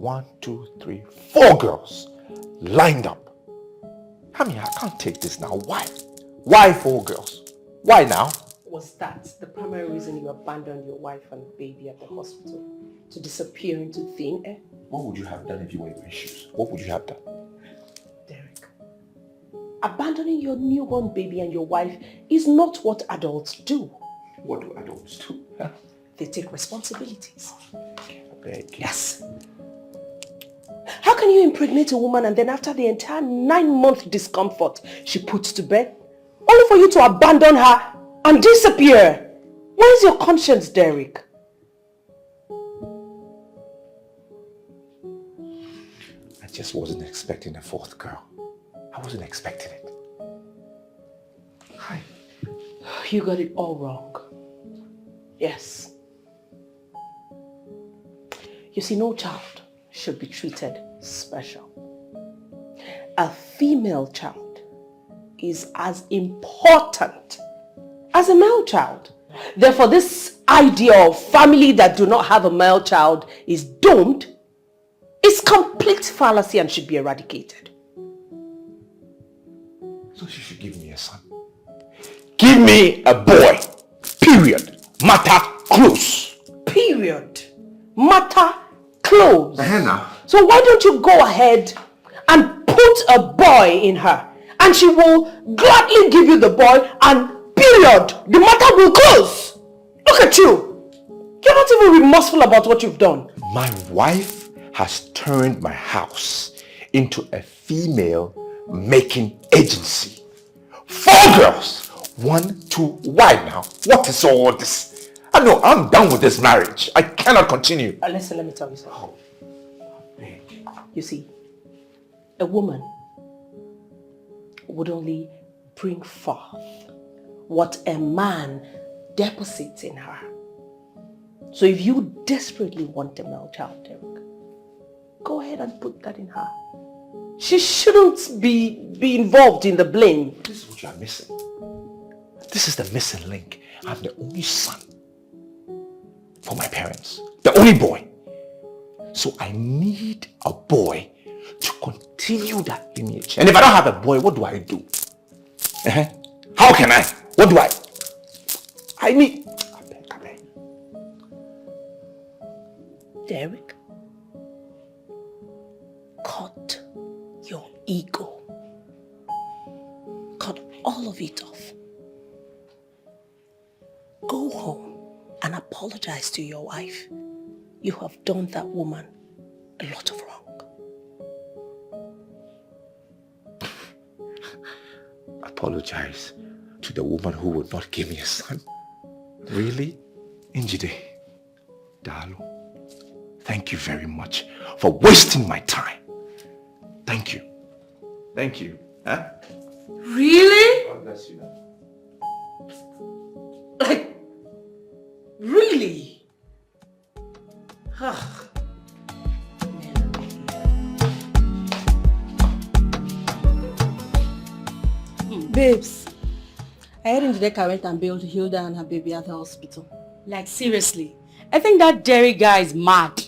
1, 2, 3, 4 girls lined up. I mean, I can't take this now. Why? Why 4 girls? Why now? Was that the primary reason you abandoned your wife and baby at the hospital? To disappear into thin air? What would you have done if you were in my shoes? What would you have done? Derek, abandoning your newborn baby and your wife is not what adults do. What do adults do? Huh? They take responsibilities. I beg you. Yes. How can you impregnate a woman and then after the entire 9-month discomfort she puts to bed, only for you to abandon her and disappear? Where's your conscience, Derek? I just wasn't expecting a 4th girl. I wasn't expecting it. Hi. You got it all wrong. Yes. You see, no child should be treated special. A female child is as important as a male child. Therefore, this idea of family that do not have a male child is doomed is complete fallacy and should be eradicated. So she should give me a son. Give me a boy. Period. Matter close. Period. Matter close. Now. So why don't you go ahead and put a boy in her and she will gladly give you the boy and period. The matter will close. Look at you. You're not even remorseful about what you've done. My wife has turned my house into a female making agency. 4 girls. 1, 2, why now? What is all this? I know, I'm done with this marriage. I cannot continue. Listen, let me tell you something. You see, a woman would only bring forth what a man deposits in her. So if you desperately want a male child, Derek, go ahead and put that in her. She shouldn't be involved in the blame. This is what you are missing. This is the missing link. I'm the only son for my parents. The only boy. So I need a boy to continue that lineage. And if I don't have a boy, what do I do? How can I? What do I need... I beg. Derek, cut your ego. Cut all of it off. Go home and apologize to your wife. You have done that woman a lot of wrong. Apologize to the woman who would not give me a son? Really? Njide, Dalo, thank you very much for wasting my time. Thank you. Thank you. Huh? Really? God bless you. Like, really? Babes, I heard Dikeh went and bailed Hilda and her baby at the hospital. Like, seriously. I think that Derek guy is mad.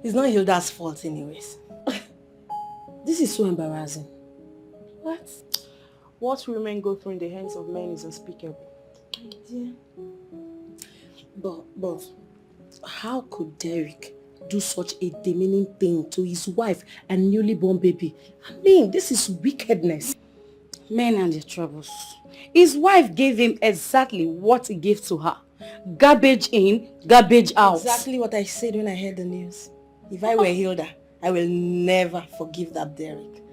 It's not Hilda's fault anyways. This is so embarrassing. What? What women go through in the hands of men is unspeakable. Yeah. But how could Derek do such a demeaning thing to his wife and newly born baby? I mean, this is wickedness. Men and their troubles. His wife gave him exactly what he gave to her. Garbage in, garbage out. Exactly what I said when I heard the news. If I were Hilda, I will never forgive that Derek.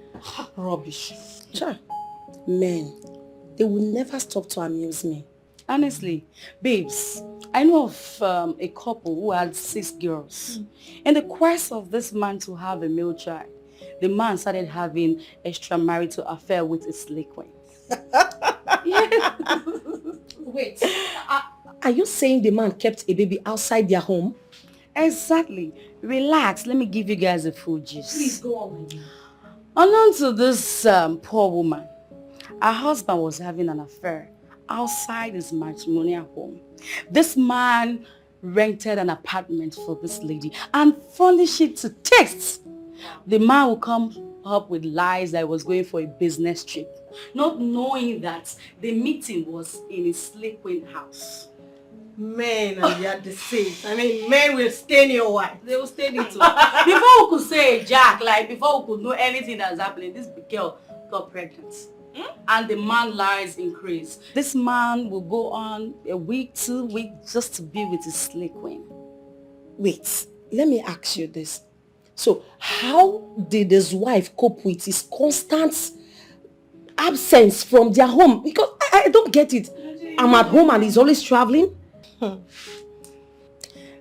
Rubbish. Sure. Men, they will never stop to amuse me. Honestly, babes, I know of a couple who had 6 girls. In the quest of this man to have a male child, the man started having extramarital affair with his slay queen. Yeah. Wait, are you saying the man kept a baby outside their home? Exactly. Relax, let me give you guys a full gist. Please go on. Unknown to this poor woman, her husband was having an affair outside his matrimonial home. This man rented an apartment for this lady and furnished it to taste. The man will come up with lies that he was going for a business trip, not knowing that the meeting was in his sleeping house. Men are the same. I mean, men will stain your wife. They will stay there too. Before we could say Jack, like before we could know anything that's happening, this girl got pregnant. And the man lies increase. This man will go on a week, 2 weeks just to be with his slay queen. Wait, let me ask you this. So, how did his wife cope with his constant absence from their home? Because I don't get it. I'm at home and he's always traveling.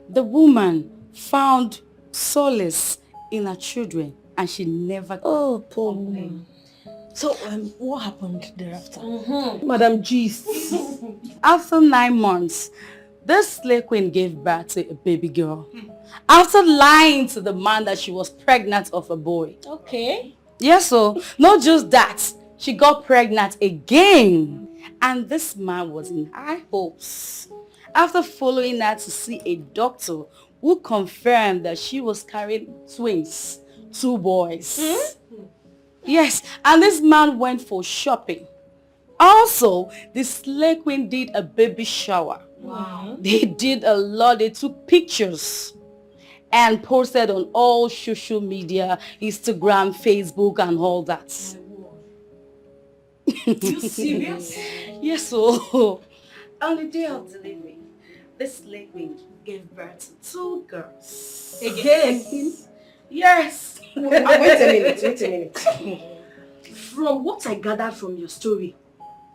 The woman found solace in her children and she never... Oh, poor woman. So, what happened thereafter? Madam G's. After 9 months, this slay queen gave birth to a baby girl. After lying to the man that she was pregnant of a boy. Okay. Yes, so not just that, she got pregnant again. And this man was in high hopes. After following her to see a doctor who confirmed that she was carrying twins, 2 boys. Yes, and this man went for shopping. Also, the slay queen did a baby shower. Wow. They did a lot. They took pictures and posted on all social media, Instagram, Facebook, and all that. You serious? Yes, so on the day of delivery, this slay queen gave birth to 2 girls. Again? Yes. Wait a minute. From what I gathered from your story,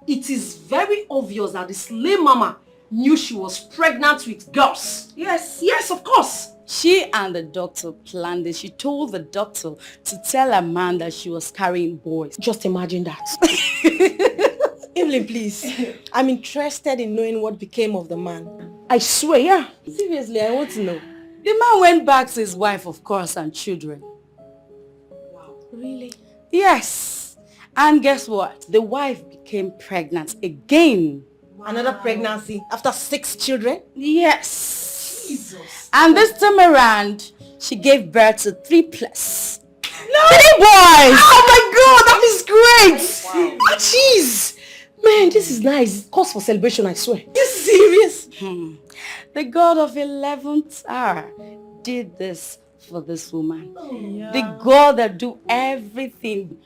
it is very obvious that the slay mama knew she was pregnant with girls. Yes. Yes, of course. She and the doctor planned this. She told the doctor to tell her man that she was carrying boys. Just imagine that. Evelyn, please. I'm interested in knowing what became of the man. I swear, yeah. Seriously, I want to know. The man went back to his wife, of course, and children. Wow. Really? Yes. And guess what? The wife became pregnant again. Wow. Another pregnancy after 6 children? Yes. Jesus. And this time around, she gave birth to 3 plus. No! 3 boys! Oh my God, that is great! Wow. Oh, jeez! Man, this is nice. Cause for celebration, I swear. You serious? The God of 11th hour did this for this woman. Oh, yeah. The God that do everything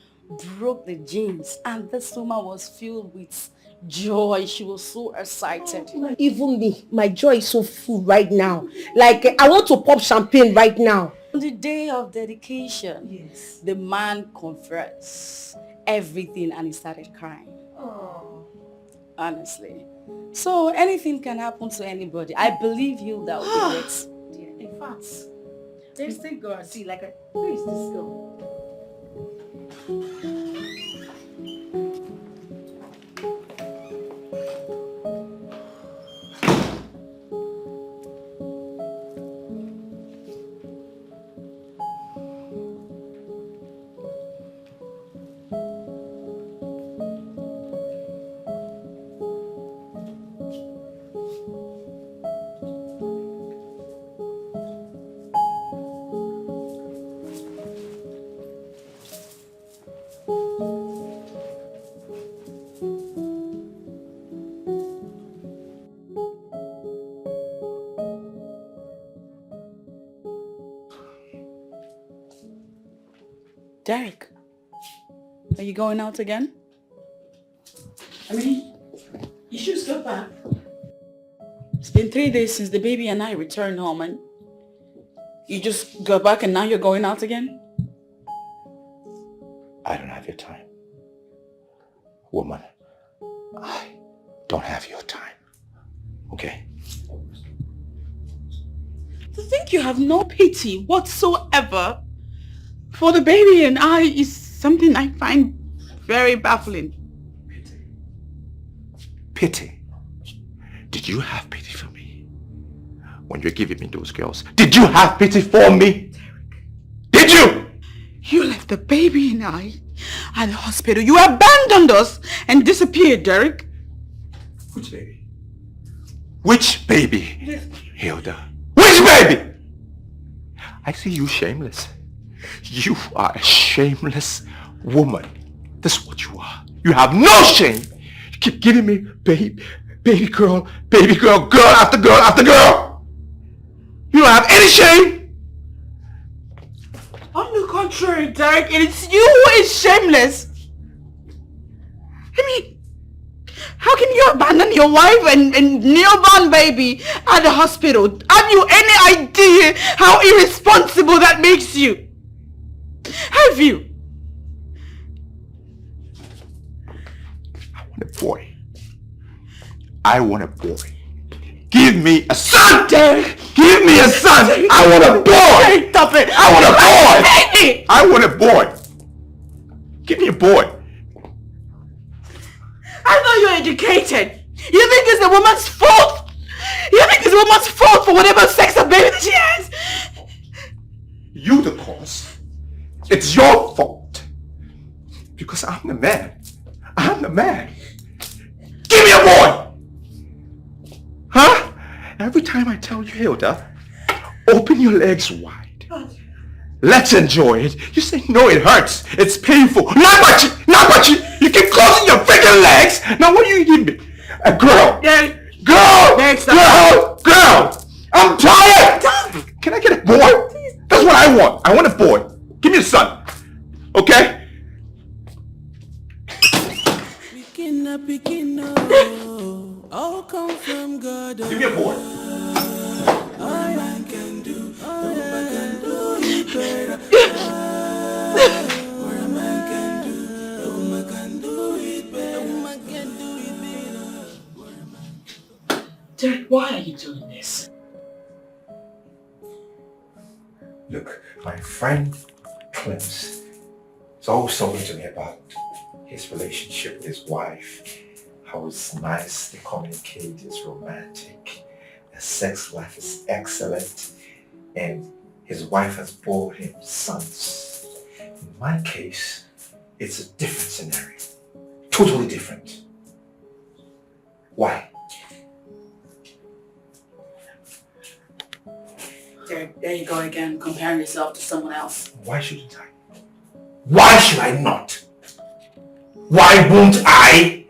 broke the genes, and this woman was filled with joy. She was so excited. Even me, my joy is so full right now. Like, I want to pop champagne right now. On the day of dedication, Yes. the man confessed everything and he started crying. Oh. Honestly. So anything can happen to anybody. I believe you that will be it. In fact, there's still girl. See, like, who is this girl? Derek, are you going out again? I mean, you should go back. It's been 3 days since the baby and I returned home, and you just got back and now you're going out again? I don't have your time. Woman, I don't have your time. Okay? To think you have no pity whatsoever for the baby and I is something I find very baffling. Pity? Did you have pity for me? When you're giving me those girls, did you have pity for me? Did you? You left the baby and I at the hospital. You abandoned us and disappeared, Derek. Which baby? Which baby? Hilda, which baby? I see you shameless. You are a shameless woman. That's what you are. You have no shame. You keep giving me baby girl, girl after girl after girl. You don't have any shame. On the contrary, Derek, it's you who is shameless. I mean, how can you abandon your wife and newborn baby at the hospital? Have you any idea how irresponsible that makes you? Have you? I want a boy. I want a boy. Give me a son! Derek! Give me a son! I want a boy! Stop it! I want a boy! Baby! I want a boy! Give me a boy! I thought you were educated. You think it's the woman's fault? You think it's the woman's fault for whatever sex of baby that she has? You the cause. It's your fault. Because I'm the man. I'm the man. Give me a boy! Huh? Every time I tell you, Hilda, open your legs wide. Let's enjoy it. You say, no, it hurts. It's painful. Not much. You keep closing your freaking legs. Now what do you give me? A girl. Girl. I'm tired. Can I get a boy? That's what I want. I want a boy. Give me a son. Okay? All come from God. Give me a boy. Derek, why are you doing this? Look, my friend Clemens is always talking to me about his relationship with his wife. How it's nice, they communicate, it's romantic, the sex life is excellent, and his wife has borne him sons. In my case, it's a different scenario. Totally different. Why? There you go again, comparing yourself to someone else. Why shouldn't I? Why should I not? Why won't I?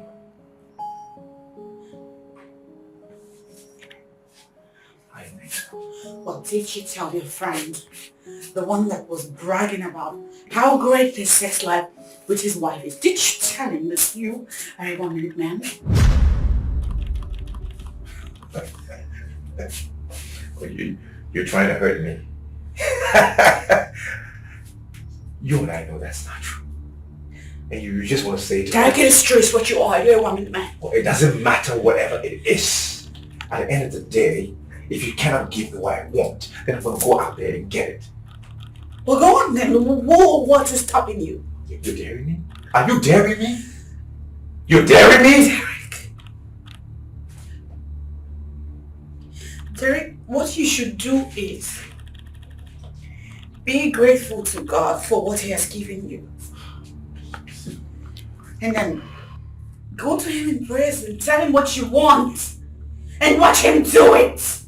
Well, did you tell your friend, the one that was bragging about how great his sex life with his wife is, did you tell him that you are a 1-minute man? Well, you're trying to hurt me. You and I know that's not true. And you just want to say to Derek, it is true, it's what you are. You're a 1-minute man. Well, it doesn't matter whatever it is. At the end of the day, if you cannot give me what I want, then I'm going to go out there and get it. Well, go on then. What is stopping you? You're daring me? Are you daring me? You're daring me? Derek, what you should do is be grateful to God for what He has given you. And then go to Him in prayers and tell Him what you want and watch Him do it.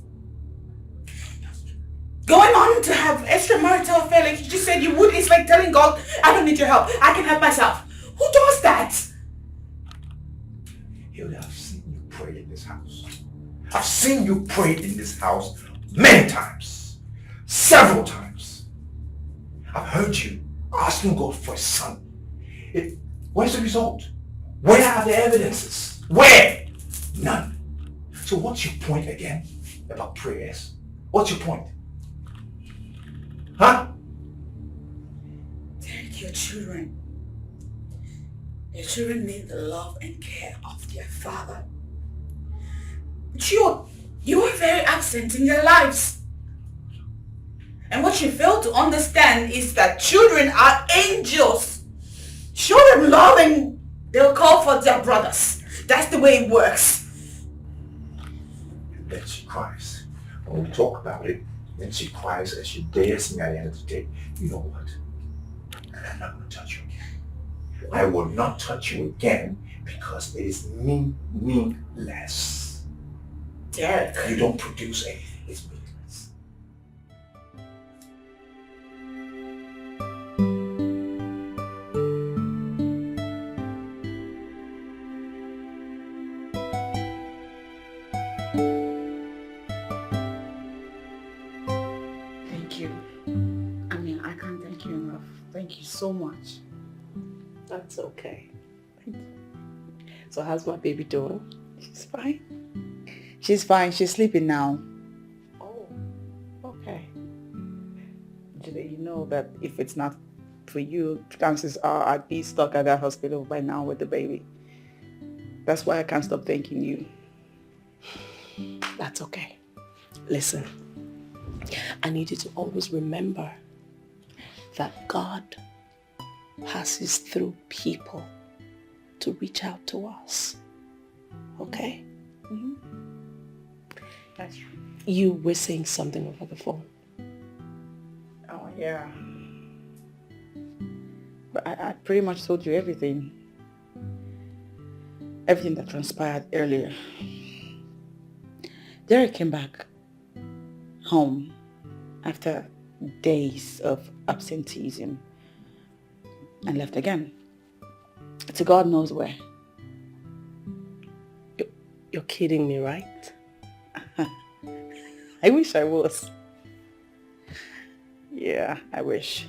Going on to have extramarital affair like you just said you would, it's like telling God, I don't need your help, I can help myself. Who does that? Hilda, I've seen you pray in this house. I've seen you pray in this house many times. Several times. I've heard you asking God for a son. Where's the result? Where are the evidences? Where? None. So what's your point again about prayers? What's your point? Huh? Derek, your children need the love and care of their father. But you are very absent in their lives. And what you fail to understand is that children are angels. Show them love and they'll call for their brothers. That's the way it works. And then she cries. When we talk about it, then she cries as she dares me at the end of the day. You know what? I'm not going to touch you again. I will not touch you again because it is meaningless. Derek. You don't produce anything. is weakness. Thank you. I mean, I can't thank you enough. Thank you so much. That's okay. So how's my baby doing? She's fine. She's fine. She's sleeping now. Oh, okay. You know that if it's not for you, chances are I'd be stuck at that hospital by now with the baby. That's why I can't stop thanking you. That's okay. Listen, I need you to always remember that God passes through people to reach out to us. Okay? Mm-hmm. That's true. You were saying something over the phone. Oh, yeah. But I pretty much told you everything. Everything that transpired earlier. Derek came back home after days of absenteeism and left again. To God knows where. You're kidding me, right? I wish I was. Yeah, I wish.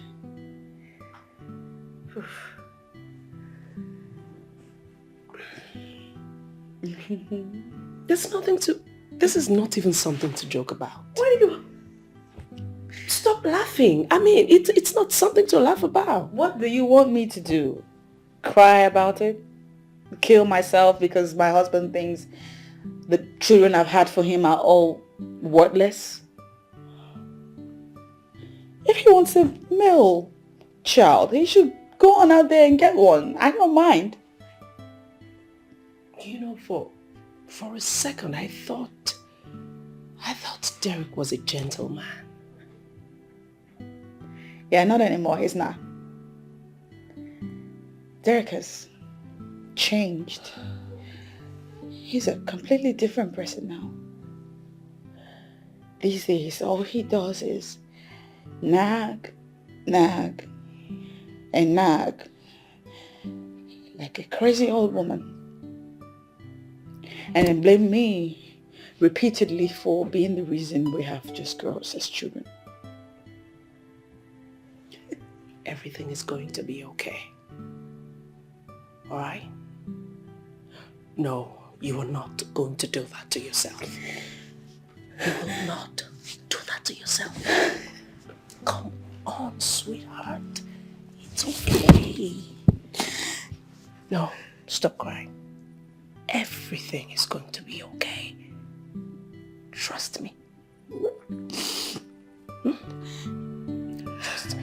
This is not even something to joke about. Why do you... Stop laughing. I mean, it's not something to laugh about. What do you want me to do? Cry about it? Kill myself because my husband thinks the children I've had for him are all worthless? If he wants a male child, he should go on out there and get one. I don't mind. You know, for a second, I thought Derek was a gentleman. Yeah, not anymore. He's not. Derek has changed. He's a completely different person now. These days, all he does is nag, nag, and nag like a crazy old woman. And then blame me repeatedly for being the reason we have just girls as children. Everything is going to be okay. Alright? No, you are not going to do that to yourself. You will not do that to yourself. Come on, sweetheart. It's okay. No, stop crying. Everything is going to be okay. Trust me. Trust me.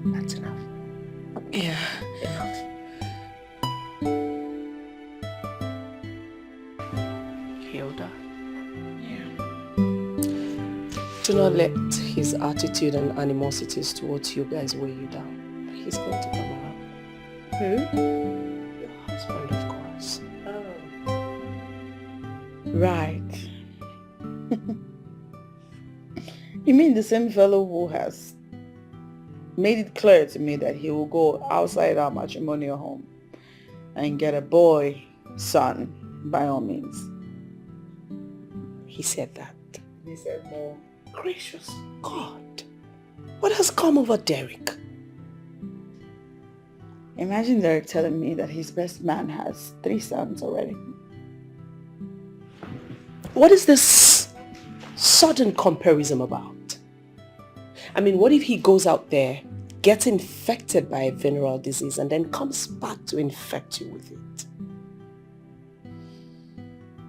That's enough. Yeah. Enough. Hilda. Yeah. Do not let his attitude and animosities towards you guys weigh you down. He's going to come around. Who? Your husband, of course. Oh. Right. You mean the same fellow who has made it clear to me that he will go outside our matrimonial home and get a boy son by all means? He said that. He said more. Gracious God. What has come over Derek? Imagine Derek telling me that his best man has 3 sons already. What is this sudden comparison about? I mean, what if he goes out there, gets infected by a venereal disease, and then comes back to infect you with it?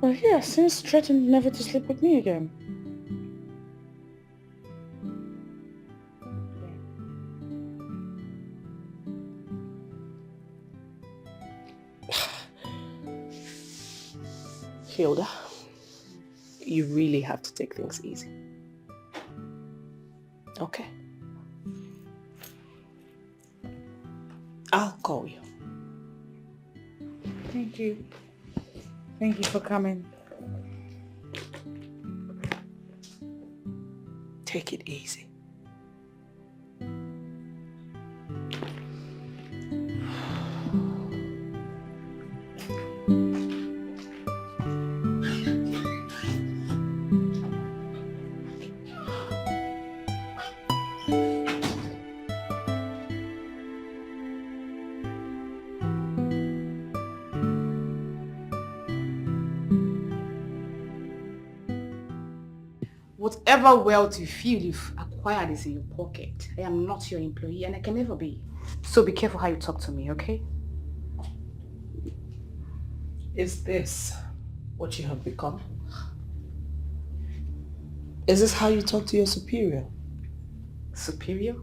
Well, yeah, since threatened never to sleep with me again. Hilda, you really have to take things easy. Okay? I'll call you. Thank you. Thank you for coming. Take it easy. Whatever wealth you feel you've acquired is in your pocket. I am not your employee and I can never be. So be careful how you talk to me, okay? Is this what you have become? Is this how you talk to your superior? Superior?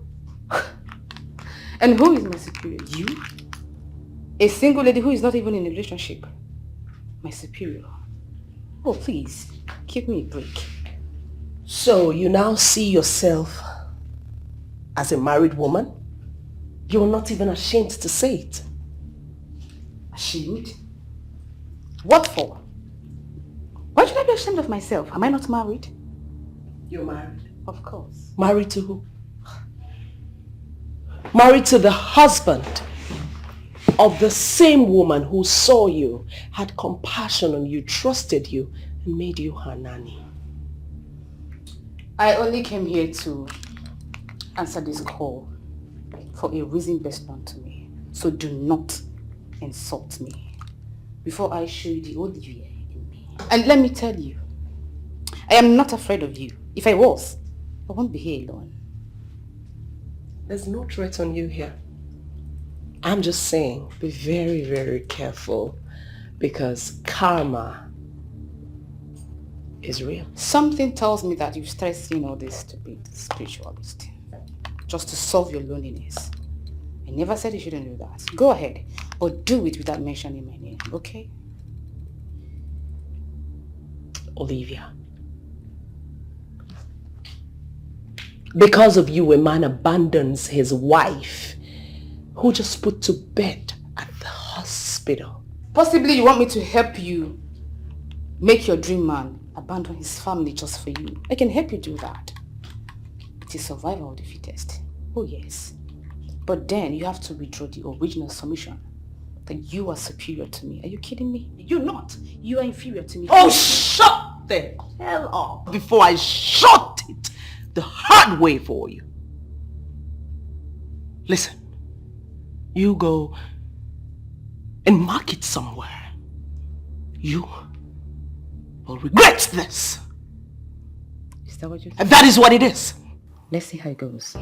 And who is my superior? You? A single lady who is not even in a relationship. My superior. Oh, please, give me a break. So you now see yourself as a married woman? You're not even ashamed to say it. Ashamed? What for? Why should I be ashamed of myself? Am I not married? You're married. Of course. Married to who? Married to the husband of the same woman who saw you, had compassion on you, trusted you, and made you her nanny. I only came here to answer this call for a reason best known to me. So do not insult me before I show you the Olivia in me. And let me tell you, I am not afraid of you. If I was, I won't be here alone. There's no threat on you here. I'm just saying, be very, very careful because karma is real. Something tells me that you've started seeing all this stupid spiritualist just to solve your loneliness. I never said you shouldn't do that. Go ahead, but do it without mentioning my name, okay? Olivia. Because of you, a man abandons his wife who just put to bed at the hospital. Possibly you want me to help you make your dream man abandon his family just for you. I can help you do that. It is survival of the fittest. Oh yes. But then you have to withdraw the original submission that you are superior to me. Are you kidding me? You're not. You are inferior to me. Oh, shut the hell up before I shut it the hard way for you. Listen, you go and mark it somewhere. You will regret this. Is that what you think? And that is what it is. Let's see how it goes.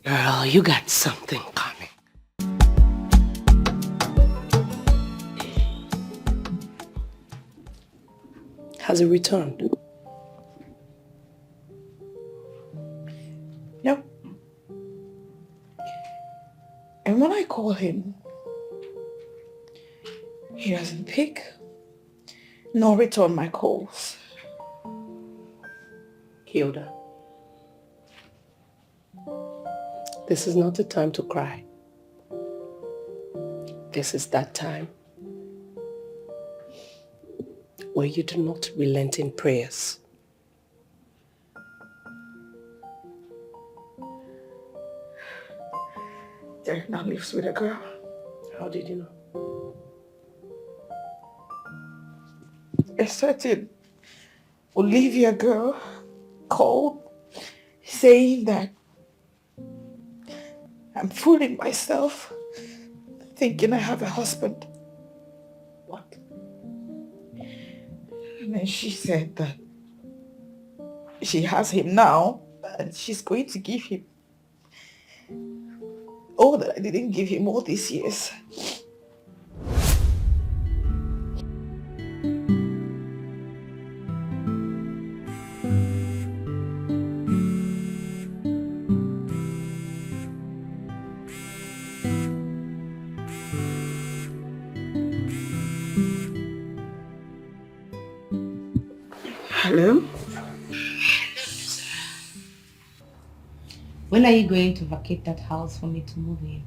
Girl, you got something coming. Has he returned? No. And when I call him, he doesn't pick nor return my calls. Hilda, this is not the time to cry. This is that time where you do not relent in prayers. Derek now lives with a girl. How did you know? A certain Olivia girl called saying that I'm fooling myself thinking I have a husband. What? And then she said that she has him now and she's going to give him all that I didn't give him all these years. Hello? When are you going to vacate that house for me to move in?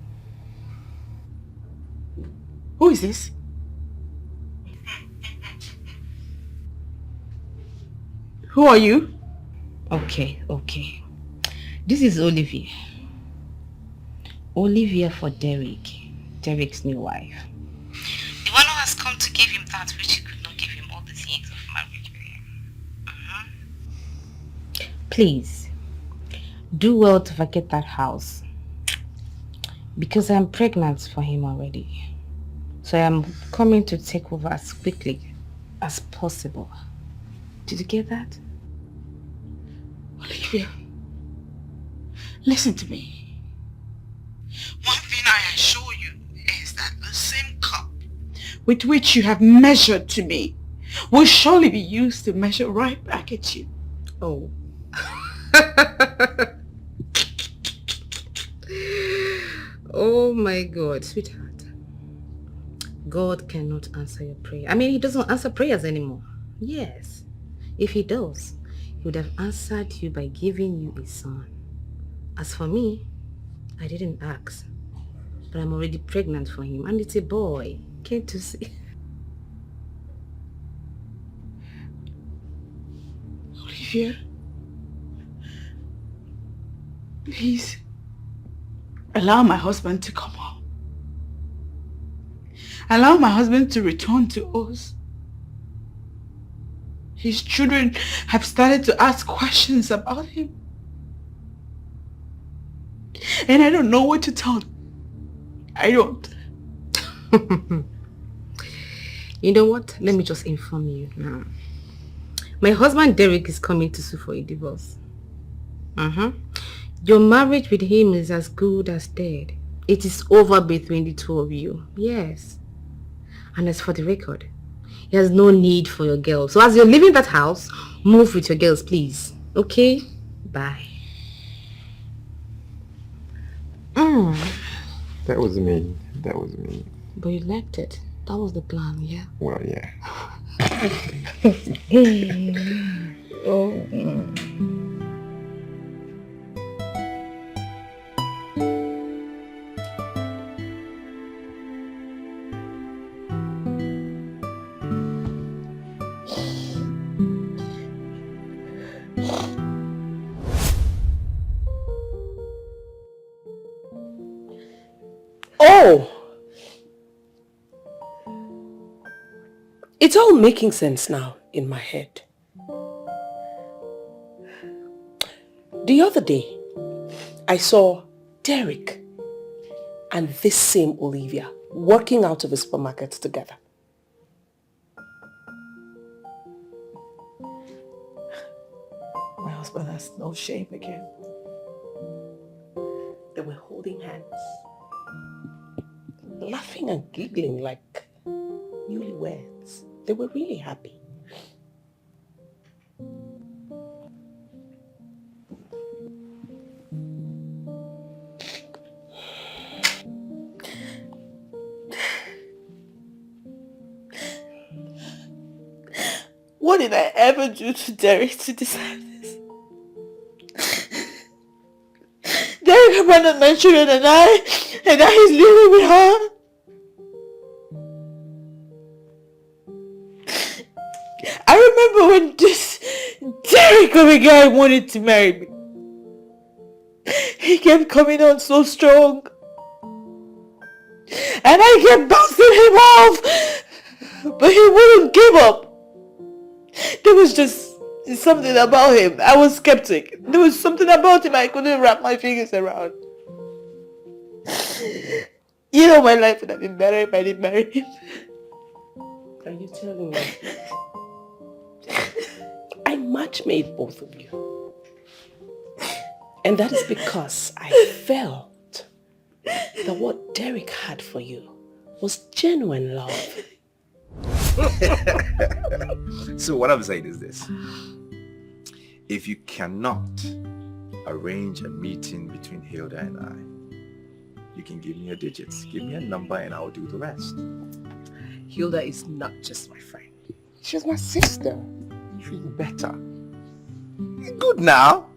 Who is this? Who are you? Okay. This is Olivia. Olivia for Derek. Derek's new wife. The one who has come to give him that which he could not give him all these years of marriage with him. Please, do well to vacate that house. Because I'm pregnant for him already. So I am coming to take over as quickly as possible. Did you get that? Olivia, listen to me. One thing I assure you is that the same cup with which you have measured to me will surely be used to measure right back at you. Oh. Oh my God, sweetheart. God cannot answer your prayer. I mean, he doesn't answer prayers anymore. Yes. If he does, he would have answered you by giving you a son. As for me, I didn't ask. But I'm already pregnant for him. And it's a boy. Can't you see? Olivia, please allow my husband to come home. Allow my husband to return to us. His children have started to ask questions about him. And I don't know what to tell them. I don't. You know what? Let me just inform you now. My husband Derek is coming to sue for a divorce. Your marriage with him is as good as dead. It is over between the two of you. Yes. And as for the record, he has no need for your girl. So as you're leaving that house, move with your girls, please. Okay? Bye. That was mean. But you liked it. That was the plan, yeah? Well, yeah. Oh! It's all making sense now in my head. The other day, I saw Derek and this same Olivia working out of a supermarket together. My husband has no shame again. They were holding hands, laughing and giggling like newlyweds. They were really happy. What did I ever do to Derek to deserve this? Derek abandoned my children and now he's living with her. I remember when this Derek of a guy wanted to marry me. He kept coming on so strong. And I kept bouncing him off. But he wouldn't give up. There was just something about him. I was skeptic. There was something about him I couldn't wrap my fingers around. You know my life would have been better if I didn't marry him. Are you telling me? I match-made both of you. And that is because I felt that what Derek had for you was genuine love. So what I'm saying is this. If you cannot arrange a meeting between Hilda and I, you can give me your digits. Give me a number and I'll do the rest. Hilda is not just my friend. She's my sister. Even better. Good now.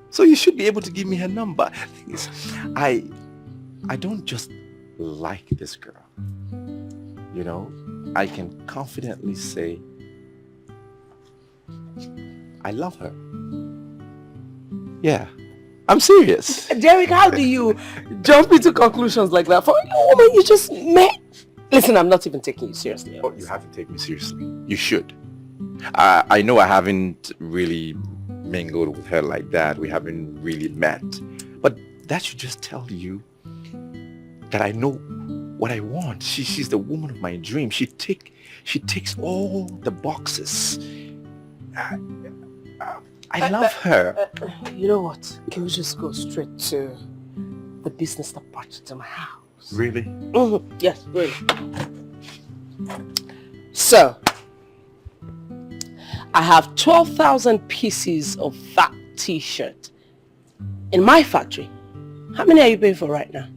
So you should be able to give me her number. The thing is, I don't just like this girl. You know, I can confidently say I love her. Yeah, I'm serious. Derek, how do you jump into conclusions like that for a woman you just met? Listen, I'm not even taking you seriously. Oh, you have to take me seriously. You should. I know I haven't really mingled with her like that. We haven't really met. But that should just tell you that I know what I want. She's the woman of my dream. She ticks all the boxes. I love her. You know what? Can we just go straight to the business that brought you to my house? Really? Mm-hmm. Yes, really. So, I have 12,000 pieces of that t-shirt in my factory. How many are you paying for right now?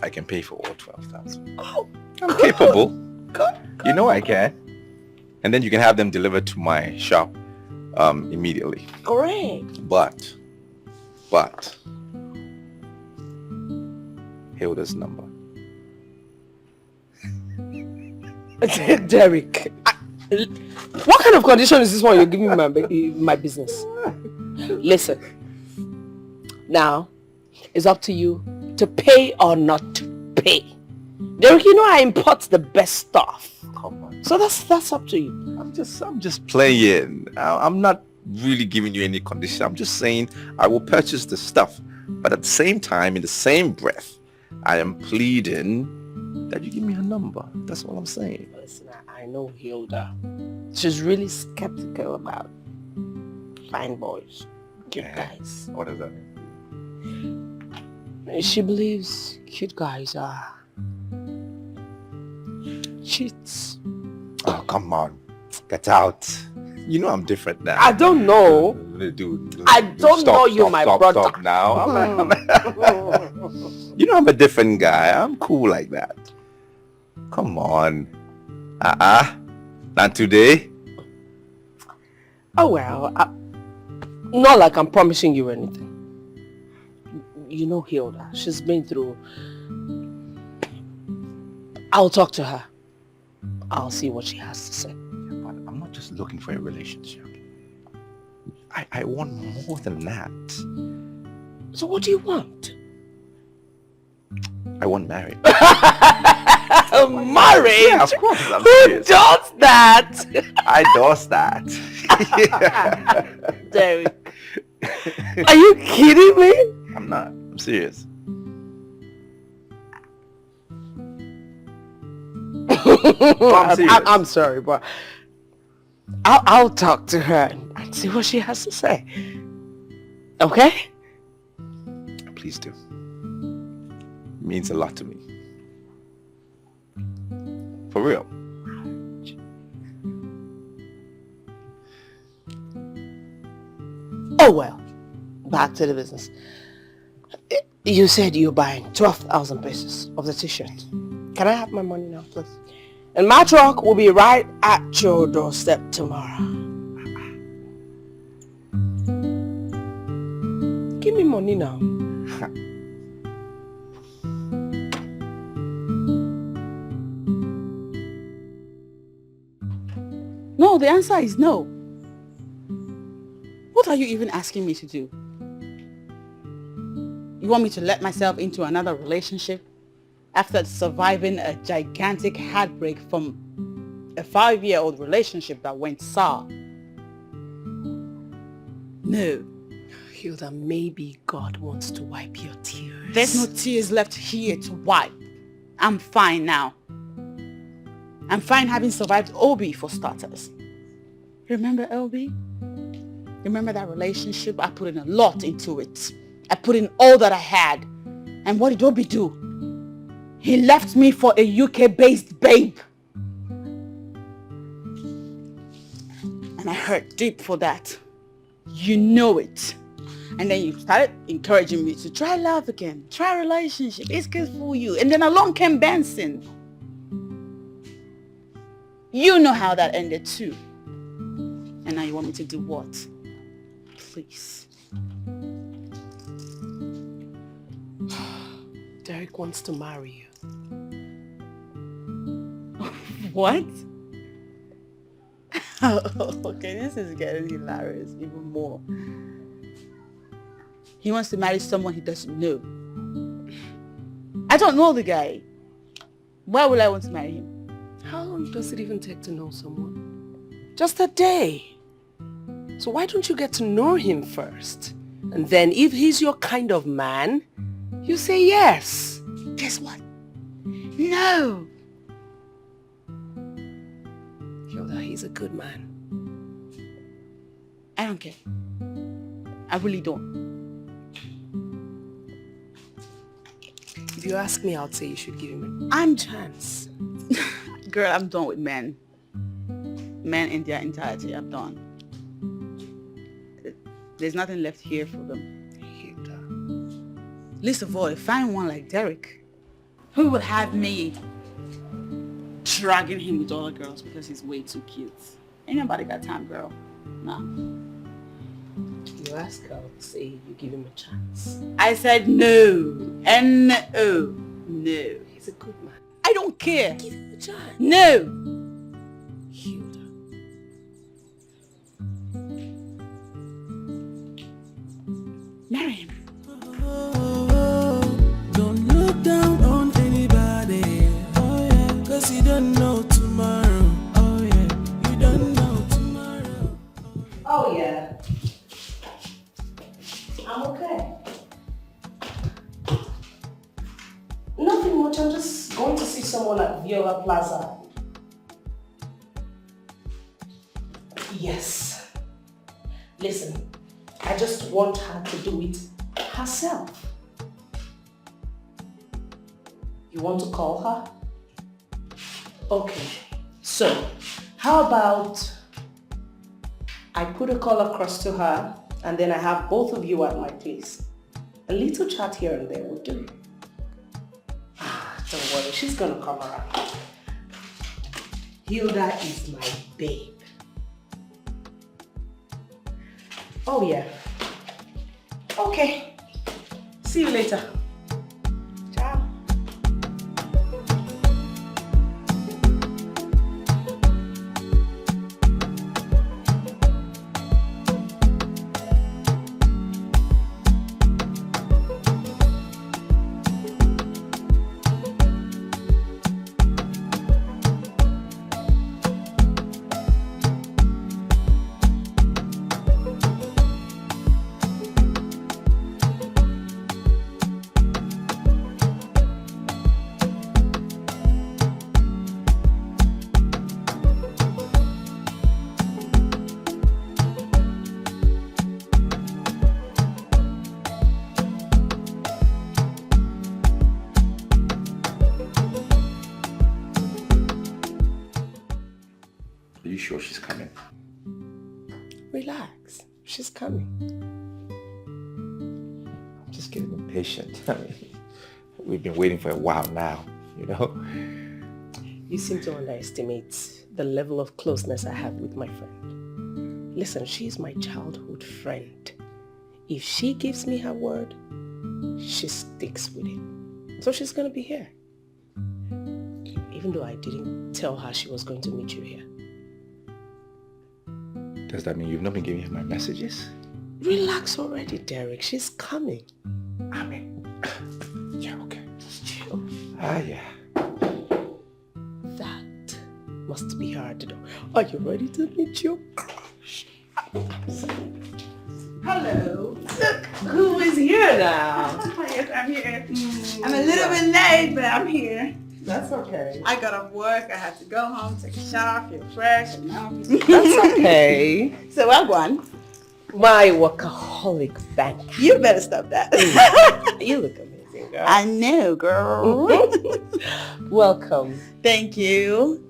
I can pay for all 12,000. Oh, I'm capable. Good. You know I can. And then you can have them delivered to my shop immediately. Great. But Hilda's number. Derek, what kind of condition is this one you're giving me my business? Listen, now it's up to you to pay or not to pay. Derek, you know I import the best stuff. Come on. So that's up to you. I'm just playing. I'm not really giving you any condition. I'm just saying I will purchase the stuff. But at the same time, in the same breath, I am pleading that you give me her number. That's all I'm saying. Listen, I know Hilda. She's really skeptical about fine boys, cute guys. What does that mean? She believes cute guys are cheats. Oh, come on. Get out. You know I'm different now. I don't know. Dude, I don't know you're my brother. Stop now. You know I'm a different guy. I'm cool like that. Come on. Not today. Oh well, not like I'm promising you anything. You know Hilda, she's been through. I'll talk to her. I'll see what she has to say. But I'm not just looking for a relationship. I want more than that. So what do you want? I want marriage. Marriage? Yeah, of course. I'm Who serious. does that? I does that. Derek, are you kidding me? I'm not. I'm serious. I'm sorry, but I'll talk to her and see what she has to say. Okay? Please do. It means a lot to me. For real. Oh well, back to the business. You said you're buying 12,000 pieces of the t-shirt. Can I have my money now, please? And my truck will be right at your doorstep tomorrow. Give me money now. No, the answer is no. What are you even asking me to do? You want me to let myself into another relationship after surviving a gigantic heartbreak from a 5-year-old relationship that went sour. No. Hilda, maybe God wants to wipe your tears. There's no tears left here to wipe. I'm fine now. I'm fine having survived Obi for starters. Remember Obi? Remember that relationship? I put in a lot into it. I put in all that I had. And what did Obi do? He left me for a UK-based babe. And I hurt deep for that. You know it. And then you started encouraging me to try love again. Try relationship. It's good for you. And then along came Benson. You know how that ended too. And now you want me to do what? Please. Derek wants to marry you. What? Okay, this is getting hilarious even more. He wants to marry someone he doesn't know. I don't know the guy. Why would I want to marry him? How long does it even take to know someone? Just a day. So why don't you get to know him first? And then if he's your kind of man, you say yes. Guess what? No. Hilda, he's a good man. I don't care. I really don't. If you ask me, I'll say you should give him I'm a chance. Girl, I'm done with men. Men in their entirety, I'm done. There's nothing left here for them. Hilda. Least of all, find one like Derek. Who would have me dragging him with all the girls because he's way too cute? Ain't nobody got time, girl. Nah. You ask her, I'll say you give him a chance. I said no. N-O. No. He's a good man. I don't care. Give him a chance. No. Hilda. Marry him. Don't look down on anybody. Oh yeah, 'cause you don't know tomorrow. Oh yeah, you don't know tomorrow. Oh yeah. I'm okay. Nothing much. I'm just going to see someone at Viola Plaza. Yes. Listen, I just want her to do it herself. You want to call her? Okay. So, how about I put a call across to her and then I have both of you at my place. A little chat here and there will do. Don't worry, she's gonna come around. Hilda is my babe. Oh yeah. Okay. See you later. Ciao. Are you sure she's coming? Relax. She's coming. I'm just getting impatient. I mean, we've been waiting for a while now, you know? You seem to underestimate the level of closeness I have with my friend. Listen, she's my childhood friend. If she gives me her word, she sticks with it. So she's going to be here. Even though I didn't tell her she was going to meet you here. Does that mean you've not been giving her my messages? Relax already, Derek. She's coming. I mean, yeah, okay. Just chill. Ah, yeah. That must be hard to do. Are you ready to meet your crush? Hello. Look, who is here now? Yes, I'm here. I'm a little bit late, but I'm here. That's okay. I got off work. I had to go home, take a shower, feel fresh, and now I'm here. That's okay. So well gone. My workaholic bank. You better stop that. You look amazing, girl. I know, girl. Welcome. Thank you.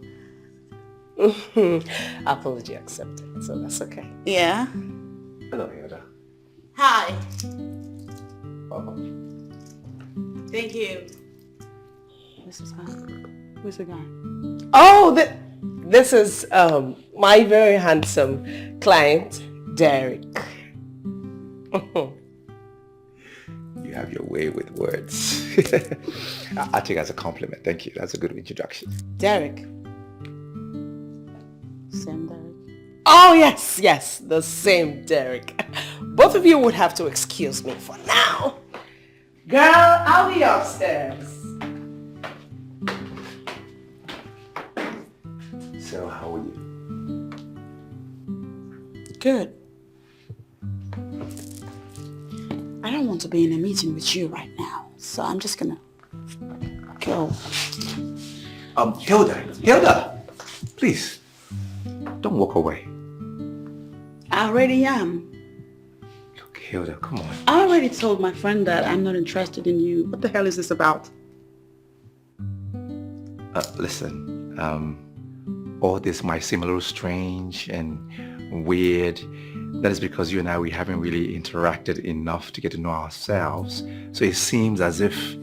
Apology accepted, so that's okay. Yeah. Hello, Hilda. Hi. Welcome. Thank you. This is fine. Where's the guy? Oh, this is my very handsome client, Derek. You have your way with words. I take it as a compliment. Thank you. That's a good introduction. Derek. Sam Derek. Oh, yes, the same Derek. Both of you would have to excuse me for now. Girl, I'll be upstairs. So, how are you? Good. I don't want to be in a meeting with you right now, so I'm just gonna go. Hilda, please, don't walk away. I already am. Look, Hilda, come on. I already told my friend that I'm not interested in you. What the hell is this about? Listen, all this might seem a little strange and weird. That is because you and I, we haven't really interacted enough to get to know ourselves. So it seems as if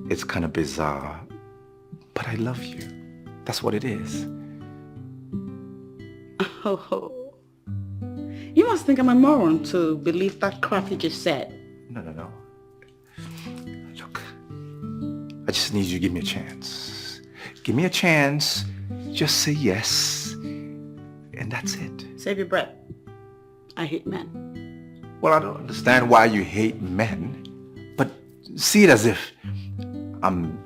it's kind of bizarre. But I love you. That's what it is. Oh. You must think I'm a moron to believe that crap you just said. No. Look, I just need you to give me a chance. Give me a chance. Just say yes. And that's it. Save your breath. I hate men. Well, I don't understand why you hate men, but see it as if I'm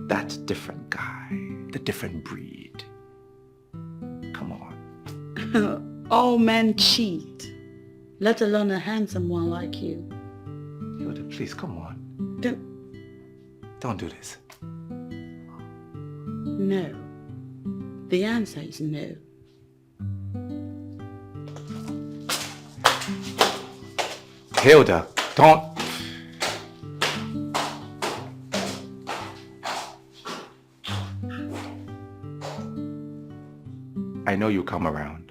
that different guy, the different breed. Come on. All men cheat, let alone a handsome one like you. Yoda, please, come on. Don't do this. No. The answer is no. Hilda, don't. I know you come around.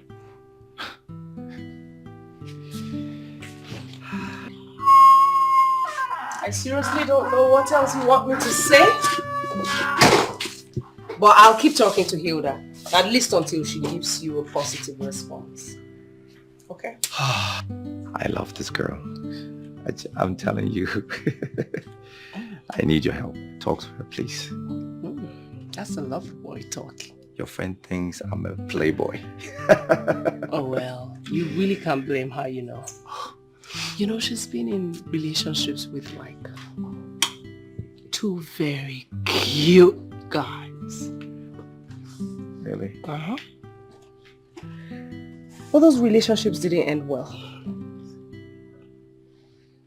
I seriously don't know what else you want me to say. But I'll keep talking to Hilda, at least until she gives you a positive response. Okay? I love this girl. I'm telling you. I need your help. Talk to her, please. That's a lovely boy talking. Your friend thinks I'm a playboy. Oh well, you really can't blame her, you know. You know, she's been in relationships with like 2 very cute guys. Really? Uh-huh. Well, those relationships didn't end well.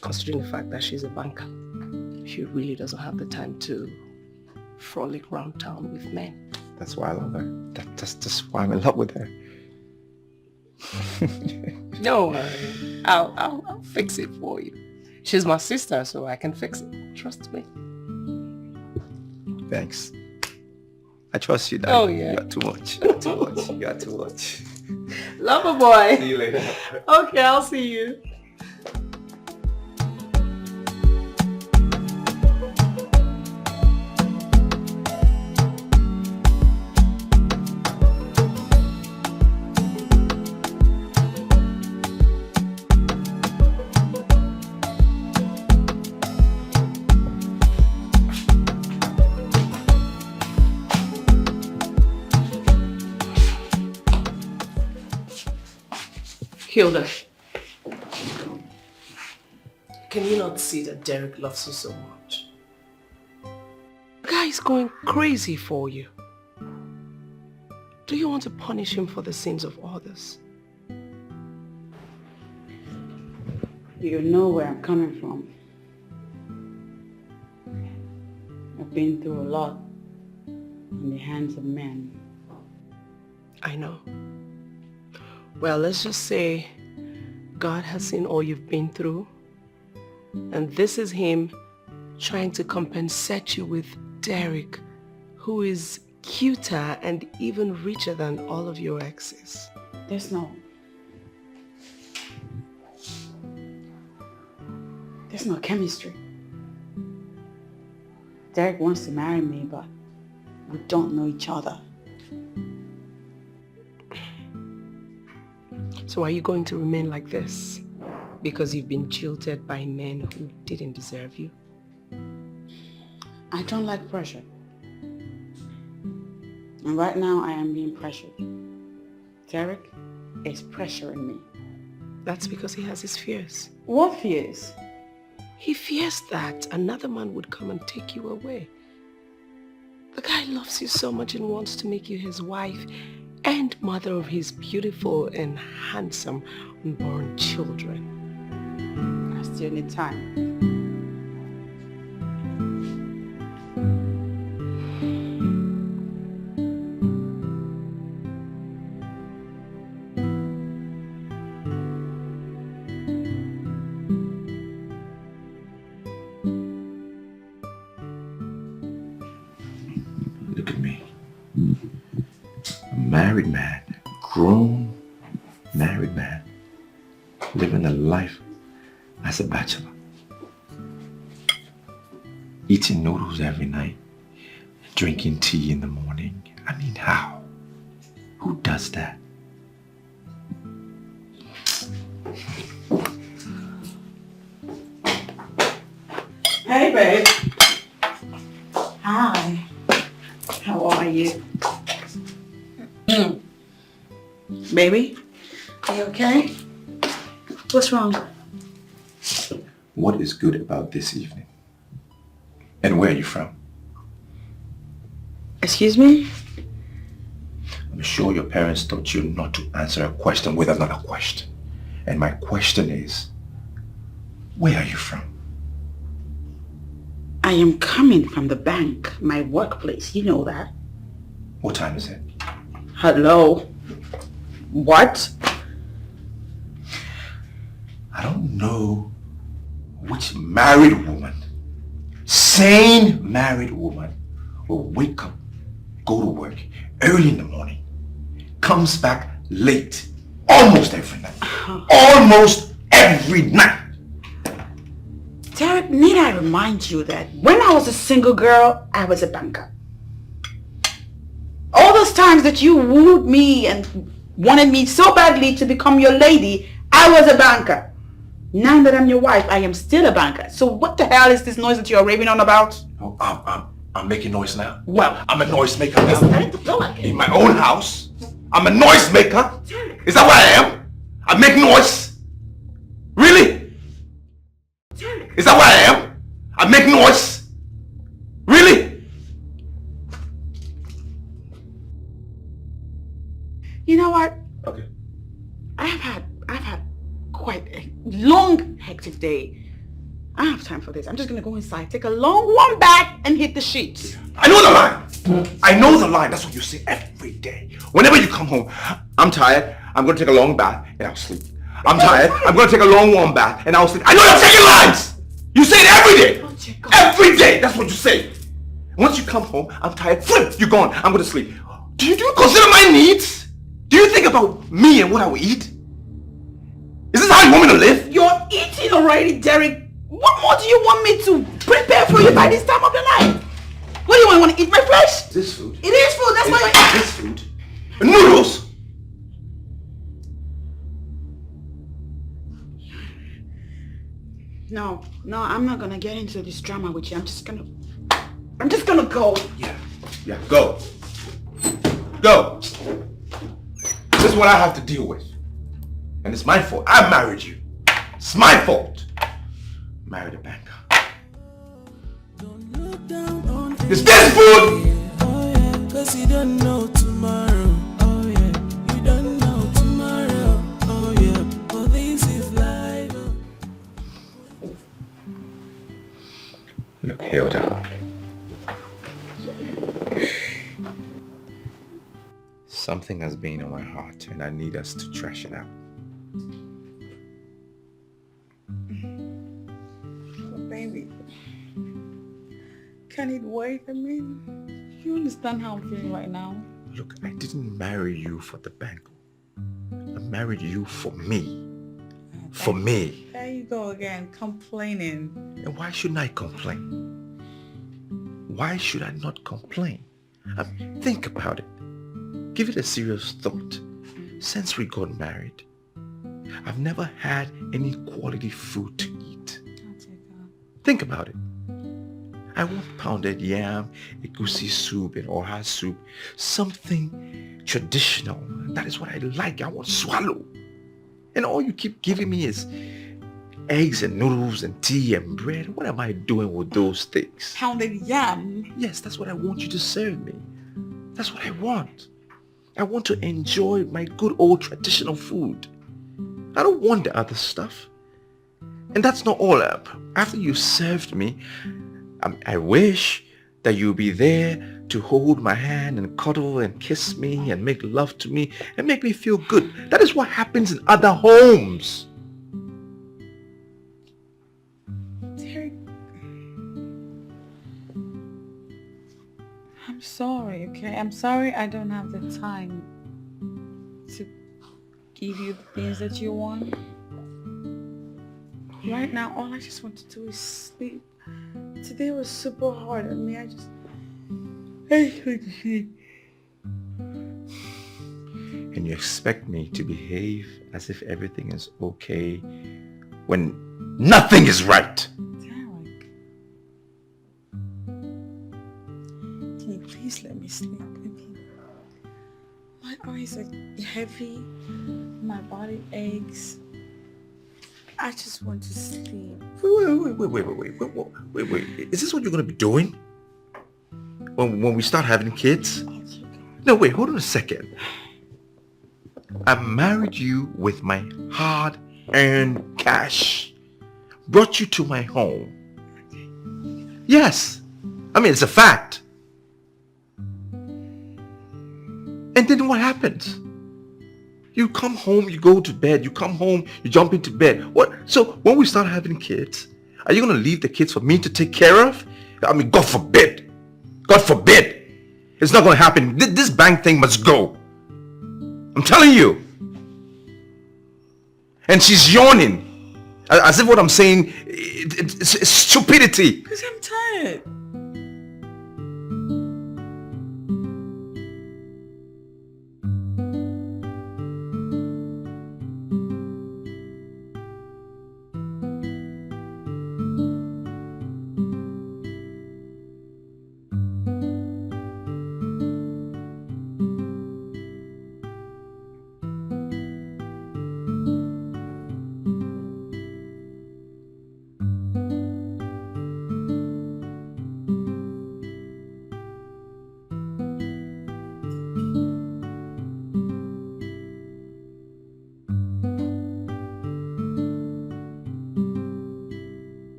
Considering the fact that she's a banker, she really doesn't have the time to frolic around town with men. That's why I love her. That's why I'm in love with her. Don't worry. I'll fix it for you. She's my sister, so I can fix it. Trust me. Thanks. I trust you, Dad. Oh, yeah. You are too much. You are too much. You are too much. Love a boy. See you later. Okay, I'll see you. Hilda, can you not see that Derek loves you so much? He's going crazy for you. Do you want to punish him for the sins of others? You know where I'm coming from. I've been through a lot in the hands of men. I know. Well, let's just say God has seen all you've been through, and this is him trying to compensate you with Derek, who is cuter and even richer than all of your exes. There's no chemistry. Derek wants to marry me, but we don't know each other. So are you going to remain like this because you've been jilted by men who didn't deserve you? I don't like pressure. And right now I am being pressured. Derek is pressuring me. That's because he has his fears. What fears? He fears that another man would come and take you away. The guy loves you so much and wants to make you his wife and mother of his beautiful and handsome unborn children. I still need time. Look at me. A married man, grown married man, living a life as a bachelor. Eating noodles every night, drinking tea in the morning. I mean, how? Who does that? Hey, babe. Hi. How are you? Baby, are you okay? What's wrong? What is good about this evening? And where are you from? Excuse me? I'm sure your parents taught you not to answer a question with another question. And my question is, where are you from? I am coming from the bank, my workplace. You know that. What time is it? Hello? What? I don't know which married woman, sane married woman, will wake up, go to work early in the morning, comes back late almost every night. Almost every night. Derek, need I remind you that when I was a single girl, I was a banker. All those times that you wooed me and wanted me so badly to become your lady, I was a banker. Now that I'm your wife, I am still a banker. So what the hell is this noise that you're raving on about? Oh, I'm making noise now. Well, I'm a noise maker now. starting to blow again. In my own house, I'm a noise maker. Is that what I am? I make noise. Really? Is that what I am? I make noise. Really? You know what? Okay. I've had quite a long, hectic day. I don't have time for this. I'm just gonna go inside, take a long warm bath, and hit the sheets. I know the line. I know the line. That's what you say every day. Whenever you come home, I'm tired. I'm going to take a long bath and I'll sleep. I'm tired. I'm going to take a long warm bath and I'll sleep. I know you're taking lines. You say it every day. Every day. That's what you say. Once you come home, I'm tired. Flip, you're gone. I'm going to sleep. Do you consider my needs? Do you think about me and what I will eat? Is this how you want me to live? You're eating already, Derek. What more do you want me to prepare for you by this time of the night? What do you want to eat my flesh? This food. It is food. That's why you're eating. This food. Noodles. No, I'm not gonna get into this drama with you. I'm just gonna go. Yeah, go. Go. This is what I have to deal with. And it's my fault. I married you. It's my fault. Married a banker. Don't look down on Is this food? Oh yeah, cause you don't know tomorrow. Oh yeah, you don't know tomorrow. Oh yeah, oh this is life. Look, Hilda. Something has been on my heart and I need us to trash it out. Baby, can it wait? I mean, you understand how I'm feeling right now? Look, I didn't marry you for the bangle. I married you for me. For me. There you go again, complaining. And why shouldn't I complain? Why should I not complain? Think about it. Give it a serious thought. Since we got married, I've never had any quality food to eat. Think about it. I want pounded yam, egusi soup, and oha soup. Something traditional. That is what I like. I want swallow. And all you keep giving me is eggs and noodles and tea and bread. What am I doing with those things? Pounded yam? Yes, that's what I want you to serve me. That's what I want. I want to enjoy my good old traditional food. I don't want the other stuff. And that's not all up. After you served me, I wish that you'll be there to hold my hand and cuddle and kiss me and make love to me and make me feel good. That is what happens in other homes. Derek, I'm sorry, okay? I'm sorry I don't have the time to give you the things that you want. Right now, all I just want to do is sleep. Today was super hard on me. I just want to sleep. And you expect me to behave as if everything is okay when nothing is right. Derek, can you please let me sleep? I mean, my eyes are heavy, my body aches. I just want to sleep. Wait. Is this what you're going to be doing? When we start having kids? No, wait, hold on a second. I married you with my hard-earned cash. Brought you to my home. Yes. I mean, it's a fact. And then what happens? You come home, you go to bed, you come home, you jump into bed. What? So when we start having kids, are you going to leave the kids for me to take care of? I mean, God forbid. God forbid. It's not going to happen. This bank thing must go. I'm telling you. And she's yawning. As if what I'm saying, it's stupidity. Because I'm tired.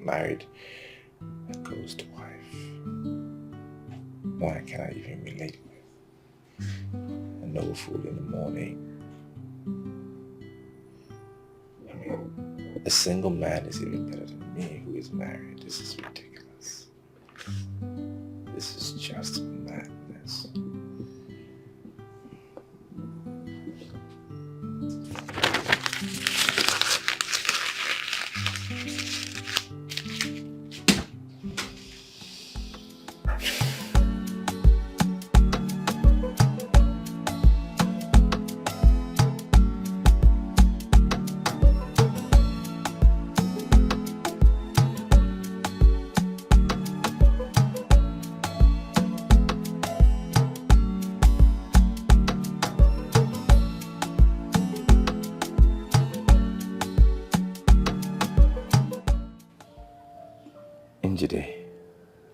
married a ghost wife. One I cannot even relate with. And no food in the morning. I mean, a single man is even better than me who is married. This is ridiculous. This is just madness.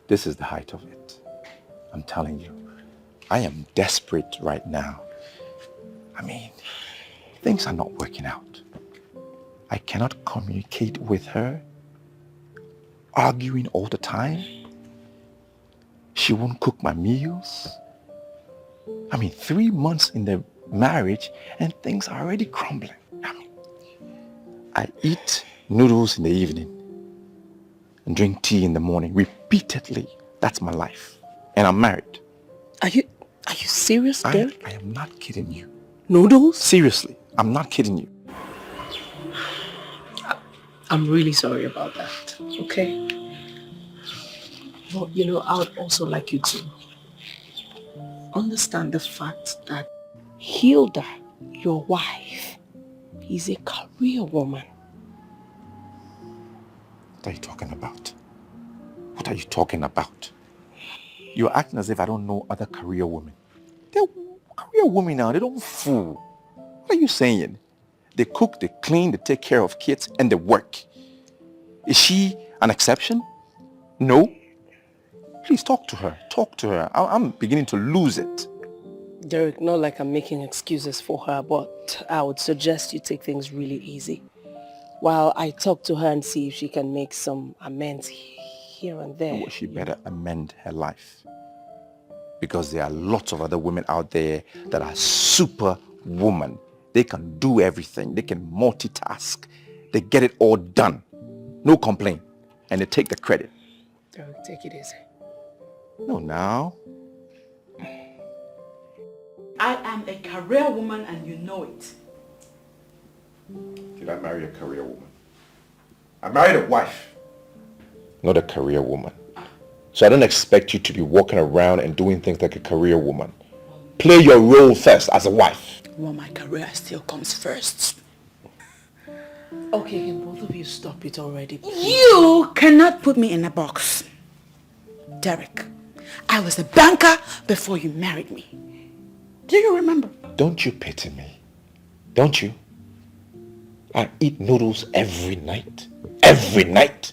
This is the height of it. I'm telling you, I am desperate right now. I mean, things are not working out. I cannot communicate with her, arguing all the time. She won't cook my meals. I mean, 3 months in the marriage and things are already crumbling. I mean, I eat noodles in the evening and drink tea in the morning repeatedly. That's my life. And I'm married. Are you serious, Derek? I am not kidding you. Noodles? Seriously, I'm not kidding you. I'm really sorry about that, okay? But, you know, I would also like you to understand the fact that Hilda, your wife, is a career woman. What are you talking about? What are you talking about? You're acting as if I don't know other career women. They're career women now. They don't fool. What are you saying? They cook, they clean, they take care of kids, and they work. Is she an exception? No? Please talk to her. Talk to her. I'm beginning to lose it. Derek, not like I'm making excuses for her, but I would suggest you take things really easy. While I talk to her and see if she can make some amends here and there. Well, she better amend her life. Because there are lots of other women out there that are super women. They can do everything. They can multitask. They get it all done. No complaint. And they take the credit. Derek, take it easy. No, now. I am a career woman and you know it. Did I marry a career woman? I married a wife, not a career woman. So I don't expect you to be walking around and doing things like a career woman. Play your role first as a wife. Well, my career still comes first. Okay, can both of you stop it already, please? You cannot put me in a box. Derek, I was a banker before you married me. Do you remember? Don't you pity me? Don't you? I eat noodles every night. Every night.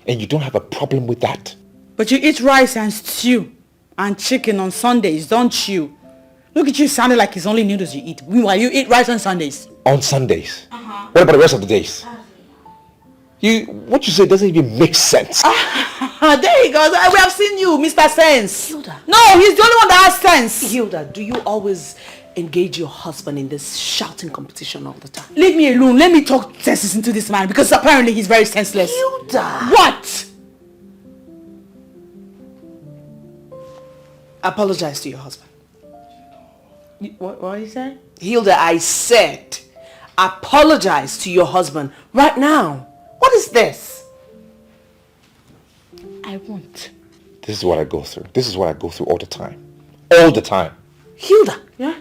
And you don't have a problem with that? But you eat rice and stew and chicken on Sundays, don't you? Look at you sounding like it's only noodles you eat. Meanwhile, you eat rice on Sundays. On Sundays? What about the rest of the days? What you say doesn't even make sense. There he goes. We have seen you, Mr. Sense. Hilda. No, he's the only one that has sense. Hilda, do you always engage your husband in this shouting competition all the time? Leave me alone. Let me talk senses into this man because apparently he's very senseless. Hilda! What? Apologize to your husband. What did you say? Hilda, I said apologize to your husband right now. What is this? I won't. This is what I go through. This is what I go through all the time. All the time. Hilda, Yeah?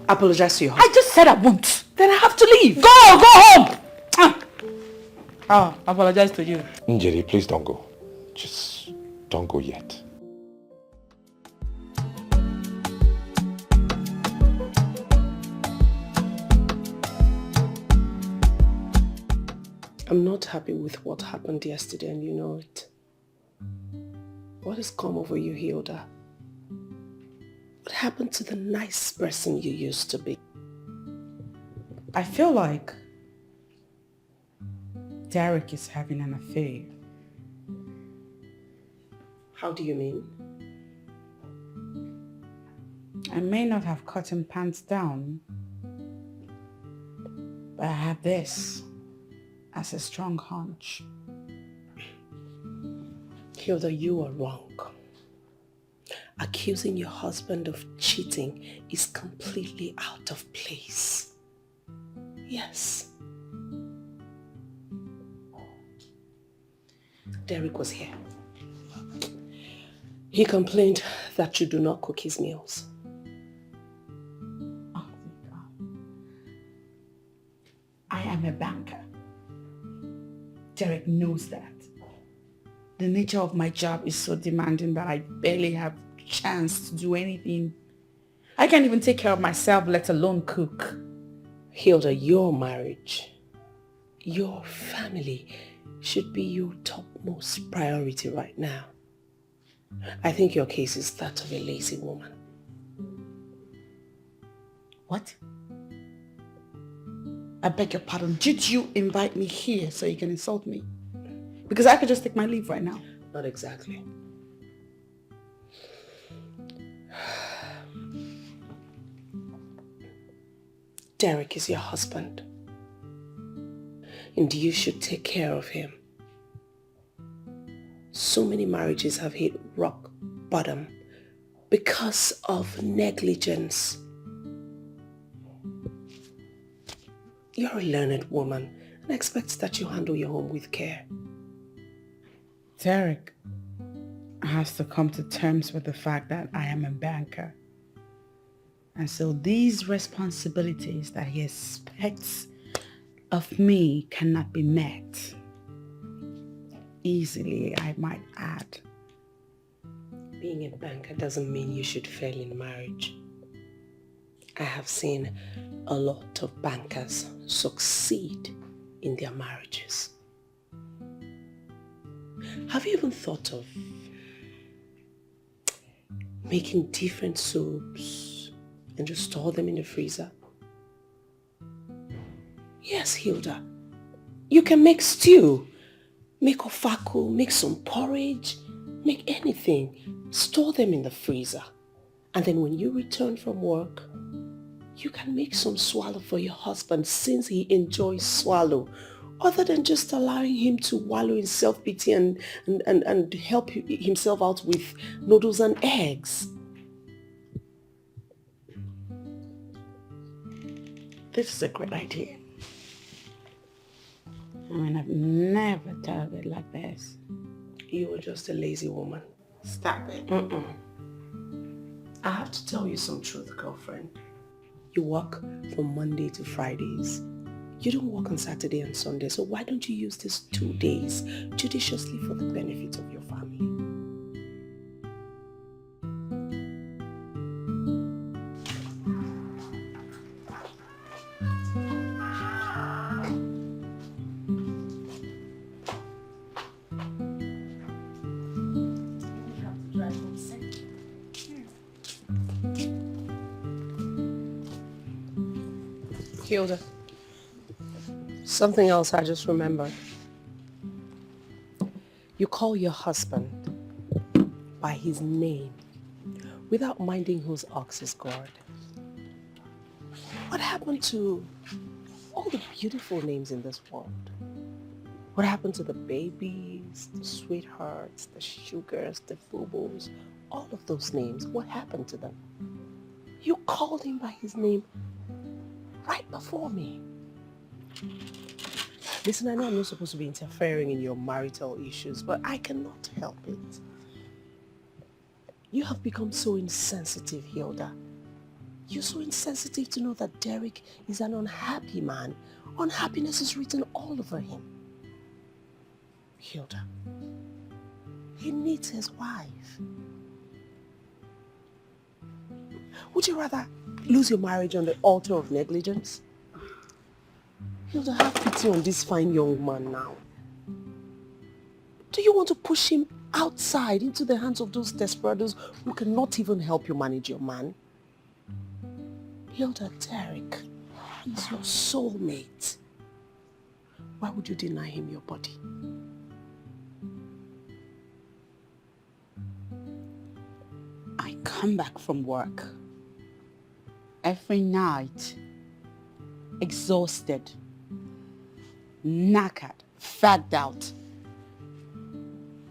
apologize to your I husband. just said I won't. Then I have to leave. Go home. I apologize to you. Njeri, please don't go. Just don't go yet. I'm not happy with what happened yesterday and you know it. What has come over you, Hilda? What happened to the nice person you used to be? I feel like Derek is having an affair How do you mean? I may not have cotton pants down, but I have this as a strong hunch. Hilda, you are wrong. Accusing your husband of cheating is completely out of place. Yes. Derek was here. He complained that you do not cook his meals. Oh, thank God. I am a banker. Derek knows that. The nature of my job is so demanding that I barely have a chance to do anything. I can't even take care of myself, let alone cook. Hilda, your marriage, your family should be your topmost priority right now. I think your case is that of a lazy woman. What? I beg your pardon. Did you invite me here so you can insult me? Because I could just take my leave right now. Not exactly. Derek is your husband, and you should take care of him. So many marriages have hit rock bottom because of negligence. You're a learned woman and I expect that you handle your home with care. Derek has to come to terms with the fact that I am a banker. And so these responsibilities that he expects of me cannot be met. Easily, I might add. Being a banker doesn't mean you should fail in marriage. I have seen a lot of bankers succeed in their marriages. Have you even thought of making different soups and just store them in the freezer? Yes, Hilda. You can make stew, make ofako, make some porridge, make anything. Store them in the freezer. And then when you return from work, you can make some swallow for your husband since he enjoys swallow, other than just allowing him to wallow in self-pity and help himself out with noodles and eggs. This is a great idea. I mean, I've never thought of it like this. You are just a lazy woman. Stop it. I have to tell you some truth, girlfriend. You work from Monday to Fridays. You don't work on Saturday and Sunday, so why don't you use these 2 days judiciously for the benefit of your family? Hilda, something else I just remembered. You call your husband by his name without minding whose ox is gored. What happened to all the beautiful names in this world? What happened to the babies, the sweethearts, the sugars, the boo-boos, all of those names? What happened to them? You called him by his name right before me. Listen, I know I'm not supposed to be interfering in your marital issues, but I cannot help it. You have become so insensitive, Hilda. You're so insensitive to know that Derek is an unhappy man. Unhappiness is written all over him. Hilda, he needs his wife. Would you rather lose your marriage on the altar of negligence? Hilda, have pity on this fine young man now. Do you want to push him outside into the hands of those desperados who cannot even help you manage your man? Hilda, Derek is your soulmate. Why would you deny him your body? come back from work every night, exhausted, knackered, fagged out.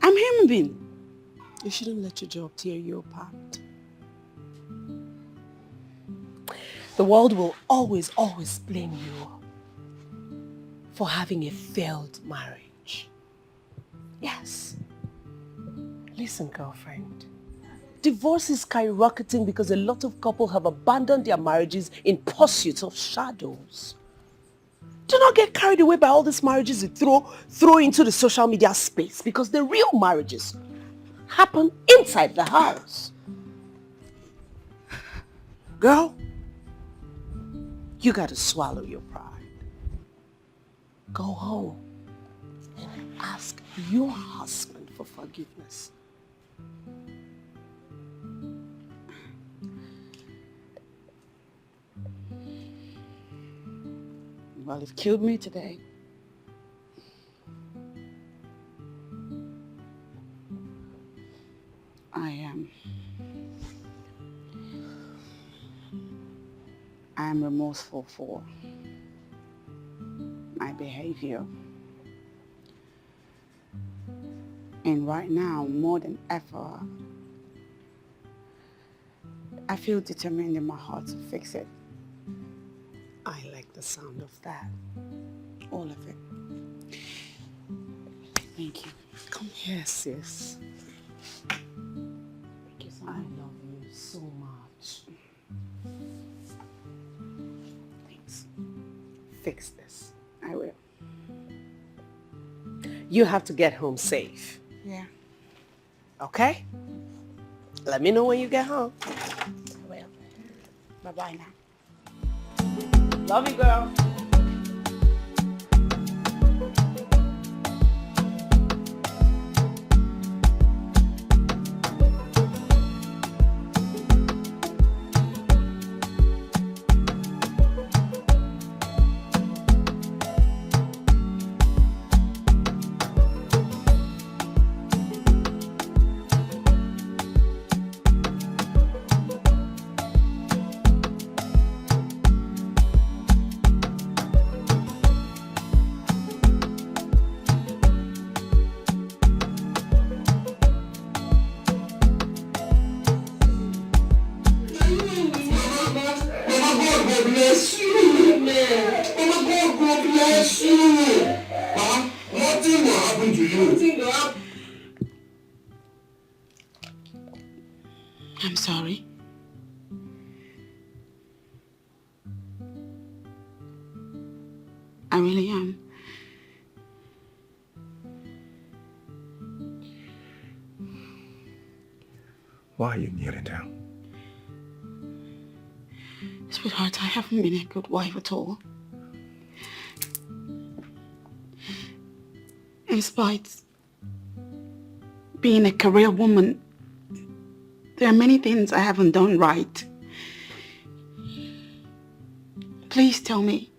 I'm a human being. You shouldn't let your job tear you apart. The world will always, always blame you for having a failed marriage. Yes. Listen, girlfriend. Divorce is skyrocketing because a lot of couples have abandoned their marriages in pursuit of shadows. Do not get carried away by all these marriages you throw into the social media space, because the real marriages happen inside the house. Girl, you gotta swallow your pride. Go home and ask your husband for forgiveness. Well, you've killed me today. I am remorseful for my behavior. And right now, more than ever, I feel determined in my heart to fix it. I like the sound of that. All of it. Thank you. Come here, sis. Thank you so much. I love you so much. Thanks. Fix this. I will. You have to get home safe. Yeah. Okay? Let me know when you get home. I will. Bye-bye now. Love you, girl. I'm sorry. I really am. Why are you kneeling down? Sweetheart, I haven't been a good wife at all. In spite being a career woman, there are many things I haven't done right. Please tell me,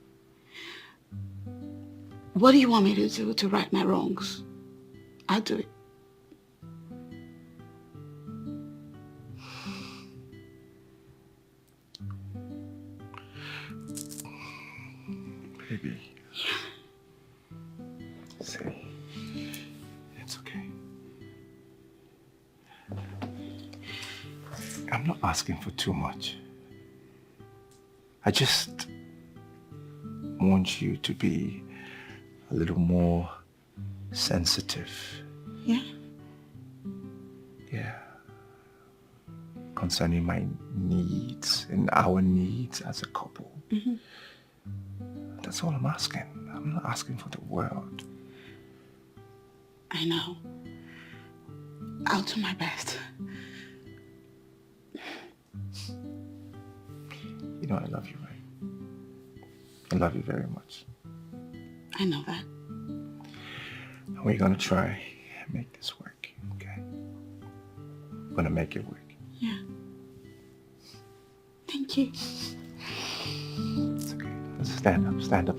what do you want me to do to right my wrongs? I'll do it. Baby. See, it's okay. I'm not asking for too much. I just want you to be a little more sensitive. Yeah? Yeah. Concerning my needs and our needs as a couple. Mm-hmm. That's all I'm asking. I'm not asking for the world. I know. I'll do my best. You know I love you, right? I love you very much. I know that. And we're gonna try and make this work, okay? We're gonna make it work. Yeah. Thank you. It's okay. Let's stand up, stand up.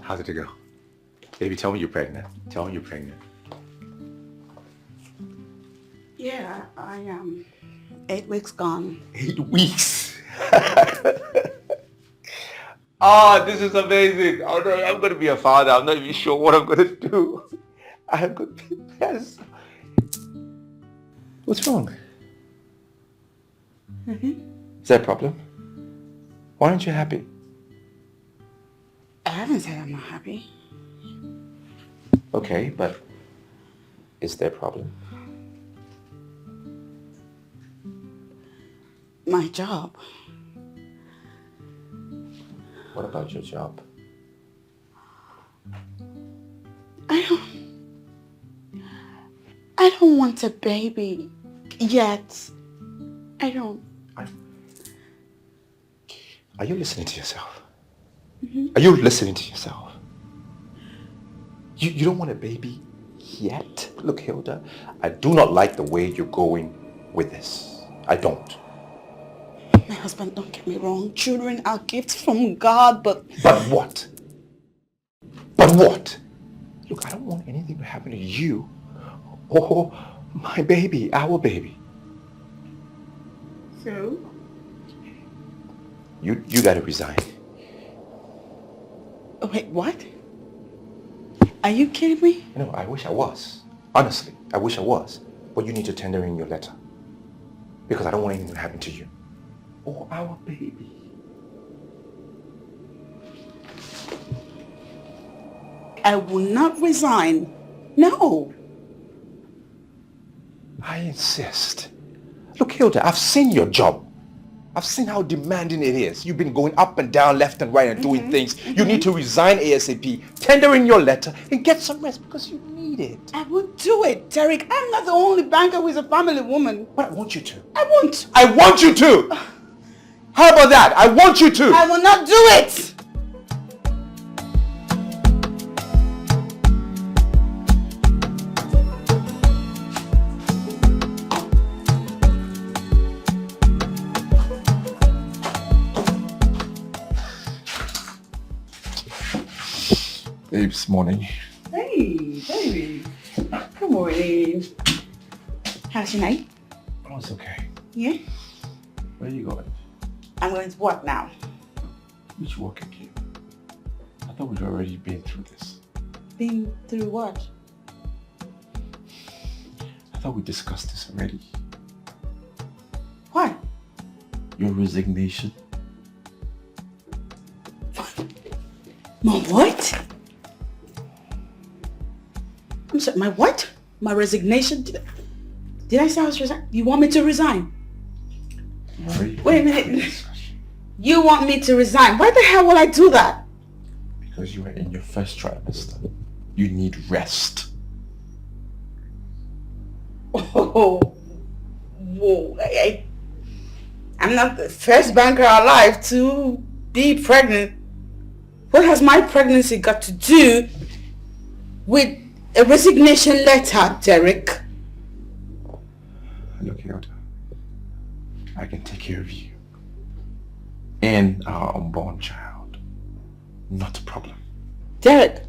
How did it go? Baby, tell me you're pregnant. Tell me you're pregnant. Yeah, I am. 8 weeks gone. 8 weeks? Oh, this is amazing. Oh no, I'm going to be a father. I'm not even sure what I'm going to do. I'm going to be yes. What's wrong? Is that a problem? Why aren't you happy? I haven't said I'm not happy. Okay, but is there a problem? My job. What about your job? I don't want a baby yet. I don't. Are you listening to yourself? Are you listening to yourself? You don't want a baby yet? Look, Hilda, I do not like the way you're going with this. I don't. My husband, don't get me wrong. Children are gifts from God, but... But what? But what? Look, I don't want anything to happen to you or my baby, our baby. So? You gotta resign. Oh, wait, what? Are you kidding me? No, I wish I was. Honestly, I wish I was. But you need to tender in your letter. Because I don't want anything to happen to you. Or our baby. I will not resign. No. I insist. Look, Hilda, I've seen your job. I've seen how demanding it is. You've been going up and down, left and right and doing things. You need to resign ASAP, tender in your letter, and get some rest because you need it. I will do it, Derek. I'm not the only banker who is a family woman. But I want you to. I won't. I want you to! How about that? I want you to! I will not do it! Babes, morning. Hey, baby. Good morning. How's your night? Oh, it's okay. Yeah? Where are you going? I'm going to work now. Which work again? I thought we'd already been through this. Been through what? I thought we discussed this already. What? Your resignation. My what? I'm sorry, my what? My resignation? Did I say I was resigning? You want me to resign? Wait a minute. You want me to resign? Why the hell will I do that? Because you are in your first trimester. You need rest. Oh, whoa. I'm not the first banker alive to be pregnant. What has my pregnancy got to do with a resignation letter, Derek? Look, Hilda, I can take care of you and our unborn child. Not a problem. Derek,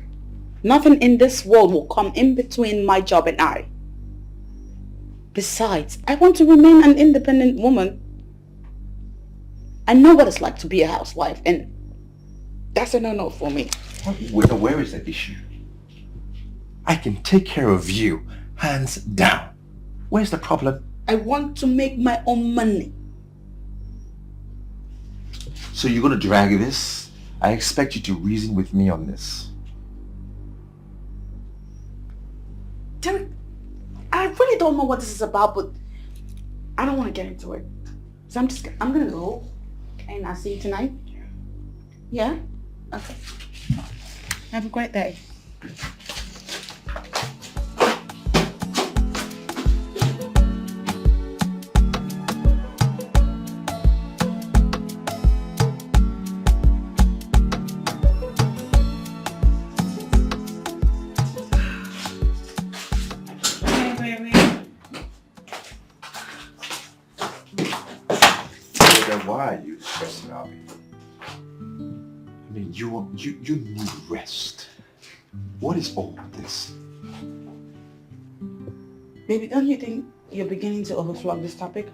nothing in this world will come in between my job and I. Besides, I want to remain an independent woman. I know what it's like to be a housewife, and that's a no-no for me. Where is the issue? I can take care of you, hands down. Where's the problem? I want to make my own money. So you're going to drag this? I expect you to reason with me on this. Derek, I really don't know what this is about, but I don't want to get into it. So I'm going to go, and I'll see you tonight. Yeah? Okay. Have a great day. then why are you stressing out? I mean, you need rest. What is all this? Baby, don't you think you're beginning to overflow this topic?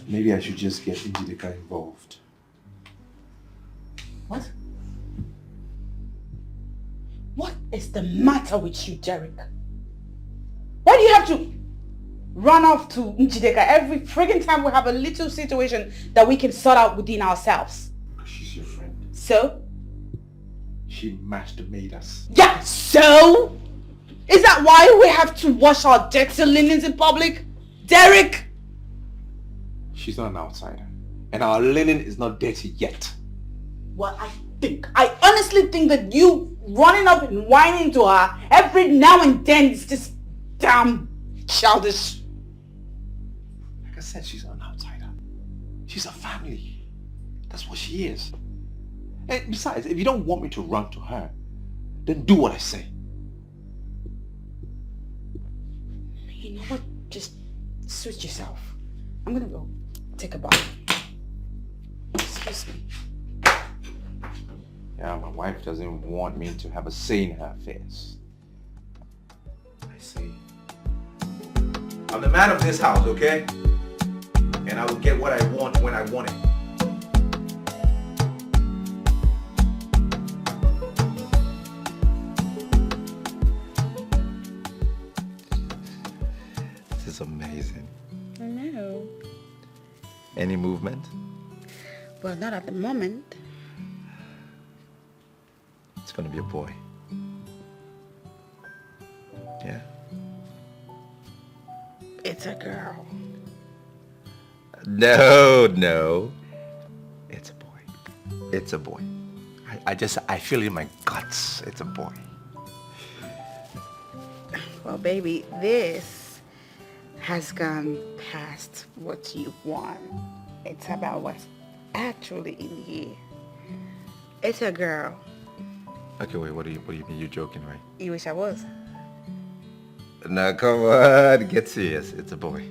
Maybe I should just get Etiko involved. What? What is the matter with you, Derek? Why do you have to run off to Njideka every friggin' time we have a little situation that we can sort out within ourselves? She's your friend. So? She made us. Yeah, so? Is that why we have to wash our dirty linens in public? Derek! She's not an outsider. And our linen is not dirty yet. Well, I honestly think that you running up and whining to her every now and then is just damn childish. Like I said, she's not an outsider. She's a family. That's what she is. And besides, if you don't want me to run to her, then do what I say. You know what? Just switch yourself. I'm gonna go take a bath. Excuse me. Yeah, my wife doesn't want me to have a say in her affairs. I see. I'm the man of this house, okay? And I will get what I want when I want it. This is amazing. I know. Any movement? Well, not at the moment. It's gonna be a boy. Yeah? It's a girl. No. It's a boy. It's a boy. I feel in my guts. It's a boy. Well, baby, this has gone past what you want. It's about what's actually in here. It's a girl. Okay, wait, what do you mean? You're joking, right? You wish I was. No, come on, get serious. It's a boy.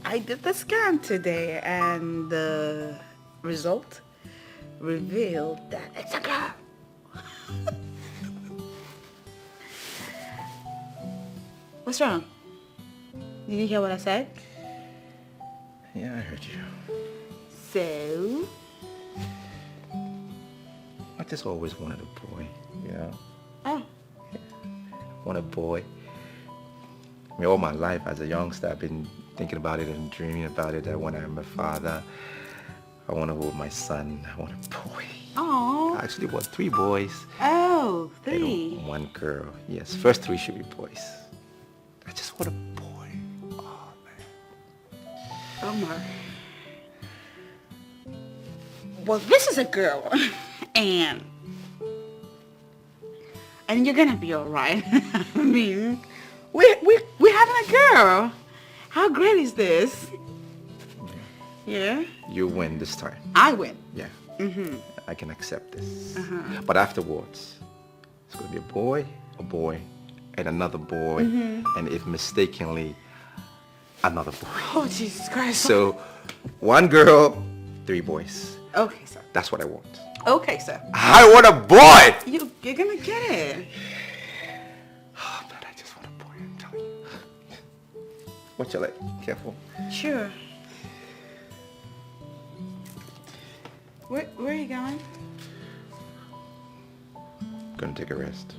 I did the scan today and the result revealed that it's a girl. What's wrong? Did you hear what I said? Yeah, I heard you. So? I just always wanted a boy, you know? Oh. Want a boy. I mean, all my life as a youngster, I've been thinking about it and dreaming about it. That when I'm a father, I want to hold my son. I want a boy. Oh. I actually want 3 boys. Oh, 3. And 1 girl. Yes, first 3 should be boys. I just want a boy. Oh, man. Omar. Well, this is a girl. And you're gonna be all right. I mean, we're having a girl. How great is this? Yeah? You win this time. I win. Yeah. Mm-hmm. I can accept this. Uh-huh. But afterwards, it's going to be a boy, and another boy, and if mistakenly, another boy. Oh, Jesus Christ. So, 1 girl, 3 boys. Okay, sir. That's what I want. Okay, sir. I want a boy! You're gonna get it. Oh, man, I just want a boy, I'm telling you. Watch your leg. Careful. Sure. Where are you going? Gonna take a rest.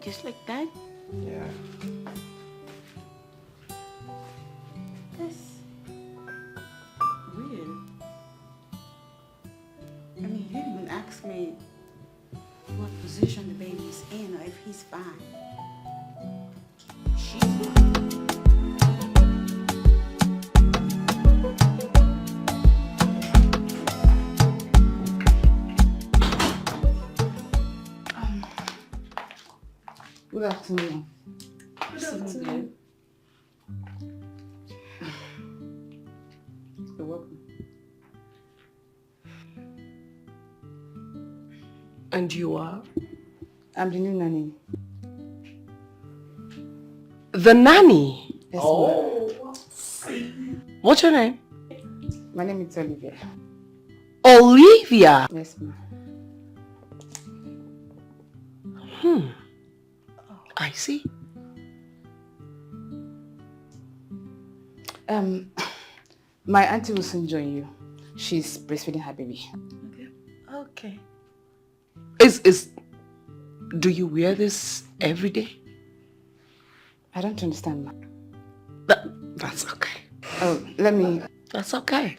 Just like that? Yeah. That's weird. I mean, you didn't even ask me what position the baby's in or if he's fine. She's fine. Good afternoon. Good afternoon. You're welcome. And you are? I'm the new nanny. The nanny? Yes, oh, What's your name? My name is Olivia. Olivia. Yes, ma'am. I see. My auntie will soon join you. She's breastfeeding her baby. Okay. Do you wear this every day? I don't understand, ma'am. That's okay. Oh, let me... That's okay.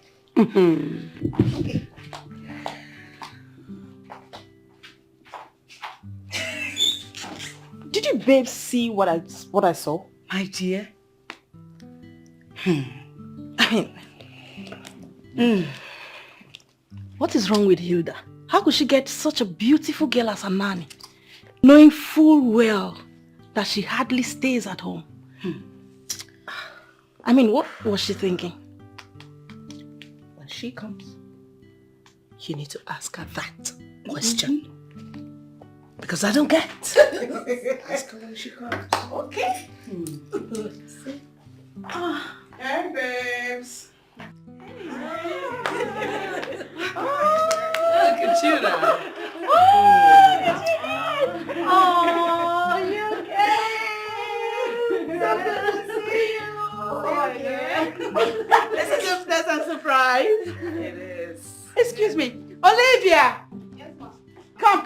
Did you babes see what I saw? My dear. What is wrong with Hilda? How could she get such a beautiful girl as a nanny, knowing full well that she hardly stays at home? I mean, what was she thinking? When she comes, you need to ask her that question. Because I don't get. Ask her when she comes. Okay. Hey, babes. Look at you now. Oh, you came! So good to see you! This is a pleasant surprise. It is. Excuse me, Olivia! Yes, ma'am. Come.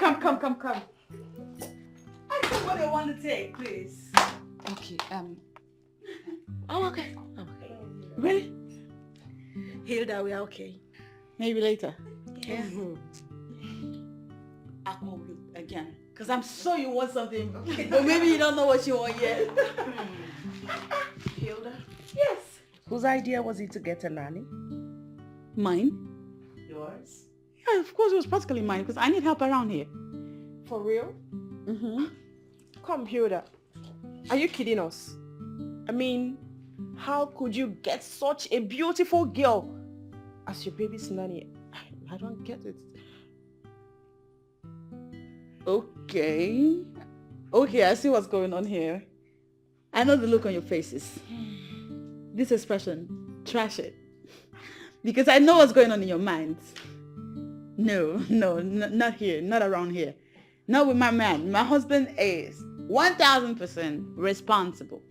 I know what I want to take, please. Okay, I'm okay. really? Hilda, we are okay. Maybe later. Yeah. I'll call you again. Because I'm sure you want something. But maybe you don't know what you want yet. Hilda? Yes. Whose idea was it to get a nanny? Mine? Yours? Yeah, of course it was practically mine because I need help around here. For real? Mm-hmm. Come, Hilda. Are you kidding us? I mean, how could you get such a beautiful girl as your baby's nanny? I don't get it. Okay, I see what's going on here. I know the look on your faces. This expression, trash it. Because I know what's going on in your minds. No, not here, not around here. Not with my man. My husband is 1000% responsible.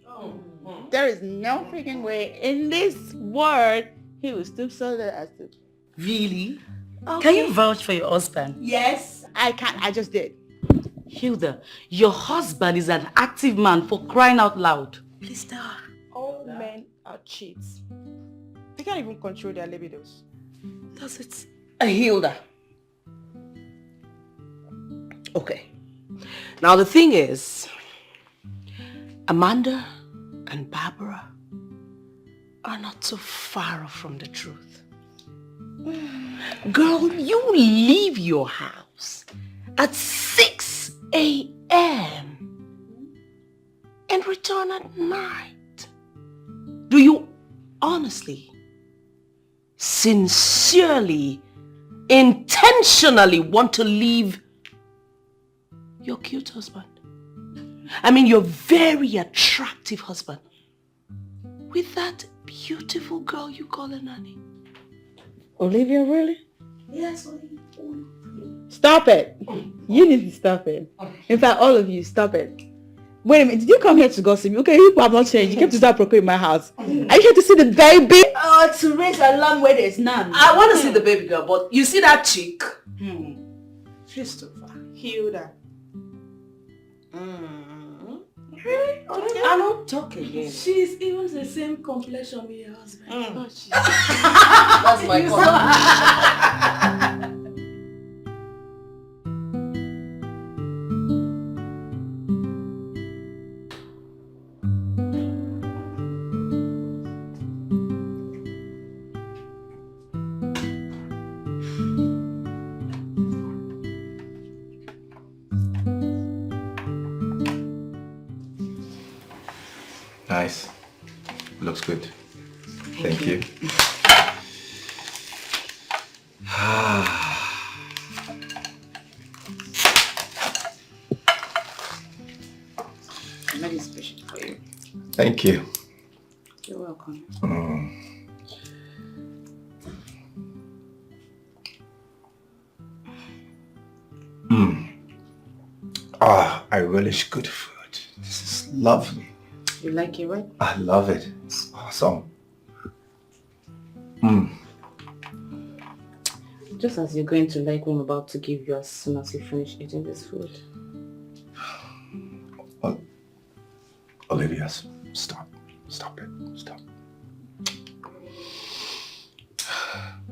There is no freaking way in this world he will stoop so low as to... Really? Okay. Can you vouch for your husband? Yes, I can. I just did. Hilda, your husband is an active man, for crying out loud. Please tell her. All men are cheats. They can't even control their libidos. Does it? Hilda. Okay. Now the thing is, Amanda and Barbara are not so far off from the truth. Girl, you leave your house at 6 a.m. and return at night. Do you honestly, sincerely, intentionally want to leave your cute husband? I mean, your very attractive husband with that beautiful girl you call a nanny? Olivia, really? Yes, Olivia. Stop it. You need to stop it. In fact, all of you, stop it. Wait a minute, did you come here to gossip? Okay, you have not changed. You came to start proclaiming my house. Are you here to see the baby? Or to raise a lamb where there's none? I want to see the baby girl, but you see that chick? She's too far. Hilda. Really? Okay. I don't talk again. She's even the same complexion with your husband. That's my cousin. Nice. Looks good. Thank you. I made it special for you. Thank you. You're welcome. I relish good food. This is lovely. You like it, right? I love it. It's awesome. Just as you're going to like what I'm about to give you as soon as you finish eating this food. Olivia, stop. Stop it. Stop.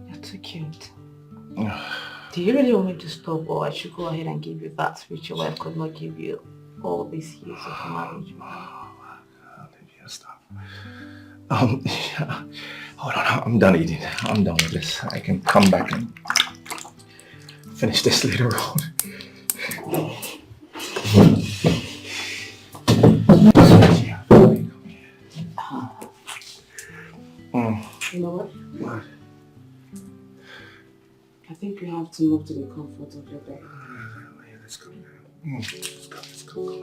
You're too cute. Do you really want me to stop, or I should go ahead and give you that which your wife could not give you all these years of marriage? Olivia, stop. Yeah. Hold on, I'm done eating. I'm done with this. I can come back and finish this later on. You know what? What? I think you have to move to the comfort of your bed. Yeah, let's go now. Let's go. Come on.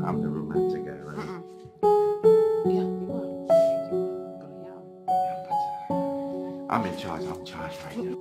I'm the romantic guy, right? Yeah, you are. I'm in charge right now.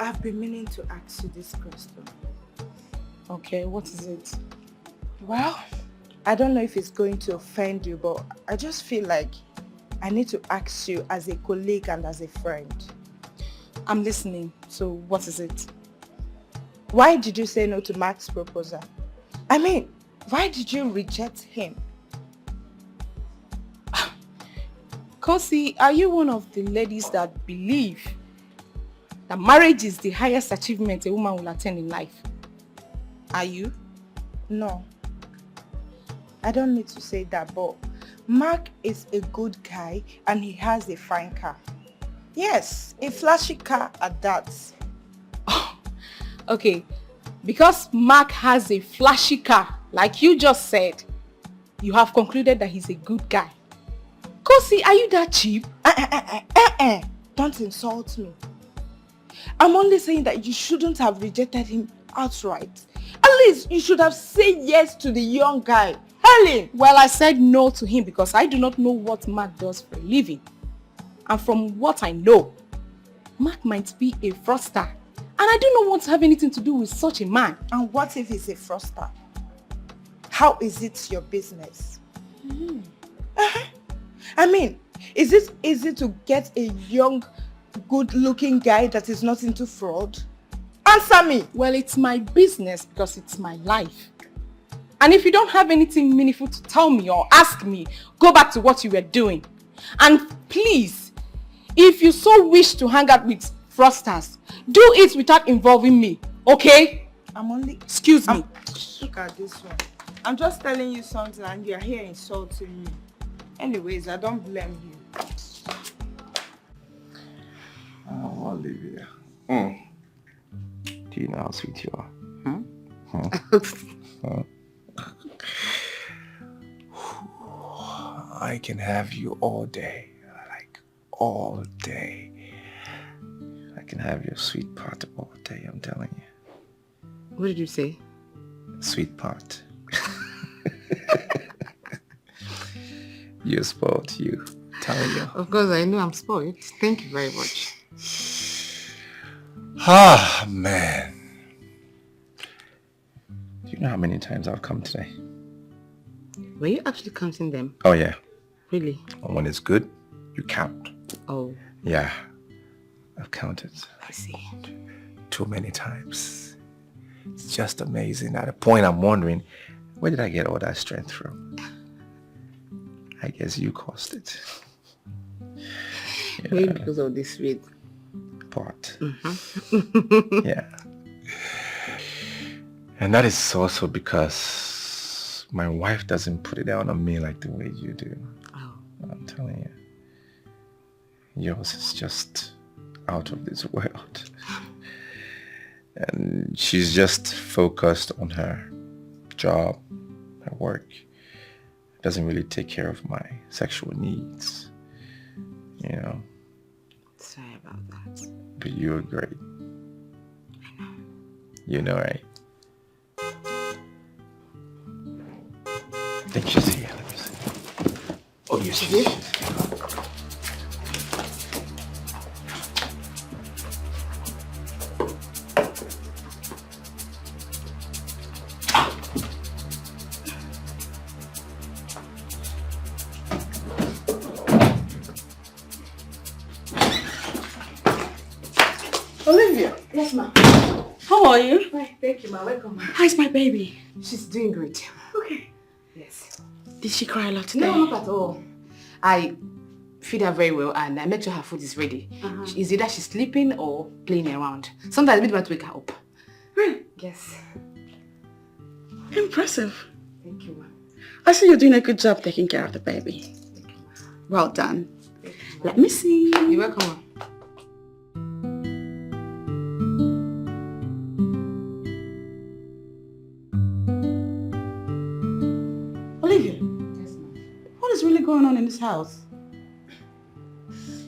I've been meaning to ask you this question. Okay, what is it? Well, I don't know if it's going to offend you, but I just feel like I need to ask you as a colleague and as a friend. I'm listening. So what is it? Why did you say no to Mark's proposal? I mean, why did you reject him? Kosi, are you one of the ladies that believe that marriage is the highest achievement a woman will attain in life? Are you? No. I don't need to say that, but Mark is a good guy and he has a fine car. Yes, a flashy car at that. Okay, because Mark has a flashy car, like you just said, you have concluded that he's a good guy. Kosi, are you that cheap? Don't insult me. I'm only saying that you shouldn't have rejected him outright. At least you should have said yes to the young guy. Helen! Well, I said no to him because I do not know what Mark does for a living. And from what I know, Mark might be a fraudster. And I do not want to have anything to do with such a man. And what if he's a fraudster? How is it your business? I mean, is it easy to get a young, good-looking guy that is not into fraud? Answer me! Well, it's my business because it's my life. And if you don't have anything meaningful to tell me or ask me, go back to what you were doing. And please, if you so wish to hang out with fraudsters, do it without involving me, okay? Excuse me. Look at this one. I'm just telling you something and you're here insulting me. Anyways, I don't blame you. Oh, Olivia. Do you know how sweet you are? I can have you all day. Like, all day. I can have your sweet part all day, I'm telling you. What did you say? Sweet part. You're spoiled, you. Tell you. Of course, I know I'm spoiled. Thank you very much. Ah, man. Do you know how many times I've come today? Were you actually counting them? Oh, yeah. Really? And when it's good, you count. Oh. Yeah. I've counted. I see. too many times. It's just amazing. At a point I'm wondering, where did I get all that strength from? I guess you caused it. Maybe because of this weight. Part. Yeah. And that is also because my wife doesn't put it down on me like the way you do. Oh. I'm telling you. Yours is just out of this world. And she's just focused on her job, her work. Doesn't really take care of my sexual needs. You know. Sorry about that. But you're great. I know. You know, right? I think she's here. Let me see. Oh, yes, she's here. Olivia. Yes, ma. How are you? Hi, thank you, ma. Welcome, ma. How's my baby? She's doing great. Okay. Yes. Did she cry a lot today? No, not at all. I feed her very well and I make sure her food is ready. Is either she's sleeping or playing around. Sometimes I need to wake her up. Really? Yes. Impressive. Thank you, ma. I see you're doing a good job taking care of the baby. Well done. Let me see. You're welcome, ma. Olivia, Yes, ma. what is really going on in this house?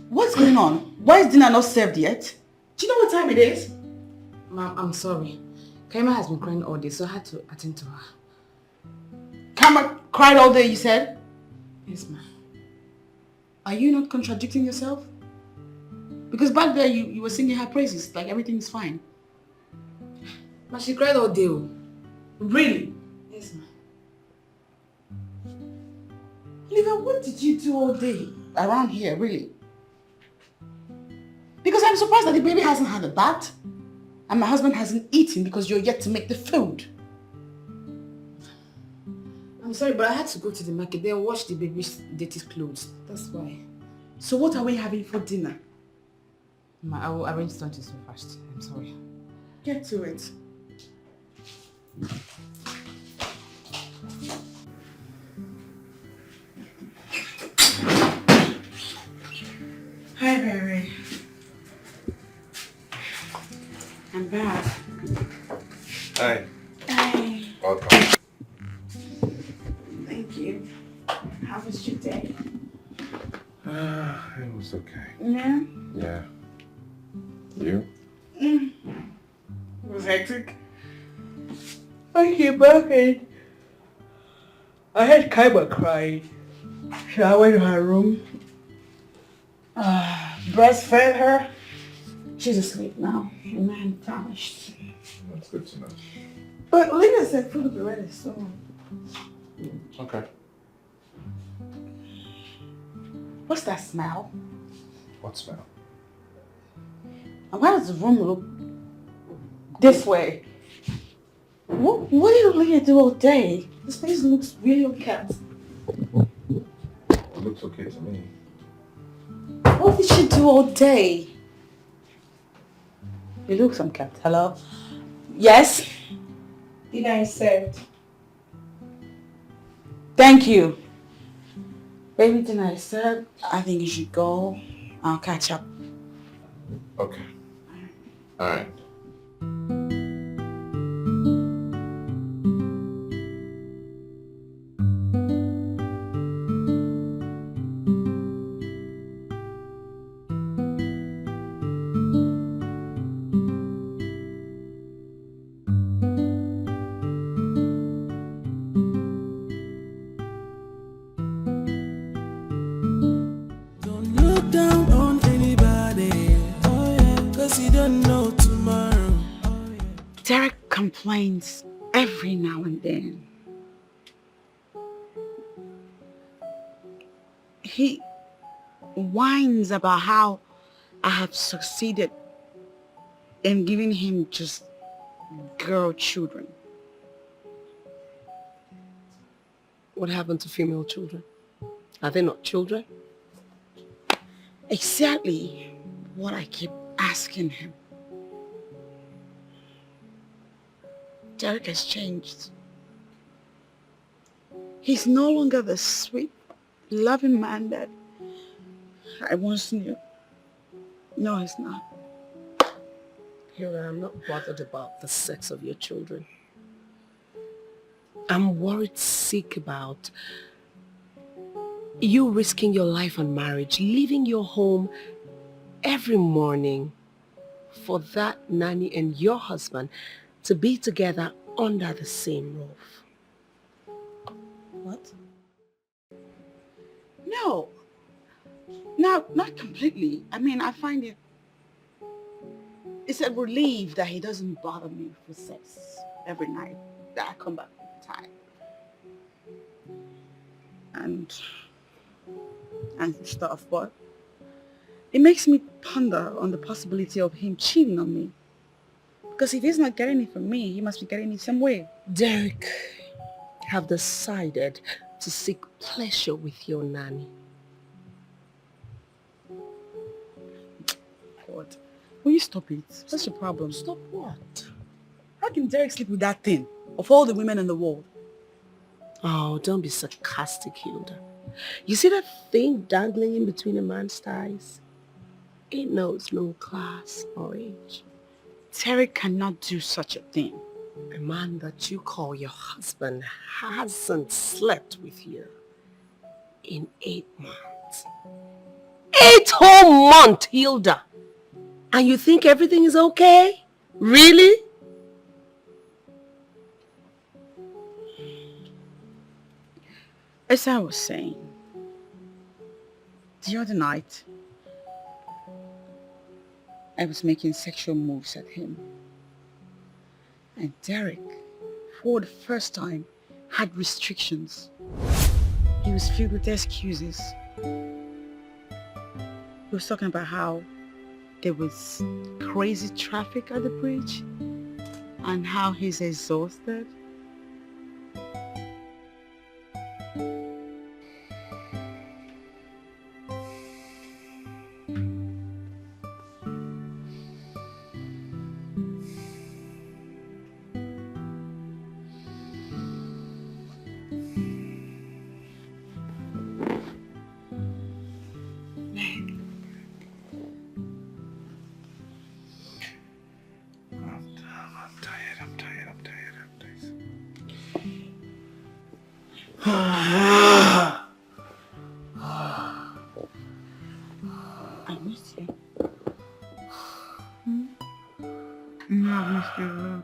What's going on? Why is dinner not served yet? Do you know what time it is? Ma'am, I'm sorry. Kaima has been crying all day, so I had to attend to her. Kama cried all day, you said? Yes, ma'am. Are you not contradicting yourself? Because back there you were singing her praises, like everything is fine. Ma, she cried all day. Oh. Really? Yes, ma'am. Olivia, what did you do all day around here, really? Because I'm surprised that the baby hasn't had a bath and my husband hasn't eaten because you're yet to make the food. I'm sorry, but I had to go to the market then wash the baby's dirty clothes. That's why. So what are we having for dinner? Ma, I will arrange something so fast. I'm sorry. Get to it. Hi, baby. I'm back. Hi. Hi. Welcome. Thank you. How was your day? It was okay. Yeah? Yeah. You? It was hectic. I came back and I had Kaima crying. So I went to her room, breastfed her. She's asleep now, and I'm famished. That's good to know. But Lena said food will be ready soon. Okay. What's that smell? What smell? And why does the room look this way? What did Lena do all day? This place looks really unkempt. It looks okay to me. What did she do all day? It looks unkempt. Hello? Yes? Dinner is served. Thank you. Baby, dinner is served. I think you should go. I'll catch up. Okay. All right. Don't look down on anybody, oh yeah, cause you don't know tomorrow, oh yeah. Derek complains every now and then. He whines about how I have succeeded and giving him just girl children. What happened to female children? Are they not children? Exactly what I keep asking him. Derek has changed. He's no longer the sweet, loving man that I once knew. No, he's not. Hilda, I'm not bothered about the sex of your children. I'm worried sick about you risking your life on marriage, leaving your home every morning for that nanny and your husband to be together under the same roof. What? No. No, not completely. I mean, I find it's a relief that he doesn't bother me with sex every night that I come back tired. And stuff, but it makes me ponder on the possibility of him cheating on me. Because if he's not getting it from me, he must be getting it some way. Derek have decided to seek pleasure with your nanny. God, will you stop it? What's your problem? Stop what? How can Derek sleep with that thing of all the women in the world? Oh, don't be sarcastic, Hilda. You see that thing dangling in between a man's thighs? It knows no class or age. Derek cannot do such a thing. A man that you call your husband hasn't slept with you in 8 months. 8 whole months, Hilda! And you think everything is okay? Really? As I was saying, the other night, I was making sexual moves at him. And Derek, for the first time, had restrictions. He was filled with excuses. He was talking about how there was crazy traffic at the bridge and how he's exhausted. I miss you. I miss you.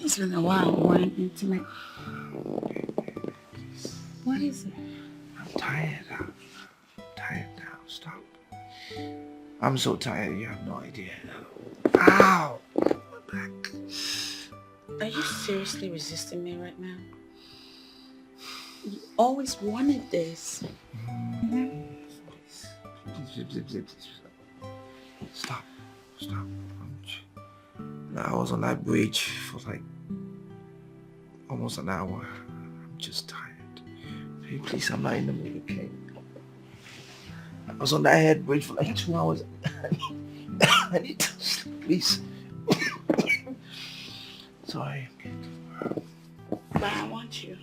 It's been a while. We're intimate. What is it? I'm tired. I'm tired now. Stop. I'm so tired. You have no idea. Ow! My back. Are you seriously resisting me right now? You always wanted this. Stop. I was on that bridge for like almost an hour. I'm just tired. Hey, please, I'm not in the mood, okay? I was on that head bridge for like 2 hours. I need to sleep, please. Sorry. But I want you.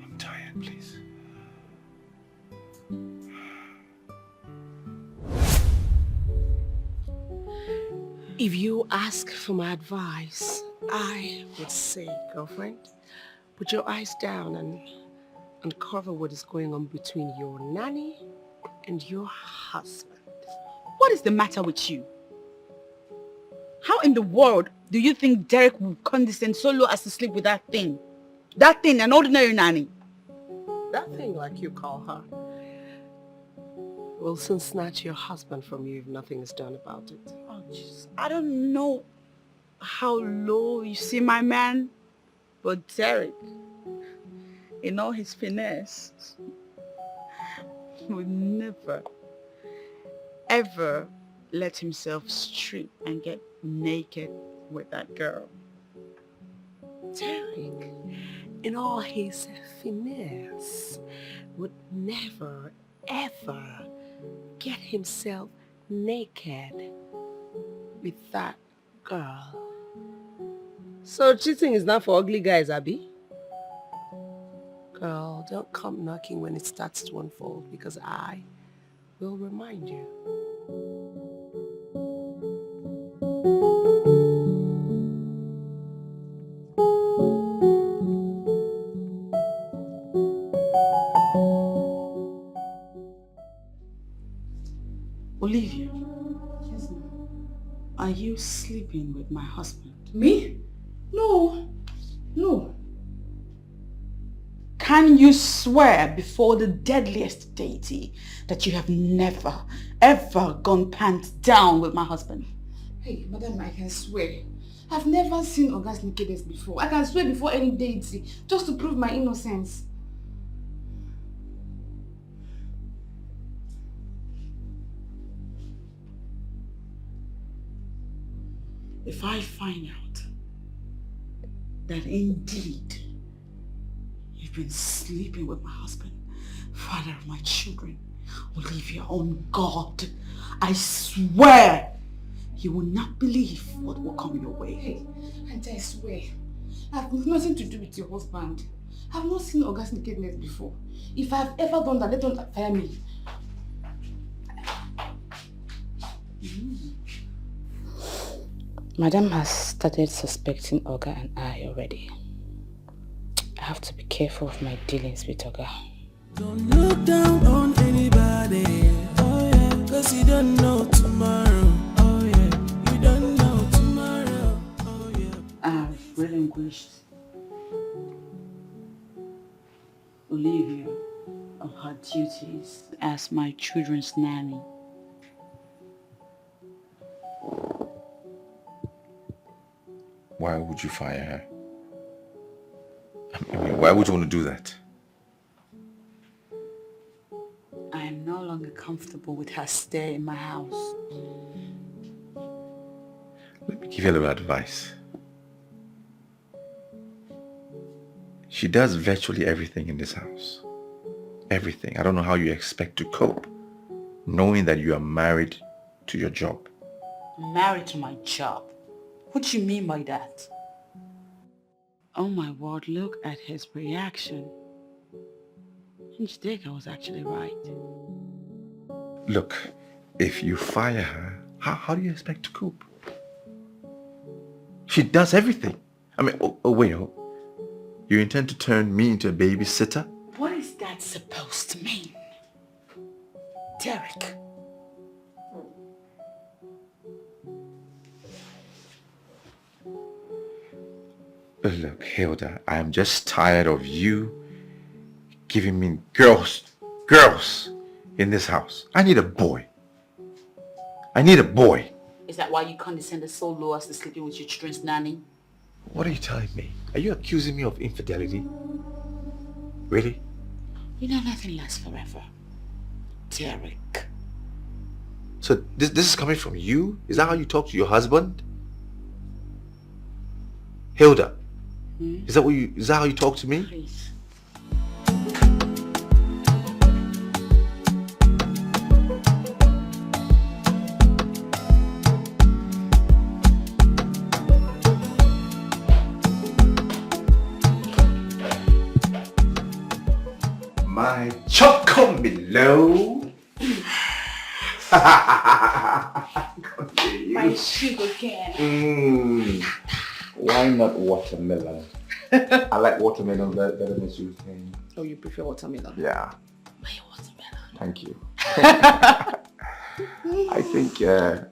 I'm tired, please. If you ask for my advice, I would say, girlfriend, put your eyes down and uncover what is going on between your nanny and your husband. What is the matter with you? How in the world do you think Derek would condescend so low as to sleep with that thing? That thing, an ordinary nanny. That thing, like you call her, will soon snatch your husband from you if nothing is done about it. Oh, jeez. I don't know how low you see my man, but Derek, in all his finesse, would never, ever let himself strip and get naked with that girl. Derek, in all his finesse, would never, ever get himself naked with that girl. So cheating is not for ugly guys, Abby? Girl, don't come knocking when it starts to unfold, because I will remind you. Olivia. Yes, ma'am. Are you sleeping with my husband? Me? No. No. Can you swear before the deadliest deity that you have never, ever gone pants down with my husband? Hey, madam, I can swear. I've never seen Oga's nakedness before. I can swear before any deity, just to prove my innocence. If I find out that indeed you've been sleeping with my husband, father of my children, Olivia, on God, I swear you will not believe what will come your way. Hey, and I swear, I have nothing to do with your husband. I have not seen Oga's nakedness before. If I have ever done that, don't fire me. Madam has started suspecting Oga and I already. I have to be careful of my dealings with Oga. Don't look down on anybody, oh yeah, cause you don't know tomorrow, oh yeah, you don't know tomorrow, oh yeah. I've relinquished Olivia of her duties as my children's nanny. Why would you fire her? I mean, why would you want to do that? I am no longer comfortable with her stay in my house. Let me give you a little advice. She does virtually everything in this house. Everything. I don't know how you expect to cope, knowing that you are married to your job. Married to my job? What do you mean by that? Oh my word, look at his reaction. Dikeh was actually right. Look, if you fire her, how do you expect to cope? She does everything. I mean, wait, you intend to turn me into a babysitter? What is that supposed to mean? Derek. Look, Hilda, I am just tired of you giving me girls in this house. I need a boy. I need a boy. Is that why you condescended so low as to sleeping with your children's nanny? What are you telling me? Are you accusing me of infidelity? Really? You know nothing lasts forever. Derek. So this is coming from you? Is that how you talk to your husband? Hilda, is that how you talk to me? Please. My chocomillo. My sugar cane. Why not watermelon? I like watermelon better than sweet cane. Oh, you prefer watermelon? Yeah. My watermelon. Thank you. I think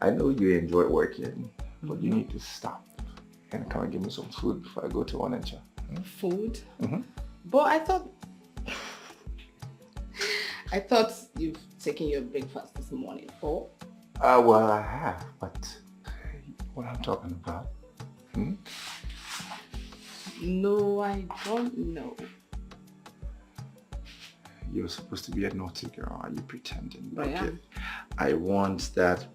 I know you enjoy working, but you need to stop and come and give me some food before I go to Onitsha. Food? Mm-hmm. But I thought you've taken your breakfast this morning. Oh? Well, I have, but what I'm talking about? No, I don't know. You're supposed to be a naughty girl. Are you pretending? I am. I want that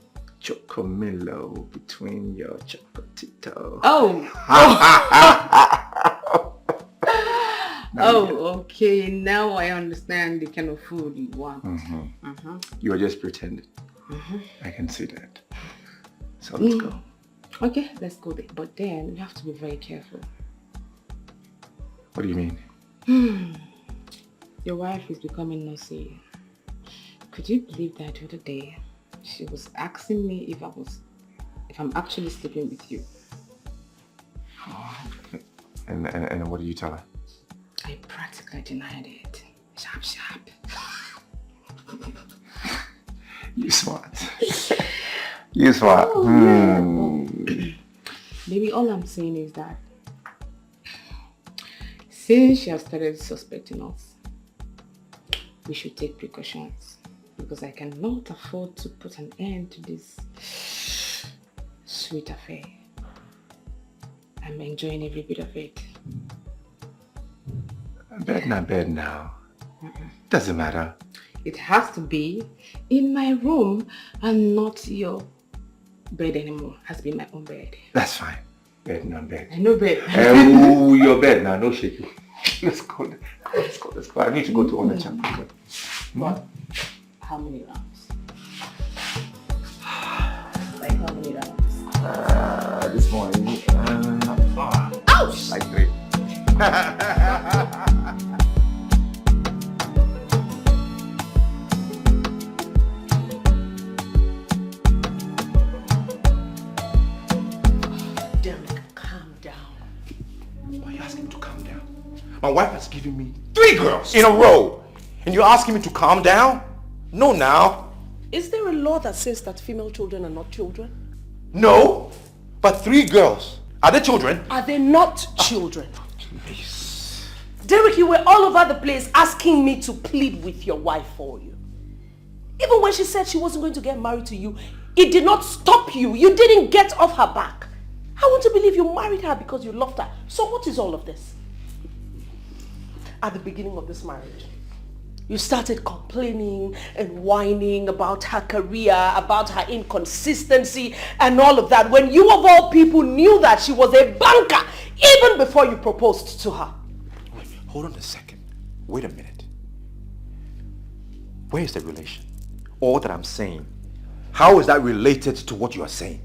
chocomillo between your chocotito. Oh. Oh, okay. Now I understand the kind of food you want. You are just pretending. I can see that. So let's go. Okay, let's go there. But then you have to be very careful. What do you mean? Your wife is becoming nosy. Could you believe that the other day she was asking me if I'm actually sleeping with you? And what did you tell her? I practically denied it. Sharp. You smart. You smart. Maybe all I'm saying is that since she has started suspecting us, we should take precautions, because I cannot afford to put an end to this sweet affair. I'm enjoying every bit of it. Bed now. Doesn't matter. It has to be in my room and not your bed anymore. Has been my own bed. That's fine. Bed. I know bed. Oh, your bed now. No shaking. Let's go. I need to go to Onitsha. What? How many rounds? Like how many rounds? This morning. Ouch! Like 3. Derek, calm down. Why are you asking me to calm down? My wife has given me 3 girls in a row. And you're asking me to calm down? No, now. Is there a law that says that female children are not children? No. But 3 girls. Are they children? Are they not children? Please. Derek, you were all over the place asking me to plead with your wife for you. Even when she said she wasn't going to get married to you, it did not stop you. You didn't get off her back. I want to believe you married her because you loved her. So what is all of this? At the beginning of this marriage, you started complaining and whining about her career, about her inconsistency and all of that, when you of all people knew that she was a banker even before you proposed to her. Wait, hold on a second. Wait a minute. Where is the relation? All that I'm saying, how is that related to what you are saying?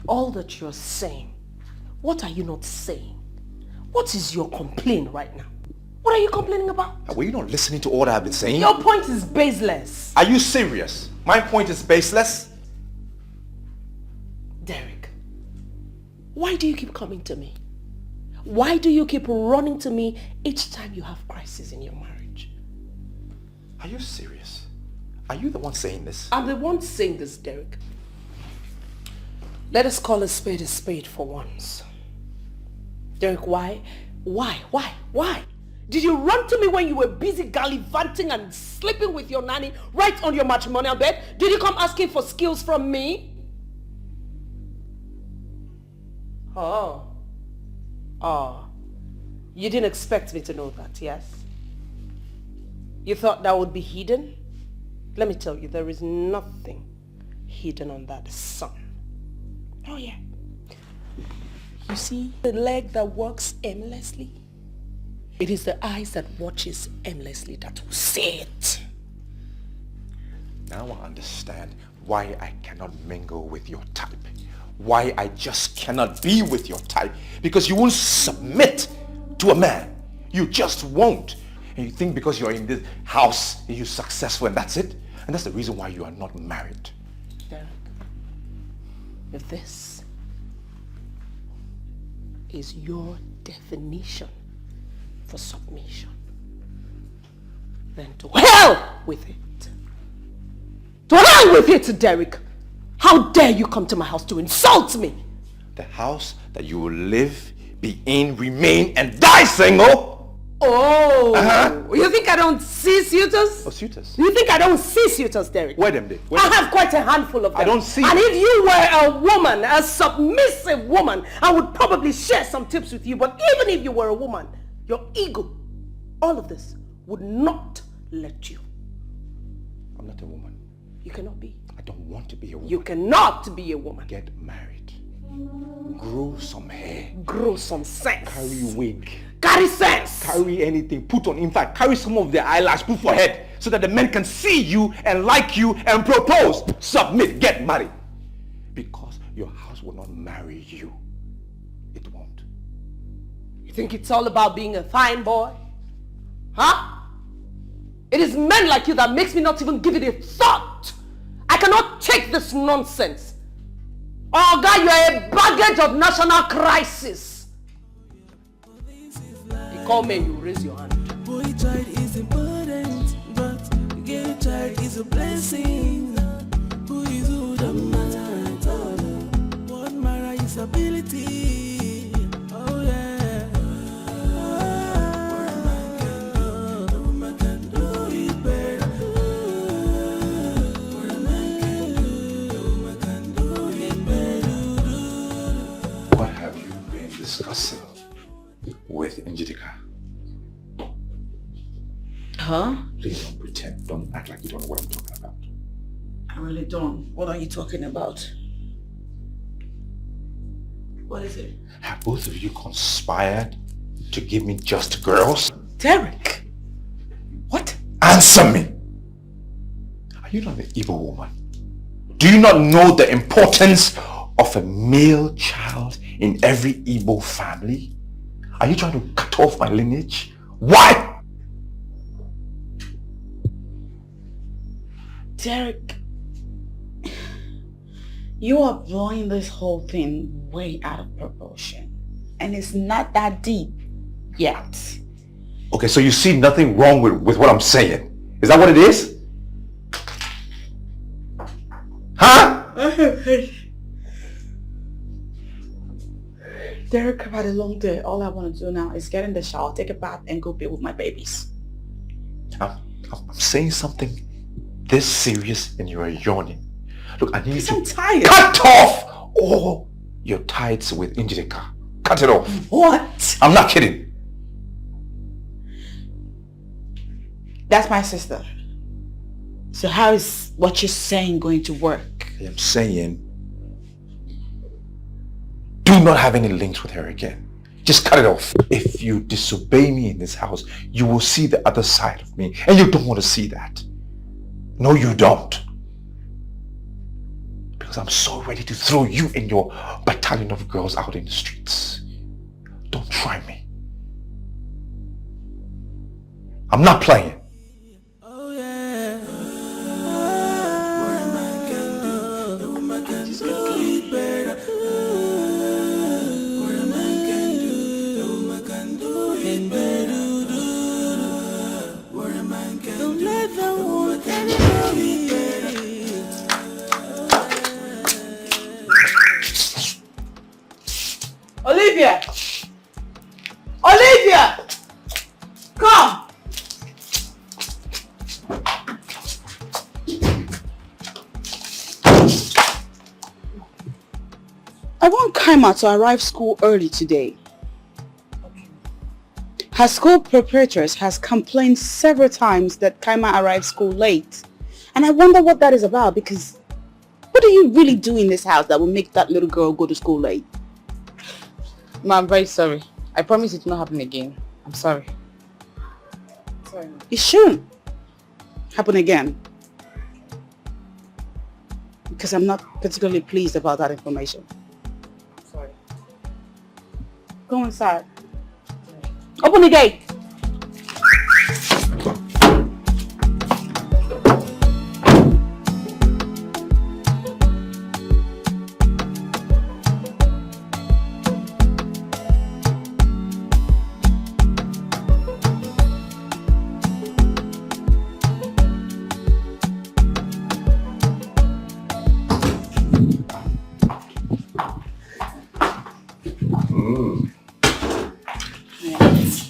All that you're saying, what are you not saying? What is your complaint right now? What are you complaining about? Were you not listening to all that I've been saying? Your point is baseless. Are you serious? My point is baseless? Derek, why do you keep coming to me? Why do you keep running to me each time you have crisis in your marriage? Are you serious? Are you the one saying this? I'm the one saying this, Derek. Let us call a spade for once. Derek, why? Did you run to me when you were busy gallivanting and sleeping with your nanny right on your matrimonial bed? Did you come asking for skills from me? Oh. You didn't expect me to know that, yes? You thought that would be hidden? Let me tell you, there is nothing hidden on that sun. Oh yeah. You see the leg that works aimlessly? It is the eyes that watches aimlessly that will see it. Now I understand why I cannot mingle with your type. Why I just cannot be with your type. Because you won't submit to a man. You just won't. And you think because you're in this house, you're successful and that's it? And that's the reason why you are not married. Derek, if this is your definition for submission, then to hell with it. To hell with it, Derek. How dare you come to my house to insult me? The house that you will live, be in, remain, and die single. Oh, you think I don't see suitors? Oh, suitors? You think I don't see suitors, Derek? Where them they? I have quite a handful of them. I don't see. And if you were a woman, a submissive woman, I would probably share some tips with you. But even if you were a woman, your ego, all of this would not let you. I'm not a woman. You cannot be. I don't want to be a woman. You cannot be a woman. Get married. Grow some hair. Grow some sense. Carry wig. Carry sense. Carry anything. Put on, in fact, carry some of the eyelash, put for head, so that the men can see you and like you and propose. Submit. Get married. Because your house will not marry you. It won't. You think it's all about being a fine boy? Huh? It is men like you that makes me not even give it a thought. I cannot take this nonsense. Oh God, you are a baggage of national crisis. You call me, you raise your hand. Boy child is important, but girl child is a blessing. Who is who the matter at all? What matter is ability. Oh yeah. What a man can do, a woman can do it better. What a man can do, a woman can do it better. What have you been discussing with Etiko? Huh? Please don't pretend. Don't act like you don't know what I'm talking about. I really don't. What are you talking about? What is it? Have both of you conspired to give me just girls? Derek! What? Answer me! Are you not an evil woman? Do you not know the importance of a male child in every Igbo family? Are you trying to cut off my lineage? Why? Derek, you are blowing this whole thing way out of proportion. And it's not that deep yet. Okay, so you see nothing wrong with what I'm saying. Is that what it is? Huh? Derek, I've had a long day. All I want to do now is get in the shower, take a bath, and go be with my babies. I'm saying something this serious and you are yawning. Look, I need you to I'm tired. cut off all your ties with Etiko. Cut it off. What? I'm not kidding. That's my sister. So how is what you're saying going to work? I am saying, do not have any links with her again. Just cut it off. If you disobey me in this house, you will see the other side of me. And you don't want to see that. No, you don't. Because I'm so ready to throw you and your battalion of girls out in the streets. Don't try me. I'm not playing. Oh yeah. What a man can do, a woman can do it better. What a man can do, a woman can do it better. What a man can do, don't let them want anybody better. Olivia! Olivia! Come! I want Kaima to arrive school early today. Her school proprietress has complained several times that Kaima arrives school late. And I wonder what that is about, because what do you really do in this house that will make that little girl go to school late? Ma, I'm very sorry. I promise it will not happen again. I'm sorry. Sorry. It shouldn't happen again. Because I'm not particularly pleased about that information. Sorry. Go inside. Open the gate.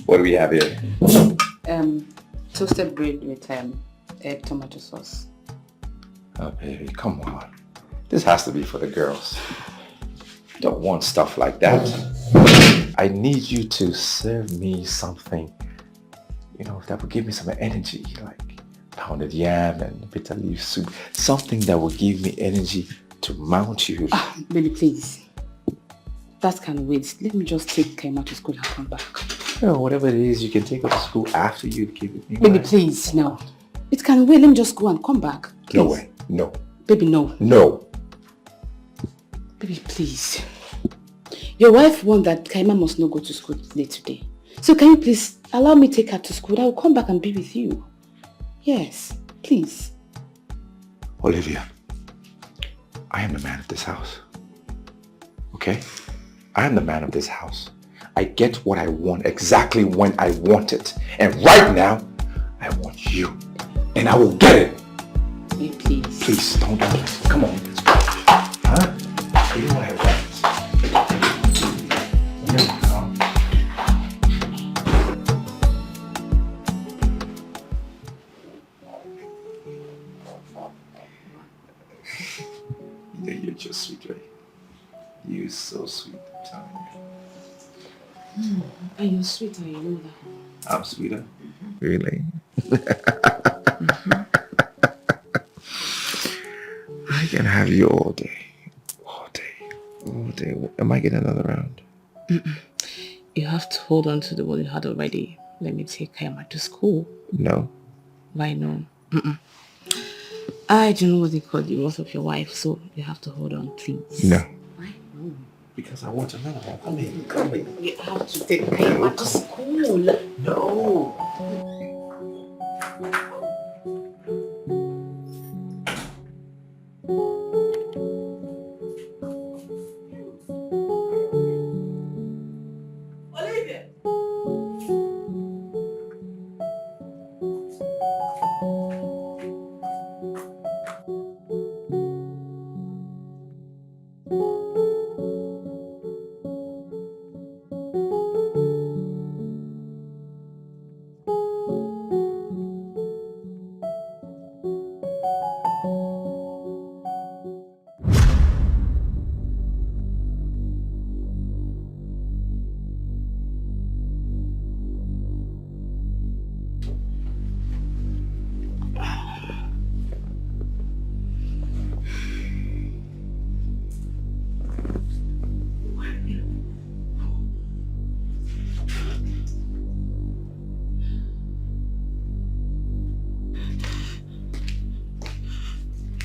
What do we have here? Toasted bread with tomato sauce. Oh, baby, come on. This has to be for the girls. Don't want stuff like that. I need you to serve me something, you know, that will give me some energy, like pounded yam and bitter leaf soup. Something that will give me energy to mount you. Baby, please. That can wait. Let me just take Kaima to school and come back. Oh, whatever it is, you can take her to school after you give it me. Baby, please, no. It can wait. Let me just go and come back. Please. No way. No. Baby, no. No. Baby, please. Your wife wants that Kaima must not go to school today. So can you please allow me to take her to school? I will come back and be with you. Yes, please. Olivia, I am the man of this house. Okay? I am the man of this house. I get what I want exactly when I want it. And right now, I want you. And I will get it. Baby, please. Please, don't. Come on. Huh? I know what I want. You're just sweet, right? You're so sweet, I'm telling you. And you're sweeter, you know that. I'm sweeter? Really? I can have you all day. All day. All day. Am I getting another round? You have to hold on to the one you had already. Let me take Kaima to school. No. Why no? I don't know what they call the wrath of your wife, so you have to hold on, please. No. Why no? Because I want another one. Come in. You have to take Kaima to school. No.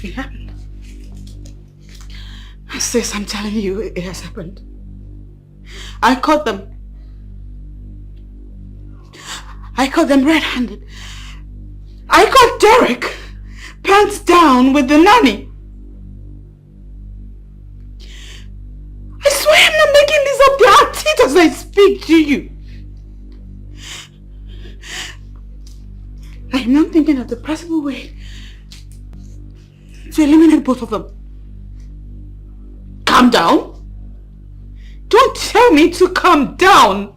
It happened. Sis, I'm telling you, it has happened. I caught them. I caught them red-handed. I caught Derek pants down with the nanny. I swear I'm not making this up. There are teeth as I speak to you. I am not thinking of the possible way to eliminate both of them. Calm down. Don't tell me to calm down.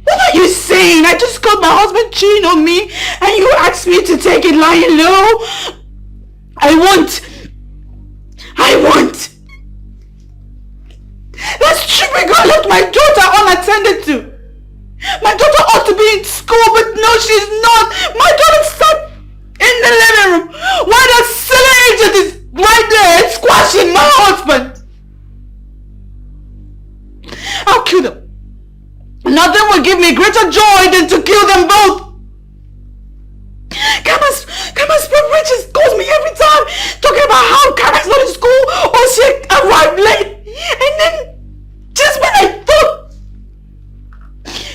What are you saying? I just got my husband cheating on me and you asked me to take it lying low? I want. That stupid girl left my daughter unattended to. My daughter ought to be in school, but no, she's not. My daughter sat in the living room while that silly agent is right there squashing my husband. I'll kill them. Nothing will give me greater joy than to kill them both. Kama's preference calls me every time talking about how Kama's not in school or she arrived late. And then just when I thought,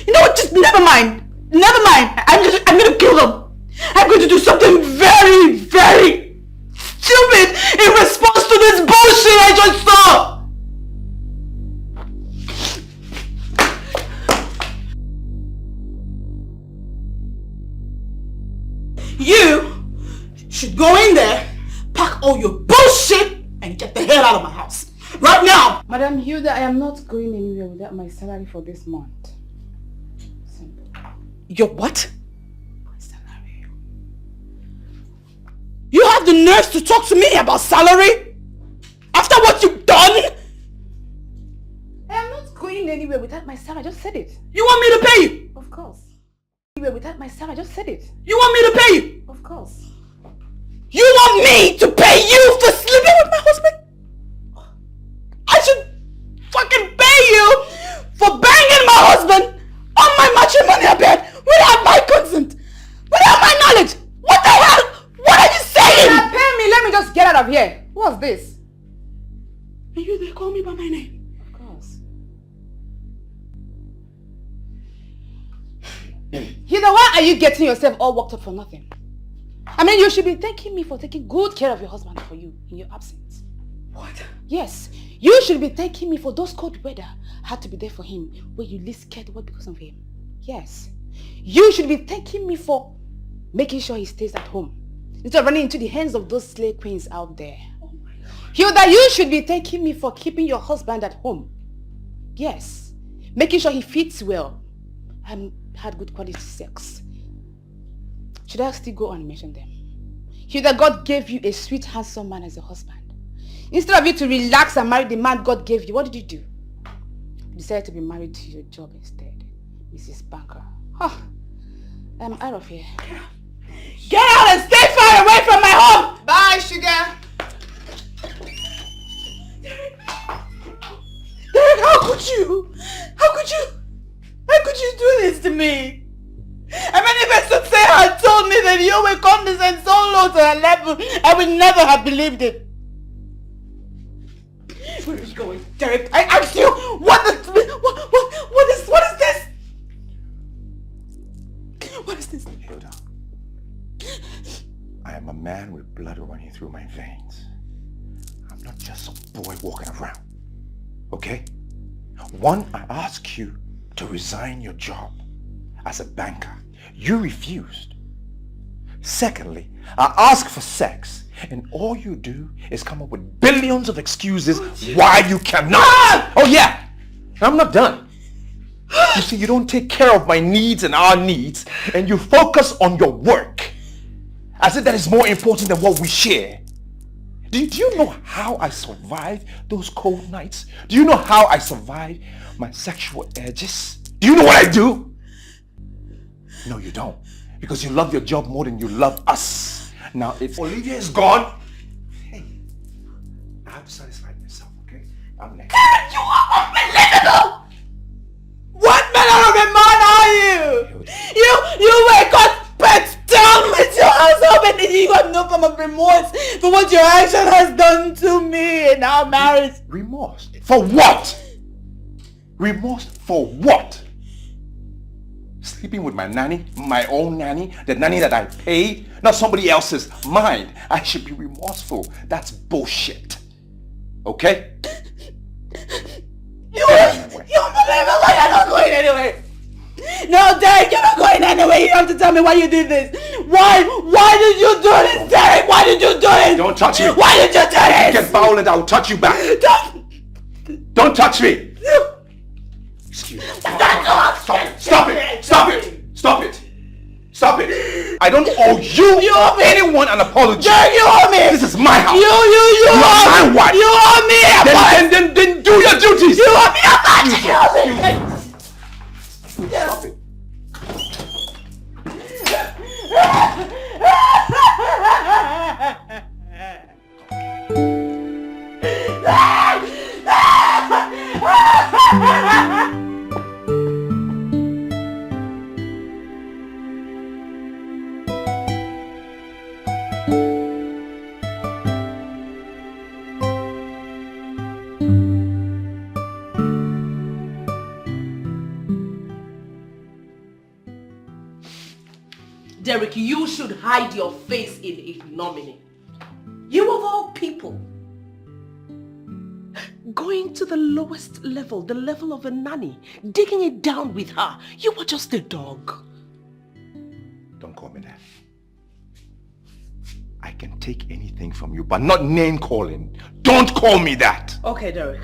you know what, just never mind. I'm gonna kill them. I'm going to do something very, very stupid in response to this bullshit I just saw. You should go in there, pack all your bullshit, and get the hell out of my house. Right now! Madam Hilda, I am not going anywhere without my salary for this month. Simple. Your what? My salary. You have the nerve to talk to me about salary? After what you've done? I am not going anywhere without my salary. I just said it. You want me to pay you? Of course. You were without myself, I just said it. You want me to pay you? Of course. You want me to pay you for sleeping with my husband? I should fucking pay you for banging my husband on my matrimonial bed without my consent, without my knowledge. What the hell? What are you saying? Pay me, let me just get out of here. What's this? And you they call me by my name? Of course. Hilda, why are you getting yourself all worked up for nothing? I mean, you should be thanking me for taking good care of your husband for you in your absence. What? Yes, you should be thanking me for those cold weather I had to be there for him where you least cared what because of him. Yes, you should be thanking me for making sure he stays at home instead of running into the hands of those slave queens out there. Oh my God. Hilda, you should be thanking me for keeping your husband at home. Yes, making sure he fits well and had good quality sex. Should I still go on and mention them? Hilda, God gave you a sweet, handsome man as a husband. Instead of you to relax and marry the man God gave you, what did you do? You decided to be married to your job instead, Mrs. Banker. I'm out of here. Get out and stay far away from my home! Bye, sugar. Derek, how could you? How could you do this to me? I mean, if a soothsayer had told me that you will condescend so low to her level, I would never have believed it. Where are you going, Derek? I asked you, what is this? What is this? Hilda, I am a man with blood running through my veins. I'm not just some boy walking around, okay? One, I ask you to resign your job as a banker. You refused. Secondly, I ask for sex, and all you do is come up with billions of excuses why you cannot. Oh yeah, I'm not done. You see, you don't take care of my needs and our needs, and you focus on your work as if that is more important than what we share. Do you know how I survive those cold nights? Do you know how I survive my sexual urges? Do you know what I do? No, you don't. Because you love your job more than you love us. Now, if Olivia is gone, hey, I have to satisfy myself, okay? I'm next. You are unbelievable! What manner of a man are you? You were caught pet down with your husband and you got no form of remorse for what your action has done to me in our marriage. Remorse? For what? Remorse for what? Sleeping with my nanny, my own nanny, the nanny that I paid, not somebody else's, mine. I should be remorseful. That's bullshit. Okay? You're unbelievable. You're not going anywhere. No, Derek, you're not going anywhere. You have to tell me why you did this. Why? Why did you do this, Derek? Why did you do this? Don't touch me. Why did you do this? Get violent, I'll touch you back. Don't touch me. Excuse me. Stop it. I don't owe you anyone an apology. Derek, you owe me. This is my house. You are my wife. You owe me. Then do your duties. You owe me a Stop it. Derek, you should hide your face in ignominy. You of all people. Going to the lowest level, the level of a nanny, digging it down with her. You were just a dog. Don't call me that. I can take anything from you, but not name calling. Don't call me that. Okay, Derek.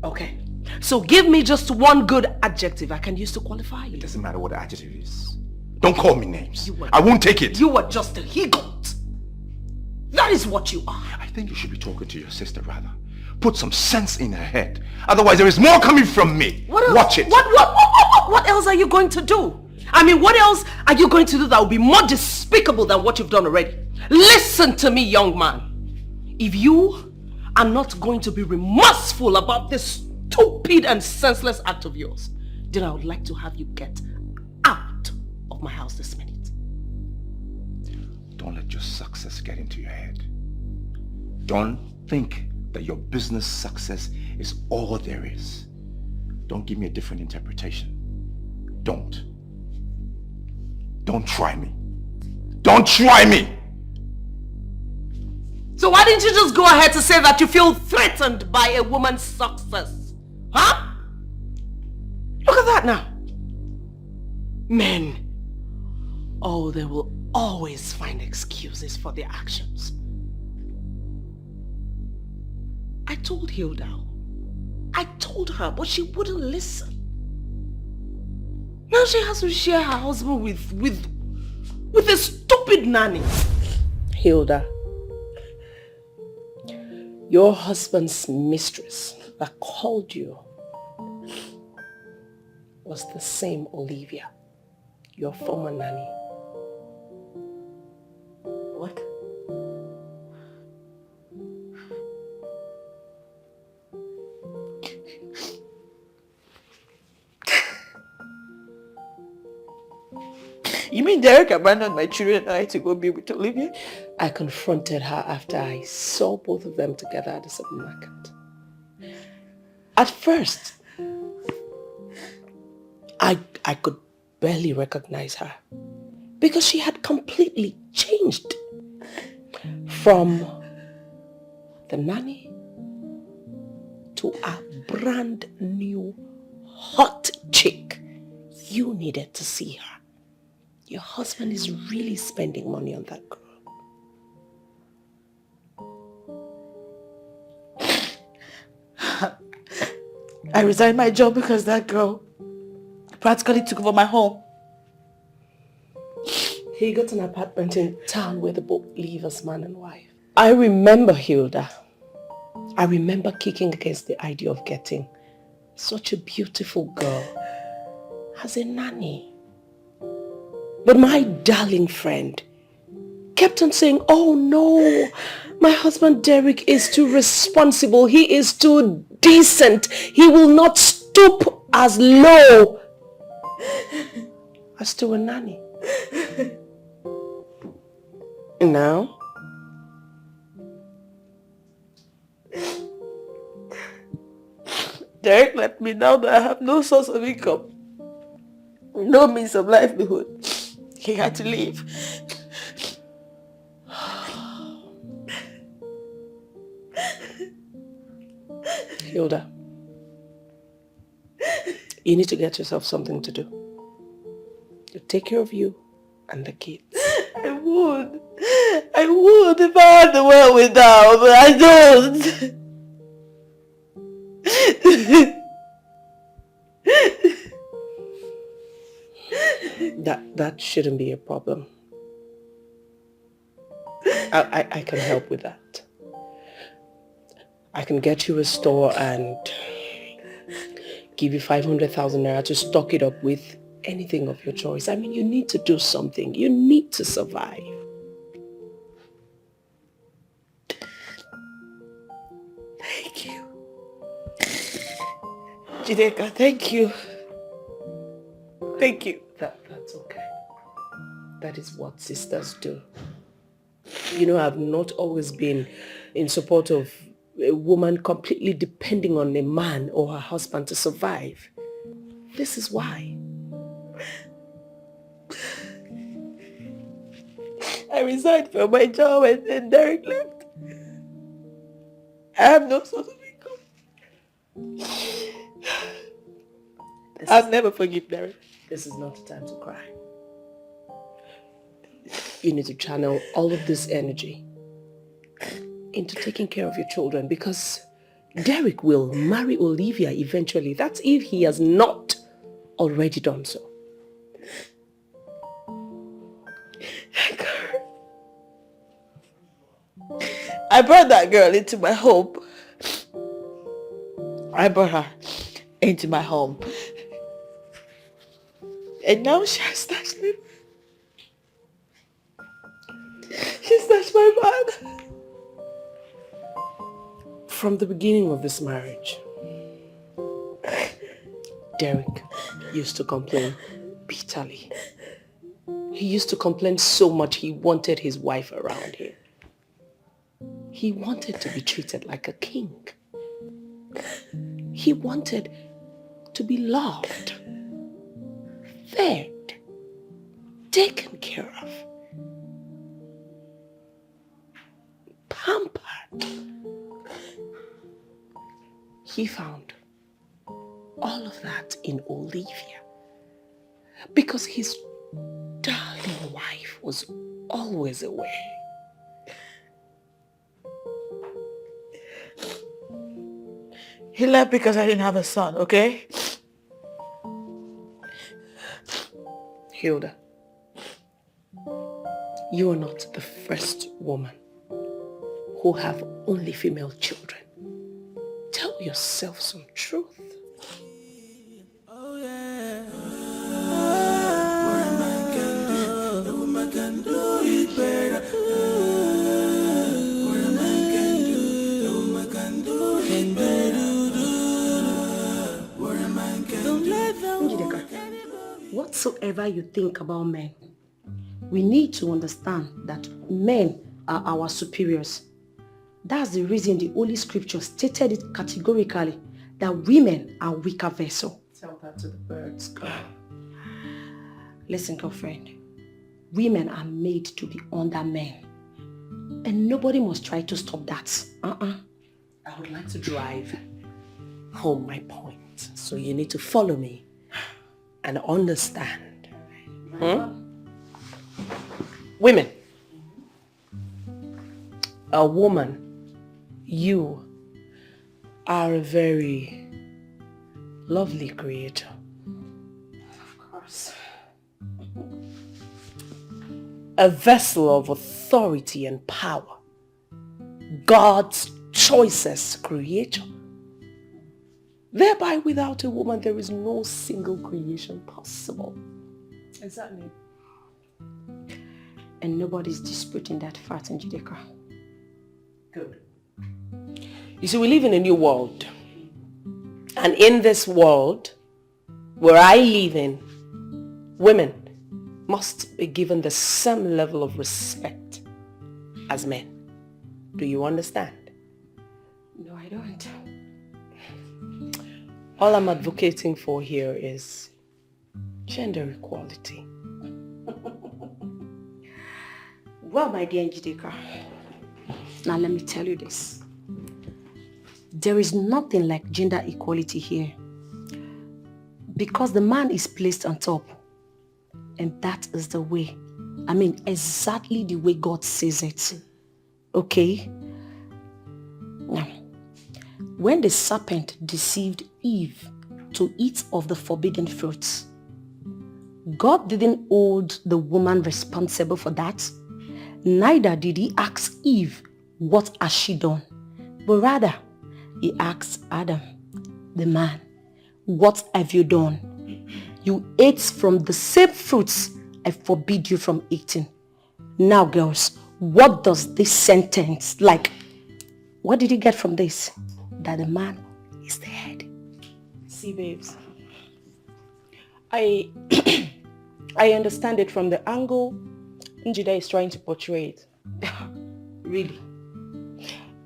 Okay. So give me just one good adjective I can use to qualify you. It doesn't matter what the adjective is. Don't call me names. I won't take it. You are just a he-goat. That is what you are. I think you should be talking to your sister rather. Put some sense in her head. Otherwise there is more coming from me. What else? Watch it. What else are you going to do? I mean, what else are you going to do that will be more despicable than what you've done already? Listen to me, young man. If you are not going to be remorseful about this stupid and senseless act of yours, then I would like to have you get out of my house this minute. Don't let your success get into your head. Don't think that your business success is all there is. Don't give me a different interpretation. Don't. Don't try me. Don't try me! So why didn't you just go ahead to say that you feel threatened by a woman's success? Huh? Look at that now. Men. Oh, they will always find excuses for their actions. I told Hilda. I told her, but she wouldn't listen. Now she has to share her husband with a stupid nanny. Hilda, your husband's mistress that called you was the same Olivia, your former nanny. What? You mean Derek abandoned my children and I to go be with Olivia? I confronted her after I saw both of them together at the supermarket. At first, I could barely recognize her because she had completely changed from the nanny to a brand new hot chick. You needed to see her. Your husband is really spending money on that girl. I resigned my job because that girl practically took over my home. He got an apartment in town where they both live as man and wife. I remember Hilda. I remember kicking against the idea of getting such a beautiful girl as a nanny. But my darling friend kept on saying, oh no, my husband Derek is too responsible. He is too decent. He will not stoop as low as to a nanny. Now, Derek left me now that I have no source of income, no means of livelihood. He had to leave. Hilda, you need to get yourself something to do. To take care of you and the kids. I would if I had the wherewithal, but I don't. That shouldn't be a problem. I can help with that. I can get you a store and give you 500,000 naira to stock it up with anything of your choice. I mean, you need to do something. You need to survive. Thank you. Jideka, thank you. Thank you. That's okay. That is what sisters do. You know, I've not always been in support of a woman completely depending on a man or her husband to survive. This is why. I resigned from my job and then Derek left. I have no source of income. I'll never forgive Derek. This is not the time to cry. You need to channel all of this energy into taking care of your children because Derek will marry Olivia eventually. That's if he has not already done so. I brought that girl into my home. I brought her into my home. And now she has snatched me. She snatched my man. From the beginning of this marriage, Derek used to complain bitterly. He used to complain so much he wanted his wife around him. He wanted to be treated like a king. He wanted to be loved, fed, taken care of, pampered. He found all of that in Olivia because his darling wife was always away. He left because I didn't have a son, okay? Hilda, you are not the first woman who have only female children. Tell yourself some truth. Oh yeah. What a man can do, a woman can do it better. What a man can do, a woman can do it better. What a man can do. Njideka, whatsoever you think about men, we need to understand that men are our superiors. That's the reason the Holy Scripture stated it categorically that women are weaker vessels. Tell that to the birds, girl. Listen, girlfriend. Women are made to be under men. And nobody must try to stop that. I would like to drive home my point. So you need to follow me and understand. Women. A woman. You are a very lovely creator. Of course. A vessel of authority and power. God's choicest creator. Thereby, without a woman, there is no single creation possible. Exactly. And nobody's disputing that fact in Njideka. Good. You see, we live in a new world. And in this world, where I live in, women must be given the same level of respect as men. Do you understand? No, I don't. All I'm advocating for here is gender equality. Well, my dear Njideka, now let me tell you this. There is nothing like gender equality here. Because the man is placed on top. And that is the way. I mean, exactly the way God says it. Okay? Now, when the serpent deceived Eve to eat of the forbidden fruits, God didn't hold the woman responsible for that. Neither did he ask Eve, what has she done? But rather, he asked Adam, the man, what have you done? You ate from the same fruits I forbid you from eating. Now, girls, what does this sentence, what did you get from this? That the man is the head. See, babes, I understand it from the angle Njida is trying to portray it. Really?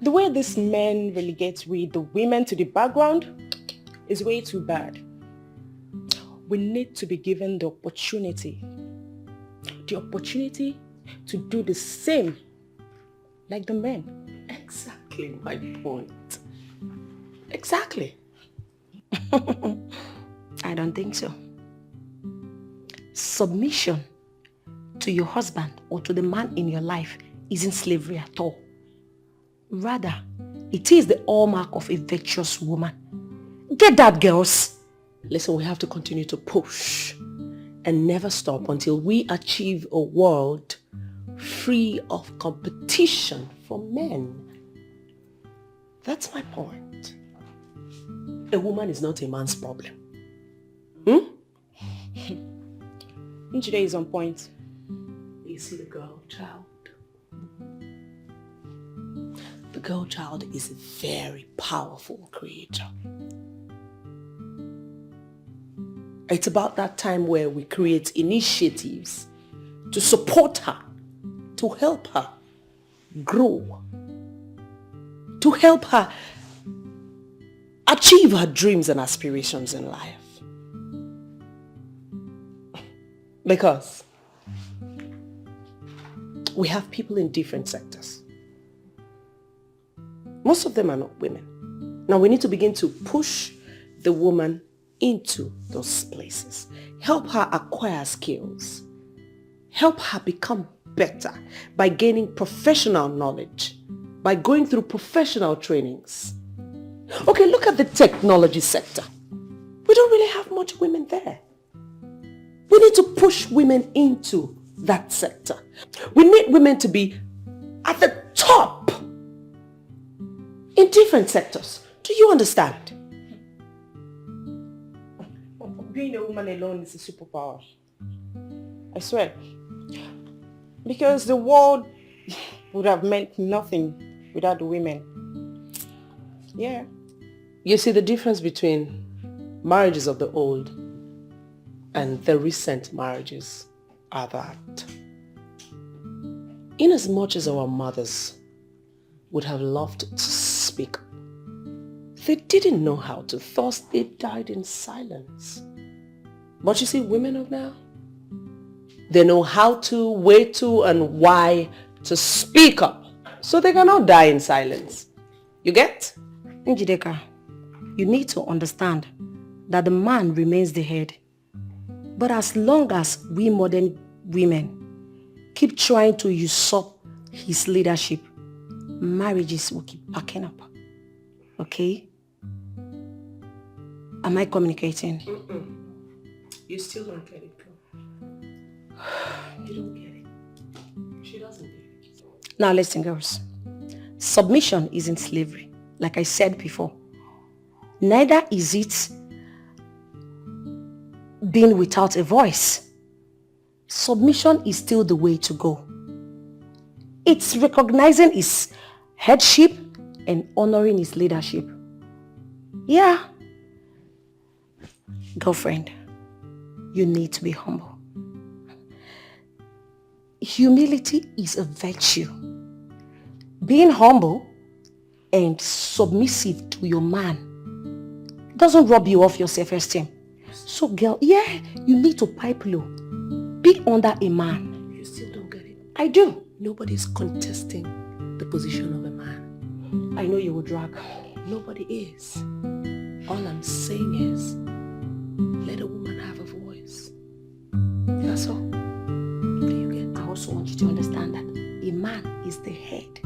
The way this men relegate with the women to the background is way too bad. We need to be given the opportunity to do the same like the men. Exactly my point. Exactly. I don't think so. Submission to your husband or to the man in your life isn't slavery at all. Rather, it is the hallmark of a virtuous woman. Get that, girls? Listen, we have to continue to push and never stop until we achieve a world free of competition for men. That's my point. A woman is not a man's problem. Today is on point. You see the girl child? The girl child is a very powerful creature. It's about that time where we create initiatives to support her, to help her grow, to help her achieve her dreams and aspirations in life. Because we have people in different sectors. Most of them are not women. Now we need to begin to push the woman into those places. Help her acquire skills. Help her become better by gaining professional knowledge, by going through professional trainings. Okay, look at the technology sector. We don't really have much women there. We need to push women into that sector. We need women to be at the top in different sectors. Do you understand? Being a woman alone is a superpower. I swear. Because the world would have meant nothing without the women. Yeah. You see, the difference between marriages of the old and the recent marriages are that in as much as our mothers would have loved to speak, they didn't know how to, thus they died in silence. But you see, women of now, they know how to, where to, and why to speak up, so they cannot die in silence. You get? Njideka, you need to understand that the man remains the head. But as long as we modern women keep trying to usurp his leadership, marriages will keep packing up. Okay? Am I communicating? You still don't get it, girl. You don't get it. She doesn't get it. Now listen, girls. Submission isn't slavery, like I said before. Neither is it being without a voice. Submission is still the way to go. It's recognizing his headship and honoring his leadership. Yeah. Girlfriend, you need to be humble. Humility is a virtue. Being humble and submissive to your man doesn't rob you of your self-esteem. So girl, yeah, you need to pipe low. Be under a man. You still don't get it. I do. Nobody's contesting the position of a man. I know you will drag. Nobody is. All I'm saying is, let a woman have a voice. That's all. Do you get? I also want you to understand that a man is the head.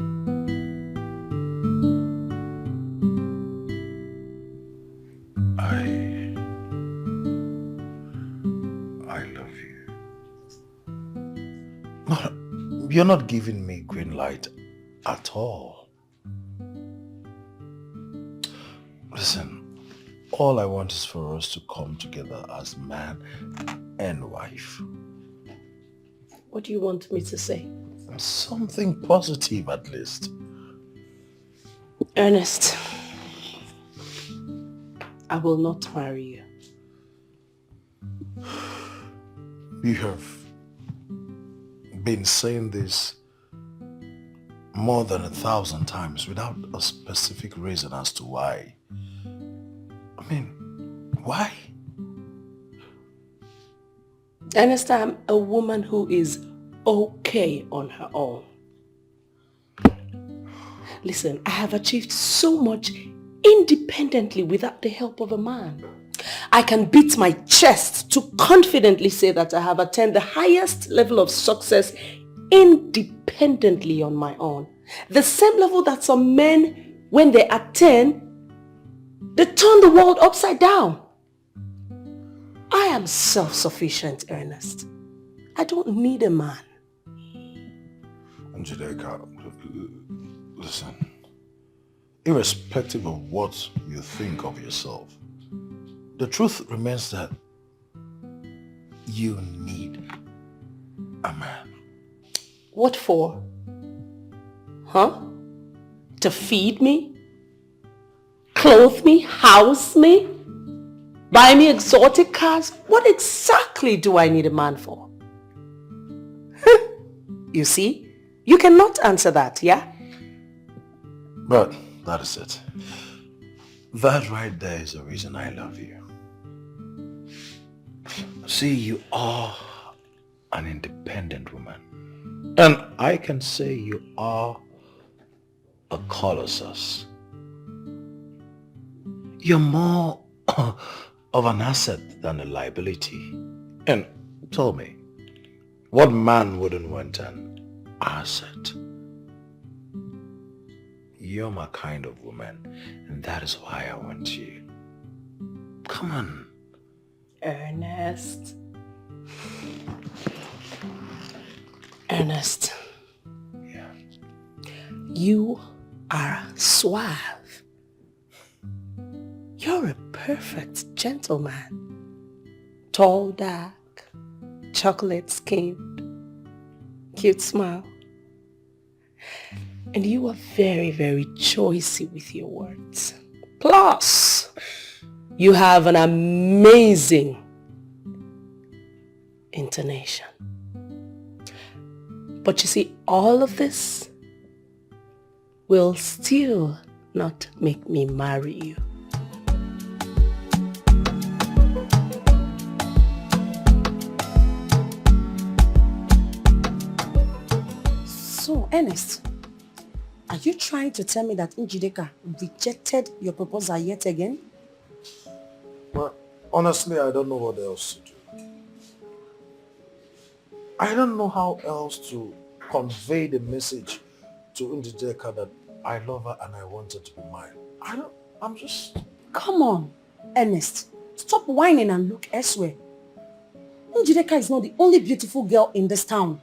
I love you. No, you're not giving me green light at all. Listen, all I want is for us to come together as man and wife. What do you want me to say? Something positive at least. Ernest, I will not marry you. You have been saying this more than 1,000 times without a specific reason as to why. I mean, why? Ernest, I'm a woman who is okay on her own. Listen, I have achieved so much independently without the help of a man. I can beat my chest to confidently say that I have attained the highest level of success independently on my own. The same level that some men, when they attain, they turn the world upside down. I am self-sufficient, Ernest. I don't need a man. Njideka, listen. Irrespective of what you think of yourself, the truth remains that you need a man. What for? Huh? To feed me? Clothe me? House me? Buy me exotic cars? What exactly do I need a man for? You see? You cannot answer that, yeah? But that is it. That right there is the reason I love you. See, you are an independent woman. And I can say you are a colossus. You're more of an asset than a liability. And tell me, what man wouldn't want an asset? You're my kind of woman, and that is why I want you. Come on. Ernest. Ernest. Yeah. You are suave. You're a perfect gentleman. Tall, dark, chocolate skin, cute smile. And you are very, very choicy with your words. Plus, you have an amazing intonation. But you see, all of this will still not make me marry you. So, Ernest, are you trying to tell me that Njideka rejected your proposal yet again? Well, honestly, I don't know what else to do. I don't know how else to convey the message to Njideka that I love her and I want her to be mine. I'm just... Come on, Ernest. Stop whining and look elsewhere. Njideka is not the only beautiful girl in this town.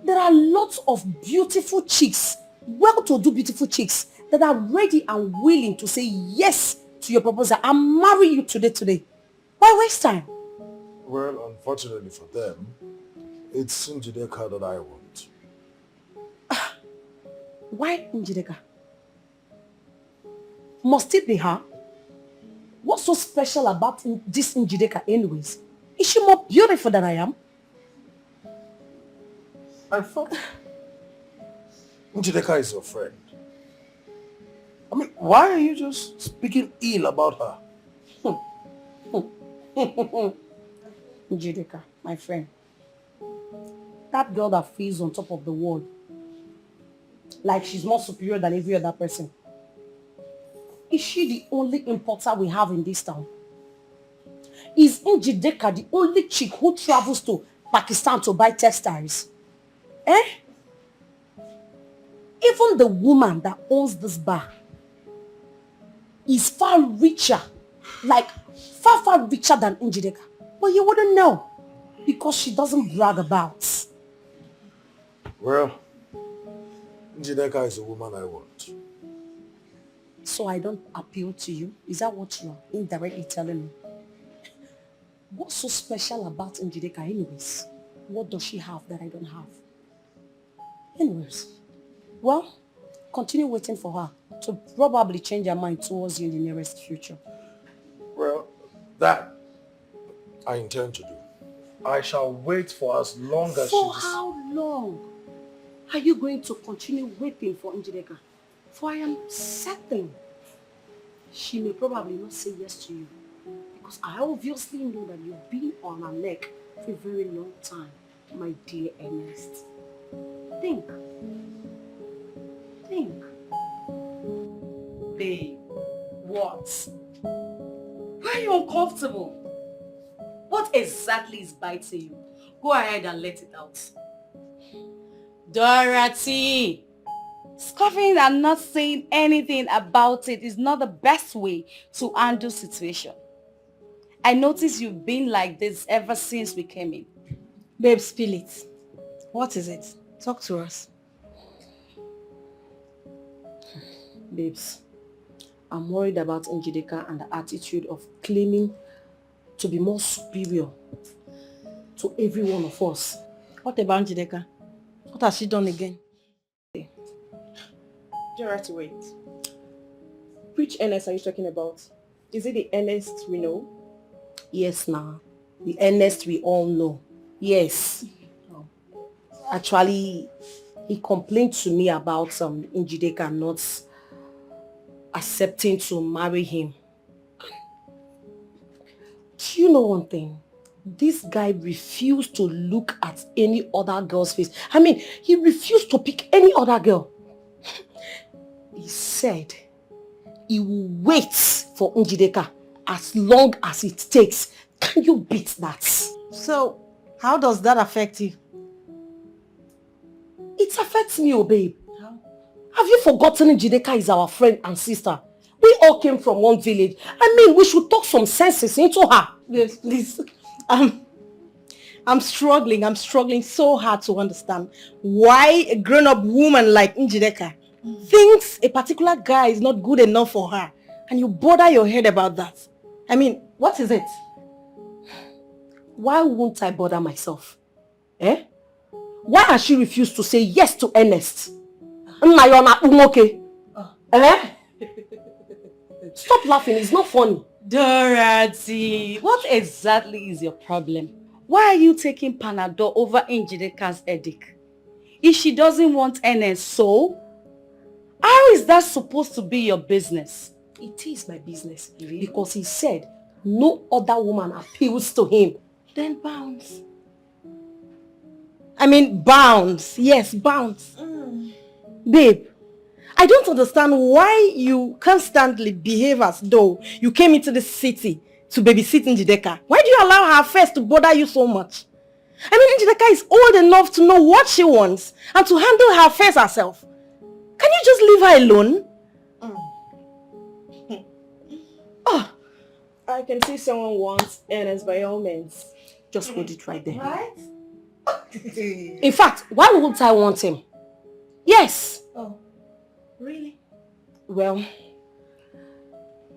There are lots of beautiful chicks, well-to-do beautiful chicks, that are ready and willing to say yes to your proposal and marry you today. Why waste time? Well, unfortunately for them, it's Njideka that I want. Why Njideka? Must it be her? What's so special about this Njideka anyways? Is she more beautiful than I am? I thought Njideka is your friend. I mean, why are you just speaking ill about her? Njideka, my friend. That girl that feels on top of the world, like she's more superior than every other person. Is she the only importer we have in this town? Is Njideka the only chick who travels to Pakistan to buy textiles? Even the woman that owns this bar is far richer, like far richer than Njideka. But you wouldn't know because she doesn't brag about. Well, Njideka is the woman I want. So I don't appeal to you? Is that what you're indirectly telling me? What's so special about Njideka anyways? What does she have that I don't have? Anyways, well, continue waiting for her to probably change her mind towards you in the nearest future. Well, that I intend to do. I shall wait for as long as For how long are you going to continue waiting for Njideka? For I am certain she may probably not say yes to you. Because I obviously know that you've been on her neck for a very long time, my dear Ernest. Think. Babe, what? Why are you uncomfortable? What exactly is biting you? Go ahead and let it out. Dorothy! Scoffing and not saying anything about it is not the best way to handle situation. I notice you've been like this ever since we came in. Babe, spill it. What is it? Talk to us. Babes, I'm worried about Njideka and the attitude of claiming to be more superior to every one of us. What about Njideka? What has she done again? Dorothy, wait. Which Ernest are you talking about? Is it the Ernest we know? Yes, now. The Ernest we all know. Yes. Actually, he complained to me about Njideka not accepting to marry him. Do you know one thing? This guy refused to look at any other girl's face. I mean, he refused to pick any other girl. He said he will wait for Njideka as long as it takes. Can you beat that? So, how does that affect you? It affects me, oh babe. How? Have you forgotten Njideka is our friend and sister? We all came from one village. I mean, we should talk some senses into her. Yes, please. I'm struggling so hard to understand why a grown-up woman like Njideka thinks a particular guy is not good enough for her, and you bother your head about that. I mean, what is it? Why won't I bother myself? Eh? Why has she refused to say yes to Ernest? Okay. Eh? Stop laughing, it's not funny. Dorothy, what exactly is your problem? Why are you taking Panadol over Njideka's headache? If she doesn't want Ernest, so? How is that supposed to be your business? It is my business. Really? Because he said no other woman appeals to him. Then bounce. I mean, bounce. Yes, bounce. Babe, I don't understand why you constantly behave as though you came into the city to babysit Njideka. Why do you allow her affairs to bother you so much? I mean, Njideka is old enough to know what she wants and to handle her affairs herself. Can you just leave her alone? Oh, I can see someone wants Ernest by all means. Just hold it right there. Right? In fact, why wouldn't I want him? Yes. Oh, really? Well,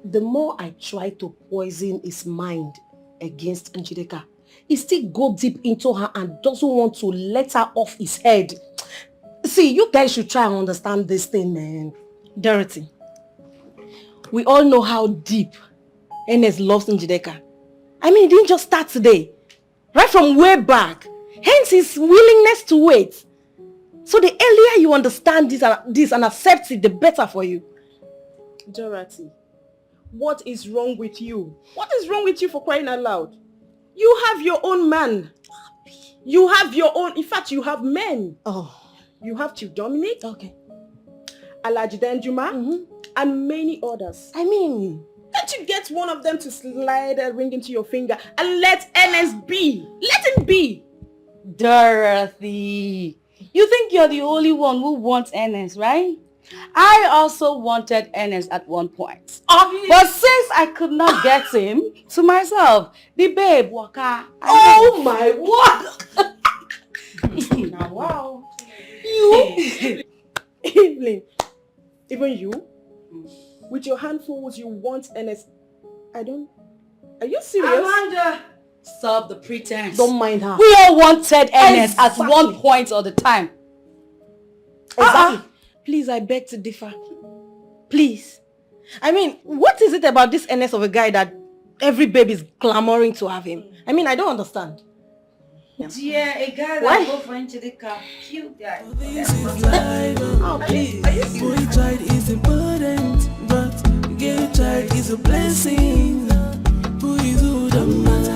the more I try to poison his mind against Njideka, he still goes deep into her and doesn't want to let her off his head. See, you guys should try and understand this thing, man. Dorothy, we all know how deep Ernest loves Njideka. I mean, it didn't just start today. Right from way back. Hence his willingness to wait. So the earlier you understand this and accept it, the better for you. Dorothy, what is wrong with you? What is wrong with you for crying out loud? You have your own man. You have your own, in fact, you have men. Oh. You have Chief Dominic. Okay. Alaji Denjuma. And many others. I mean, can't you get one of them to slide a ring into your finger and let Ernest be? Let him be. Dorothy, you think you're the only one who wants Ernest, right? I also wanted Ernest at one point. But since I could not get him to myself, the babe, Waka. Oh my word! Now, wow. You, Evelyn, even you, with your handfuls, you want Ernest. Are you serious? Amanda, stop the pretense. Don't mind her. We all wanted Ernest at one point or the time. Exactly. Please, I beg to differ. Please. I mean, what is it about this Ernest of a guy that every babe is clamoring to have him? I mean, I don't understand. Yeah, a guy that go for Njideka, cute guy. This is life. Oh, please. Boy child is important, but gay child is a blessing. Who is who the matter?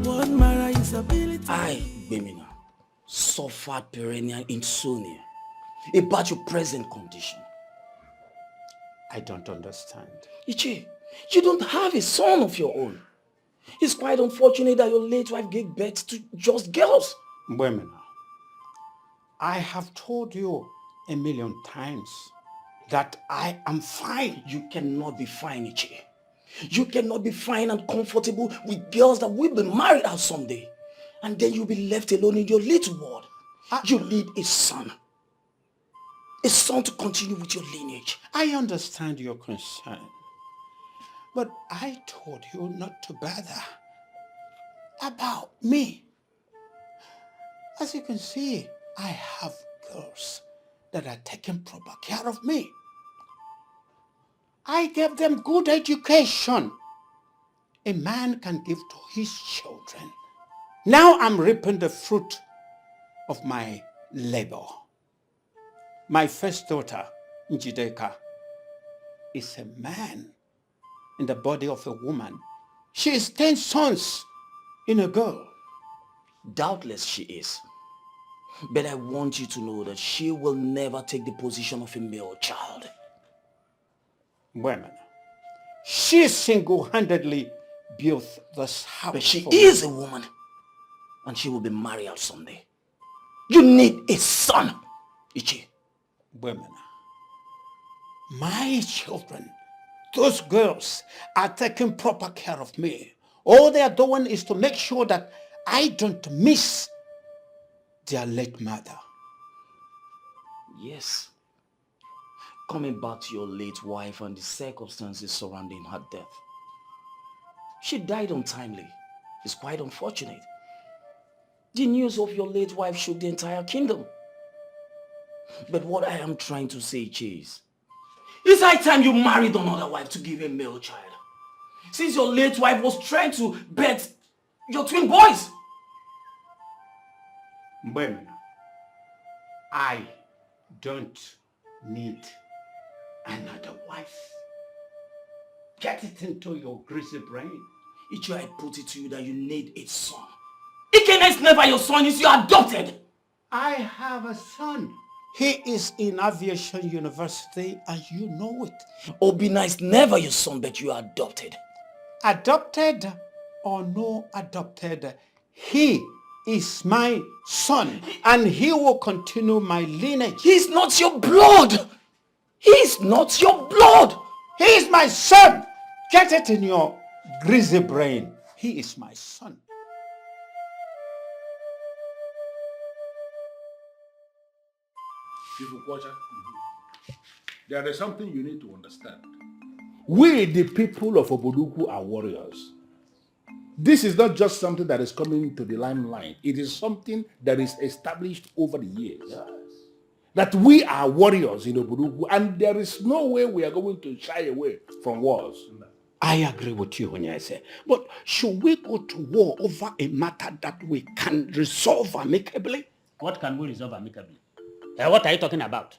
What matter is ability. I, Bemina, suffered perennial insomnia about your present condition. I don't understand. Ichi, you don't have a son of your own. It's quite unfortunate that your late wife gave birth to just girls. Mbemina, I have told you a million times that I am fine. You cannot be fine, Ichi. You cannot be fine and comfortable with girls that will be married out someday. And then you'll be left alone in your little world. You need a son. A son to continue with your lineage. I understand your concern. But I told you not to bother about me. As you can see, I have girls that are taking proper care of me. I gave them good education a man can give to his children. Now I'm reaping the fruit of my labor. My first daughter, Njideka, is a man in the body of a woman. She is 10 sons in a girl. Doubtless she is. But I want you to know that she will never take the position of a male child. Women, she single-handedly built this house. But she is a woman, and she will be married out someday. You need a son, Ichi. Women, my children, those girls are taking proper care of me. All they are doing is to make sure that I don't miss their late mother. Yes. Coming back to your late wife and the circumstances surrounding her death. She died untimely. It's quite unfortunate. The news of your late wife shook the entire kingdom. But what I am trying to say, Chase, it's high time you married another wife to give a male child. Since your late wife was trying to birth your twin boys. Women, I don't need another wife. Get it into your greasy brain. Ichi, I put it to you that you need a son. Ikena is never your son, is you adopted. I have a son. He is in aviation university and you know it. Obina is never your son, but you are adopted. Adopted or no adopted, he is my son and he will continue my lineage. He is not your blood. He is not your blood. He is my son. Get it in your greasy brain. He is my son. There is something you need to understand. We, the people of Oboduku, are warriors. This is not just something that is coming to the limelight. It is something that is established over the years. Yes. That we are warriors in Oboduku, and there is no way we are going to shy away from wars. I agree with you when I say, but should we go to war over a matter that we can resolve amicably? What can we resolve amicably? What are you talking about?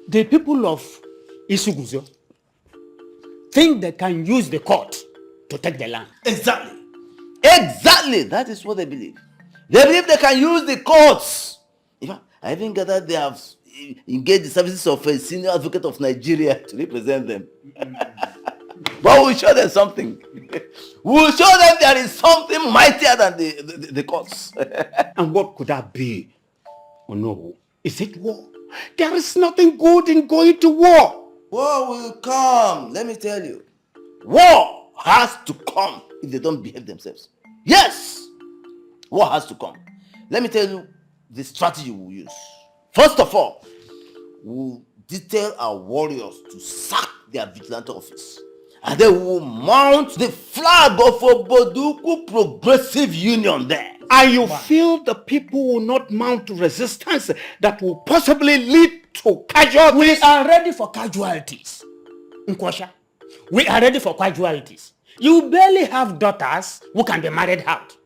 The people of Isuguzio think they can use the court to take the land. Exactly. Exactly. That is what they believe. They believe they can use the courts. In fact, I even gathered they have engaged the services of a senior advocate of Nigeria to represent them. But we'll show them something. We'll show them there is something mightier than the courts. And what could that be? Oh no. Is it war? There is nothing good in going to war. War will come, let me tell you. War has to come if they don't behave themselves. Yes! War has to come. Let me tell you the strategy we'll use. First of all, we'll detail our warriors to sack their vigilante office. And then we'll mount the flag of Oboduku Progressive Union there. And you feel the people will not mount resistance that will possibly lead to casualties? We are ready for casualties. Nkwasha, we are ready for casualties. You barely have daughters who can be married out.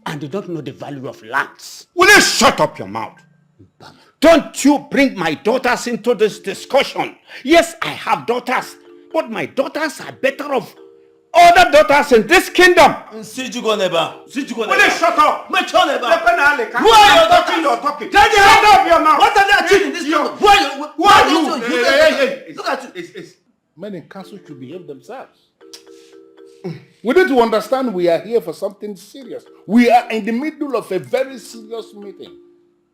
And you don't know the value of lands. Will you shut up your mouth? Don't you bring my daughters into this discussion. Yes, I have daughters, but my daughters are better off other daughters in this kingdom. Will you shut up? Who are you talking? You're talking. Shut up your mouth. What are they achieving in this kingdom? Who are you? Hey. Look at you. Men in council should behave themselves. We need to understand we are here for something serious. We are in the middle of a very serious meeting.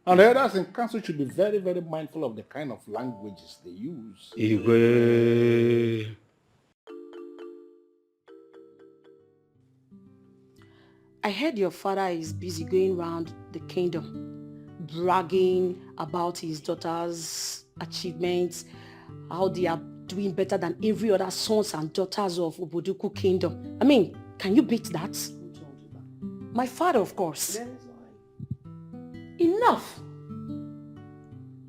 And the others in council should be very, very mindful of the kind of languages they use. Igwe. I heard your father is busy going around the kingdom, bragging about his daughter's achievements, how they are doing better than every other sons and daughters of Oboduku kingdom. I mean, can you beat that? My father, of course. Enough.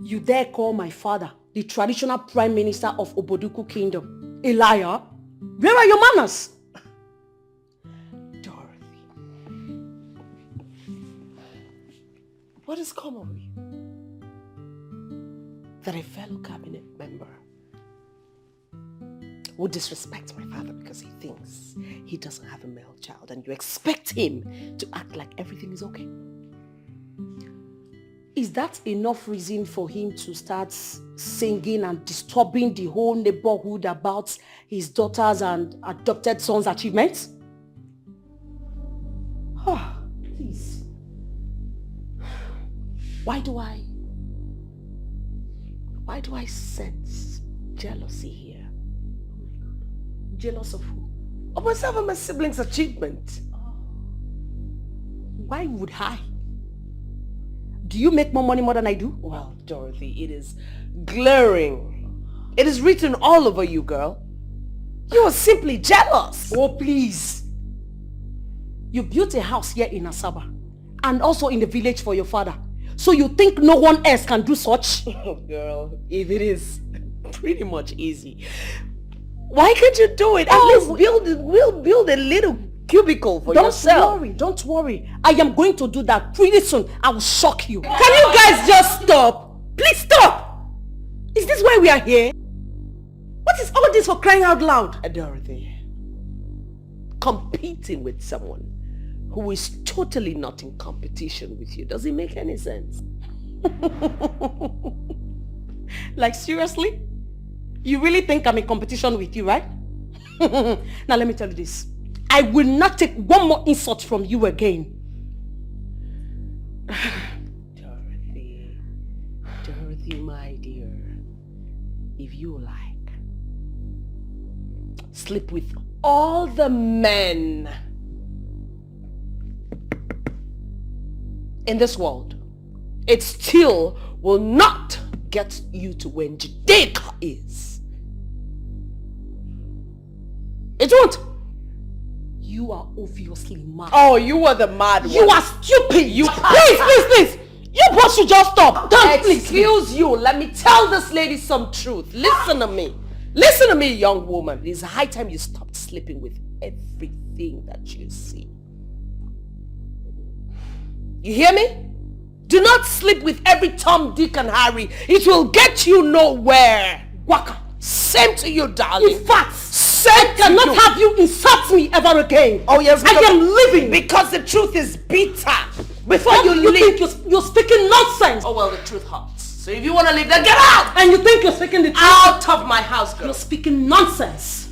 You dare call my father, the traditional prime minister of Oboduku Kingdom, a liar? Where are your manners? Dorothy. What has come over you? That a fellow cabinet member would disrespect my father because he thinks he doesn't have a male child, and you expect him to act like everything is okay. Is that enough reason for him to start singing and disturbing the whole neighborhood about his daughters and adopted sons' achievements? Oh, please. Why do I sense jealousy here? Jealous of who? Of myself and my siblings' achievement. Why would I? Do you make more than I do? Well, Dorothy, it is glaring. It is written all over you, girl. You are simply jealous. Oh, please. You built a house here in Asaba and also in the village for your father. So you think no one else can do such? Oh, girl, if it is pretty much easy, why can't you do it? At least we'll build a little cubicle for yourself. Don't worry. I am going to do that pretty soon. I will shock you. Can you guys just stop? Please stop! Is this why we are here? What is all this for crying out loud? Dorothy, competing with someone who is totally not in competition with you, does it make any sense? Like, seriously? You really think I'm in competition with you, right? Now let me tell you this. I will not take one more insult from you again. Dorothy, my dear, if you like, sleep with all the men in this world. It still will not get you to where Dikeh is. It won't. You are obviously mad. Oh, you are the mad one. You are stupid. Please. You both should just stop. Excuse you. Let me tell this lady some truth. Listen to me. Listen to me, young woman. It is high time you stopped sleeping with everything that you see. You hear me? Do not sleep with every Tom, Dick, and Harry. It will get you nowhere. Waka. Same to you, darling. In fact, I cannot have you insult me ever again. Oh yes, I am leaving. Because the truth is bitter. Before you leave. You think you're speaking nonsense. Oh well, the truth hurts. So if you want to leave, then get out. And you think you're speaking the truth? Out of my house, girl. You're speaking nonsense.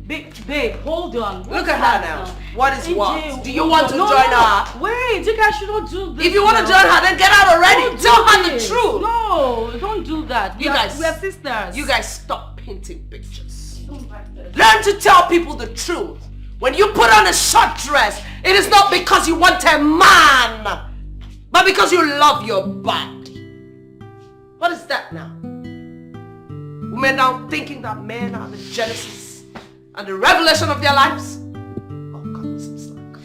Babe, hold on. Look at her now. What is what? Do you want to join her? Wait, you guys should not do this. If you want to join her, then get out already. Tell her the truth. No, don't do that. We are sisters. You guys stop painting pictures. Learn to tell people the truth. When you put on a short dress, it is not because you want a man, but because you love your body. What is that now? Women now thinking that men are the genesis and the revelation of their lives? Oh, God, this is like...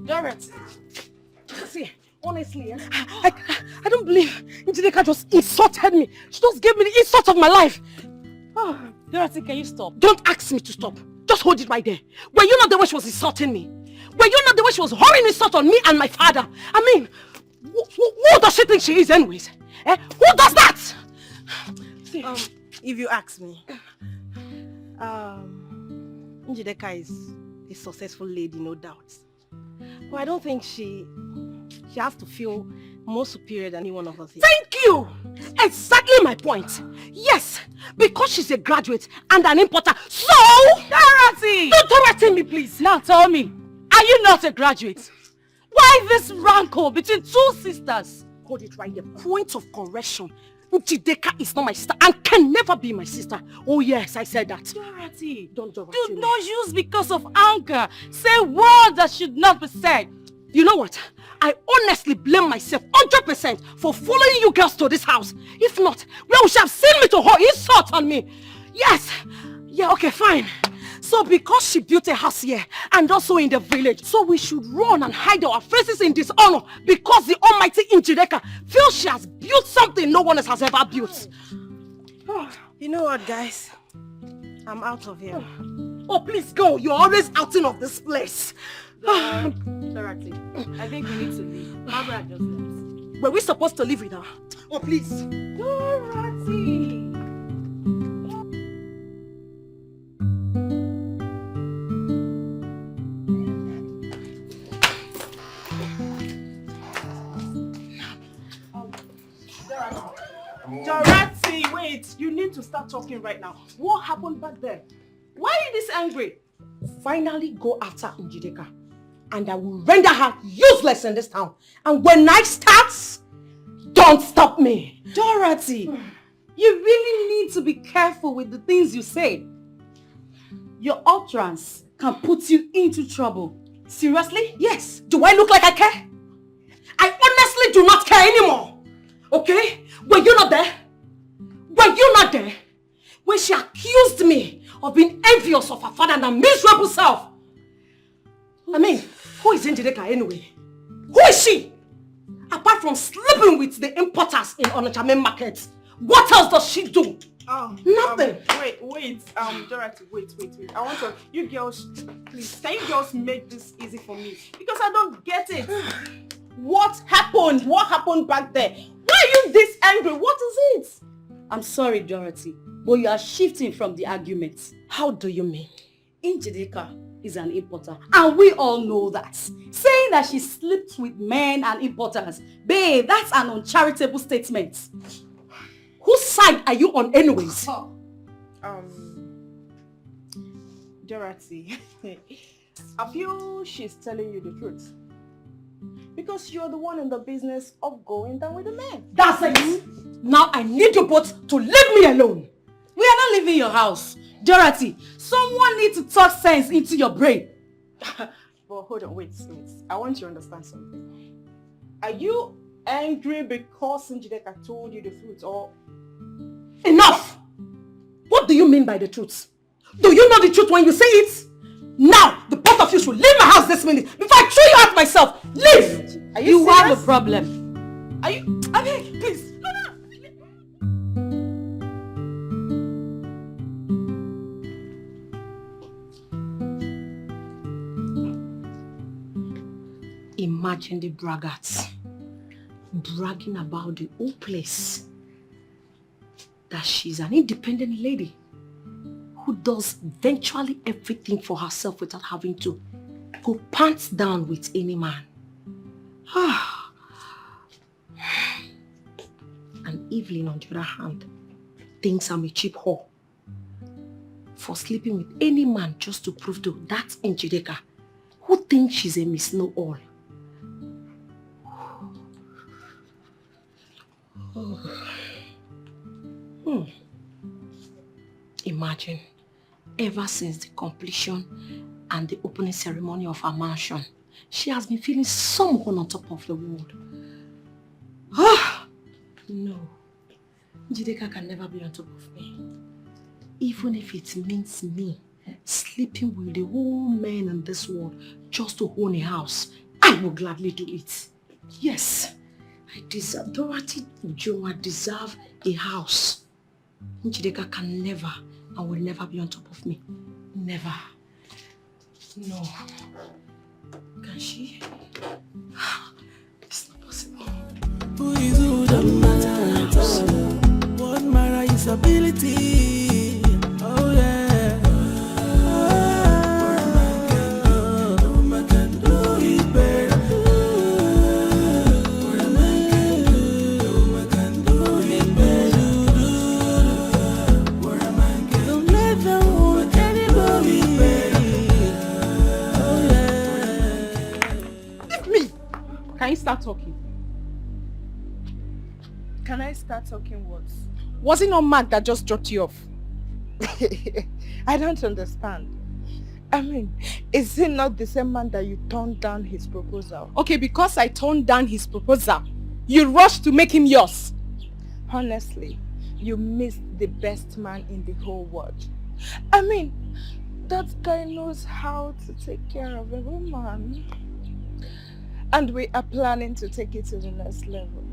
Dorothy. See, honestly, I don't believe Njideka just insulted me. She just gave me the insult of my life. Oh, Dorothy, can you stop? Don't ask me to stop. Just hold it right there. Were you not the way she was insulting me? Were you not the way she was hurling insult on me and my father? I mean, who does she think she is anyways? Who does that? See, if you ask me, Njideka is a successful lady, no doubt. But I don't think she has to feel more superior than any one of us here. Thank you! Exactly my point. Yes, because she's a graduate and an importer. So... Dorothy! Don't threaten me, please. Now tell me, are you not a graduate? Why this rancor between two sisters? Hold it right there. Point of correction. Njideka is not my sister and can never be my sister. Oh yes, I said that. Dorothy, don't do not use because of anger. Say words that should not be said. You know what? I honestly blame myself 100% for following you girls to this house. If not, well, you should have seen me to her insult on me. Yes. Yeah, okay, fine. So because she built a house here and also in the village, so we should run and hide our faces in dishonor because the almighty Njideka feels she has built something no one else has ever built. You know what, guys? I'm out of here. Oh, please go. You're always outing of this place. Dorothy, I think we need to leave. Barbara just left. Were we supposed to live with her? Oh, please. Dorothy! Dorothy, wait. You need to start talking right now. What happened back there? Why are you this angry? Finally go after Njideka, and I will render her useless in this town. And when night starts, don't stop me. Dorothy, you really need to be careful with the things you say. Your utterance can put you into trouble. Seriously? Yes. Do I look like I care? I honestly do not care anymore. Okay? Were you not there? Were you not there? When she accused me of being envious of her father and her miserable self. I mean, who is Njideka anyway? Who is she? Apart from sleeping with the importers in Onitsha main market, what else does she do? Nothing. Wait, Dorothy, wait. I want to, you girls, please, can you girls make this easy for me? Because I don't get it. What happened? What happened back there? Why are you this angry? What is it? I'm sorry, Dorothy, but you are shifting from the argument. How do you mean? Njideka is an importer, and we all know that. Saying that she sleeps with men and importers, babe, that's an uncharitable statement. Whose side are you on anyways? Dorothy, I feel she's telling you the truth. Because you're the one in the business of going down with the men. That's it. Now I need you both to leave me alone. We are not leaving your house. Dorothy, someone needs to talk sense into your brain. But hold on, wait. I want you to understand something. Are you angry because Njideka told you the truth or... Enough! What do you mean by the truth? Do you know the truth when you say it? Now, the both of you should leave my house this minute before I throw you out myself. Leave! Are you have a problem. Are you... I mean, please. No. Imagine the braggarts bragging about the whole place that she's an independent lady who does virtually everything for herself without having to go pants down with any man. And Evelyn, on the other hand, thinks I'm a cheap whore for sleeping with any man just to prove to that Njideka who thinks she's a Miss Know-All. Imagine, ever since the completion and the opening ceremony of her mansion, she has been feeling someone on top of the world. No, Njideka can never be on top of me. Even if it means me sleeping with the whole men in this world just to own a house, I will gladly do it. Yes, I deserve, Dorothy Joa deserve a house. Njideka can never and will never be on top of me. Never. No. Can she? It's not possible. Who is who that matters? What matters is ability. Oh yeah. Can you start talking? Can I start talking what? Was it not Mark that just dropped you off? I don't understand. I mean, is it not the same man that you turned down his proposal? Okay, because I turned down his proposal, you rushed to make him yours. Honestly, you missed the best man in the whole world. I mean, that guy knows how to take care of a woman. And we are planning to take it to the next level.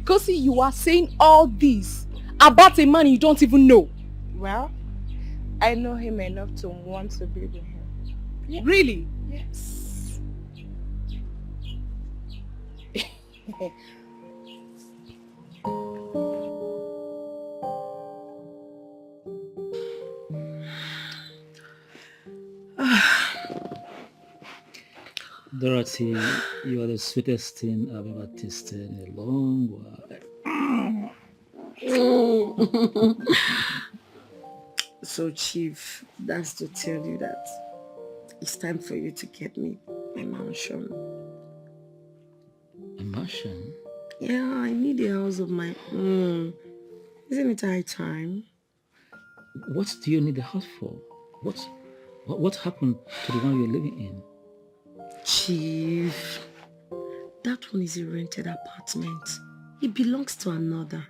Kosi, you are saying all this about a man you don't even know. Well, I know him enough to want to be with him. Yeah. Really? Yes. Dorothy, you are the sweetest thing I've ever tasted in a long while. So, Chief, that's to tell you that it's time for you to get me my mansion. A mansion? Yeah, I need a house of my own. Isn't it high time? What do you need the house for? What happened to the one you're living in? Chief, that one is a rented apartment. It belongs to another.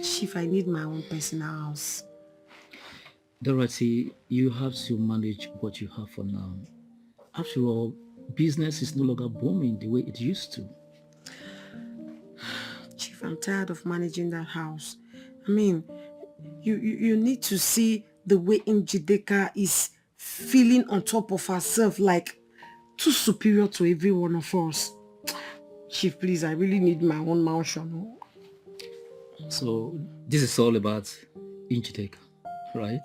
Chief, I need my own personal house. Dorothy, you have to manage what you have for now. After all, business is no longer booming the way it used to. Chief, I'm tired of managing that house. I mean, you need to see the way Njideka is feeling on top of herself, like too superior to every one of us. Chief, please, I really need my own mansion. So, this is all about Njideka, right?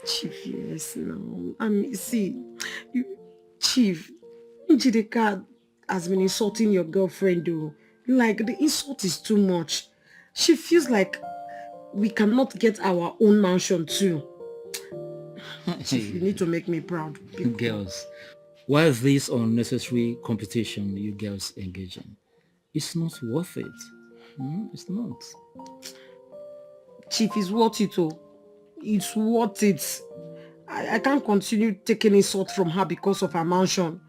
Chief, yes, no. I mean, see, Chief, Njideka has been insulting your girlfriend, though. Like, the insult is too much. She feels like we cannot get our own mansion, too. Chief, you need to make me proud. Girls, why this unnecessary competition you girls engage in? It's not worth it. It's not. Chief, it's worth it, oh. It's worth it. I can't continue taking insult from her because of her mansion.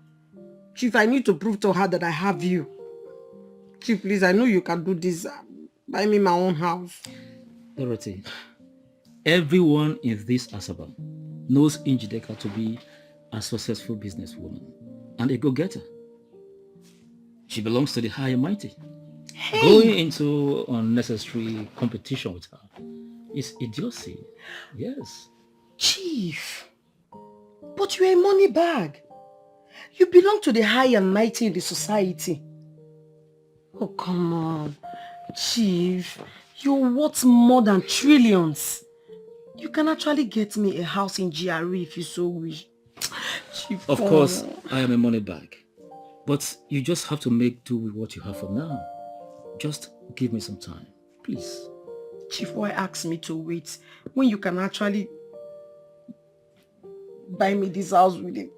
Chief, I need to prove to her that I have you. Chief, please, I know you can do this. Buy me my own house. Dorothy, everyone in this Asaba knows Njideka to be a successful businesswoman and a go-getter. She belongs to the high and mighty. Hey. Going into unnecessary competition with her is idiocy. Yes. Chief, but you're a money bag. You belong to the high and mighty in the society. Oh, come on. Chief, you're worth more than trillions. You can actually get me a house in GRE if you so wish. Chief, of course, I am a money bag. But you just have to make do with what you have for now. Just give me some time, please. Chief, why ask me to wait when you can actually buy me this house with a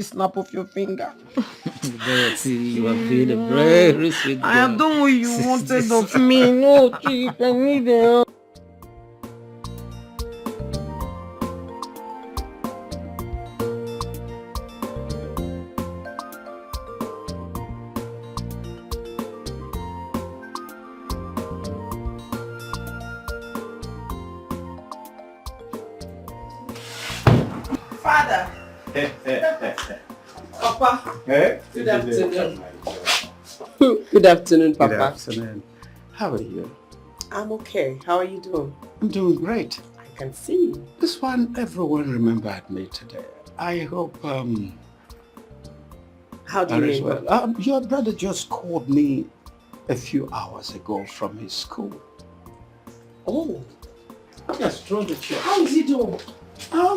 snap of your finger? Dorothy, you are being a very sweet girl. I have done what you wanted of me. No, Chief, I need help. Father. Papa. Hey? Good afternoon. Good afternoon, Papa. Good afternoon. How are you? I'm okay. How are you doing? I'm doing great. I can see. This one, everyone remembered me today. I hope, How do you mean? well. Your brother just called me a few hours ago from his school. Oh. Yes, throw the chair. How is he doing?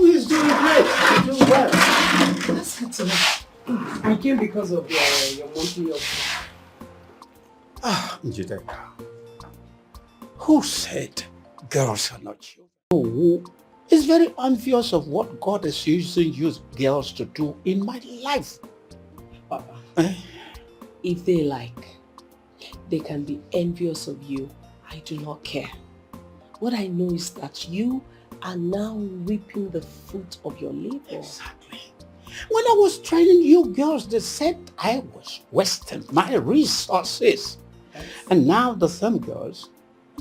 He's doing great. He's doing well. That's good to know. I came because of your monthly update. Njideka, who said girls are not children? Oh, it's very envious of what God is using you girls to do in my life. Papa, if they like, they can be envious of you. I do not care. What I know is that you are now reaping the fruit of your labor. Exactly. When I was training you girls, they said I was wasting my resources. And now the same girls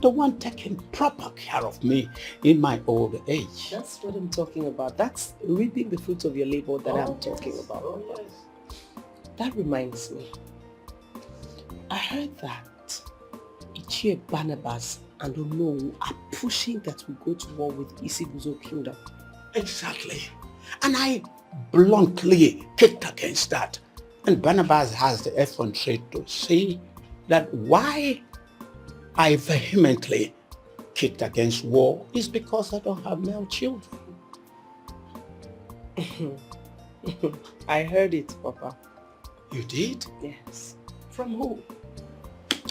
The one taking proper care of me in my old age. That's what I'm talking about. That's reaping the fruits of your labor that I'm talking about. Oh, yes. That reminds me. I heard that Ichie Barnabas and Onowu are pushing that we go to war with Isiguzo Kingdom. Exactly. And I bluntly kicked against that. And Barnabas has the effrontery to say that why I vehemently kicked against war is because I don't have male children. I heard it, Papa. You did? Yes. From who?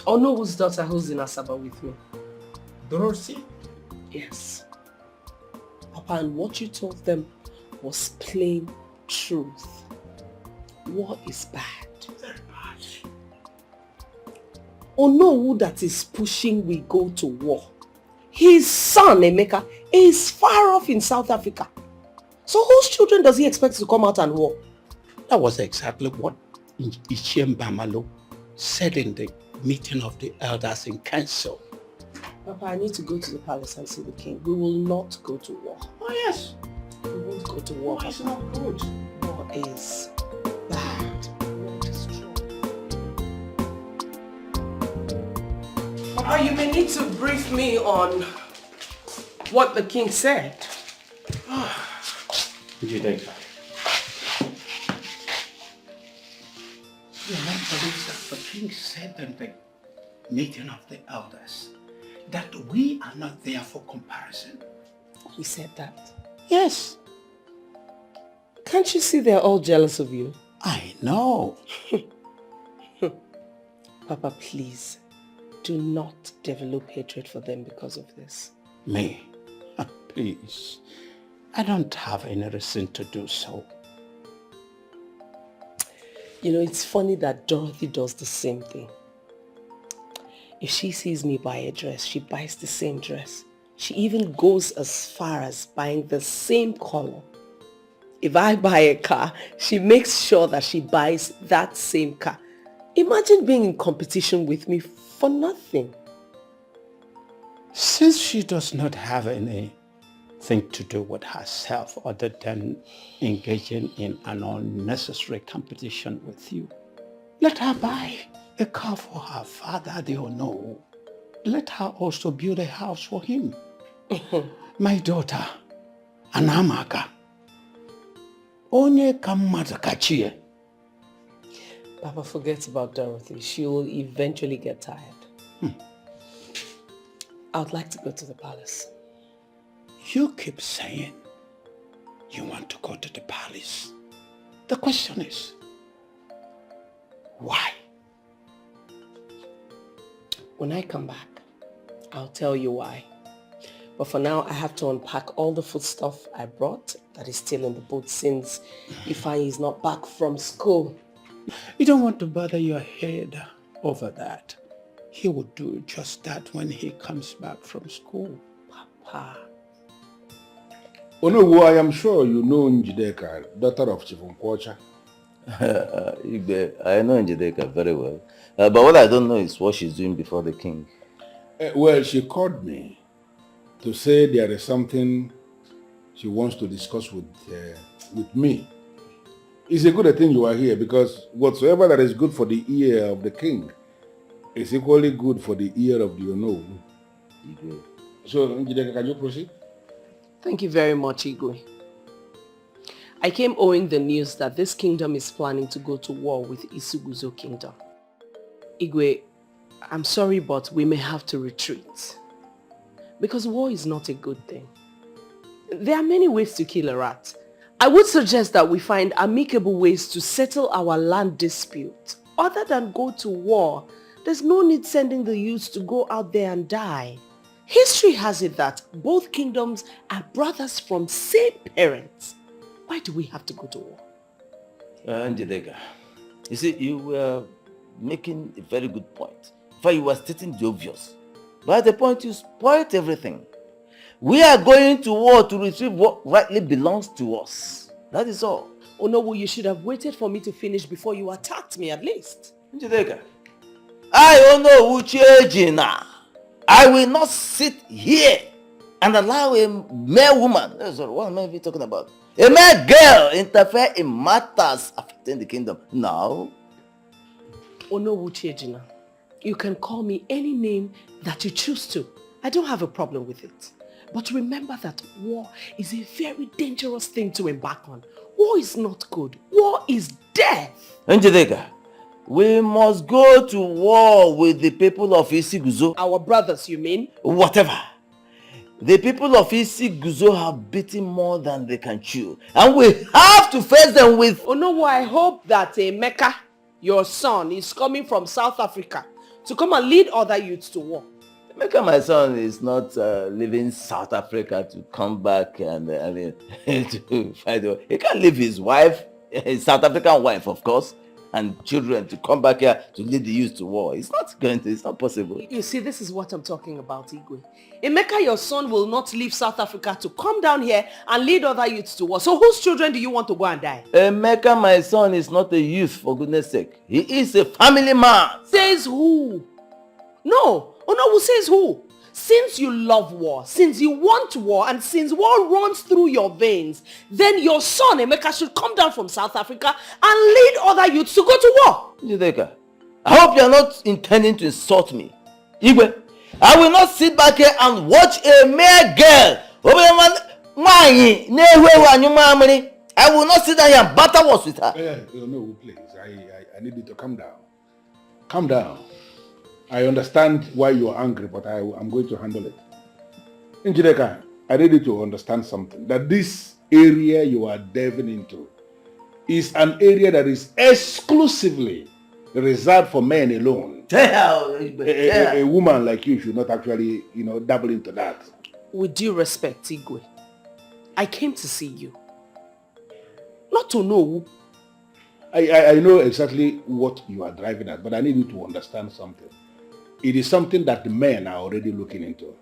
Onowu's daughter who's in Asaba with me. Dorothy? Yes. Papa, and what you told them was plain truth. War is bad. Very bad. Onowu that is pushing we go to war. His son, Emeka, is far off in South Africa. So whose children does he expect to come out and war? That was exactly what Ichiem Bamalo said in the meeting of the elders in council. Papa, I need to go to the palace and see the king. We will not go to war. Oh yes. We won't go to war. War is not good. War is bad. War is true. Papa, you may need to brief me on what the king said. Uju Okoli. You don't believe that the king said in the meeting of the elders that we are not there for comparison. He said that. Yes. Can't you see they're all jealous of you? I know. Papa, please, do not develop hatred for them because of this. Me? Please. I don't have any reason to do so. You know, it's funny that Dorothy does the same thing. If she sees me buy a dress, she buys the same dress. She even goes as far as buying the same color. If I buy a car, she makes sure that she buys that same car. Imagine being in competition with me for nothing. Since she does not have anything to do with herself other than engaging in an unnecessary competition with you, let her buy a car for her father, they all know. Let her also build a house for him. My daughter, Anamaka. Onye kamata kachie. Papa, forget about Dorothy. She will eventually get tired. I would like to go to the palace. You keep saying you want to go to the palace. The question is, why? When I come back, I'll tell you why. But for now, I have to unpack all the foodstuff I brought that is still in the boat since Ifeanyi is not back from school. You don't want to bother your head over that. He will do just that when he comes back from school. Papa. Onowu, I am sure you know Njideka, daughter of Chief Nkwocha. I know Njideka very well. But what I don't know is what she's doing before the king. Well, she called me to say there is something she wants to discuss with me. It's a good thing you are here because whatsoever that is good for the ear of the king is equally good for the ear of the Onowu. So, Njideka, can you proceed? Thank you very much, Igwe. I came owing the news that this kingdom is planning to go to war with Isuguzo Kingdom. Igwe, I'm sorry, but we may have to retreat. Because war is not a good thing. There are many ways to kill a rat. I would suggest that we find amicable ways to settle our land dispute. Other than go to war, there's no need sending the youths to go out there and die. History has it that both kingdoms are brothers from same parents. Why do we have to go to war? Njideka, you see, you were making a very good point. In fact, you were stating the obvious. But at the point, you spoiled everything. We are going to war to retrieve what rightly belongs to us. That is all. Onowu, you should have waited for me to finish before you attacked me at least. Njideka, I Onowu Chejina. I will not sit here and allow a mere woman, sorry, what am I even talking about? A mere girl interfere in matters affecting the kingdom. No. Onowu Chejina, you can call me any name that you choose to. I don't have a problem with it. But remember that war is a very dangerous thing to embark on. War is not good. War is death. Njideka, we must go to war with the people of Isiguzo. Our brothers, you mean? Whatever. The people of Isiguzo have beaten more than they can chew. And we have to face them with... Onowu, I hope that Emeka, your son, is coming from South Africa to come and lead other youths to war. Emeka, my son, is not leaving South Africa to come back and to fight war. He can't leave his wife, his South African wife, of course, and children to come back here to lead the youth to war. It's not possible. You see, this is what I'm talking about, Igwe. Emeka, your son, will not leave South Africa to come down here and lead other youths to war. So whose children do you want to go and die? Emeka, my son, is not a youth, for goodness sake. He is a family man. Says who? No. Onowu, says who? Since you love war, since you want war, and since war runs through your veins, then your son Emeka should come down from South Africa and lead other youths to go to war. Njideka, I hope you are not intending to insult me. Igwe, I will not sit back here and watch a mere girl. I will not sit down here and battle wars with her. No, please. I need you to calm down. Calm down. I understand why you are angry, but I'm going to handle it. Njideka, I need you to understand something. That this area you are delving into is an area that is exclusively reserved for men alone. A woman like you should not actually, dabble into that. With due respect, Igwe, I came to see you. Not to know. I know exactly what you are driving at, but I need you to understand something. It is something that the men are already looking into.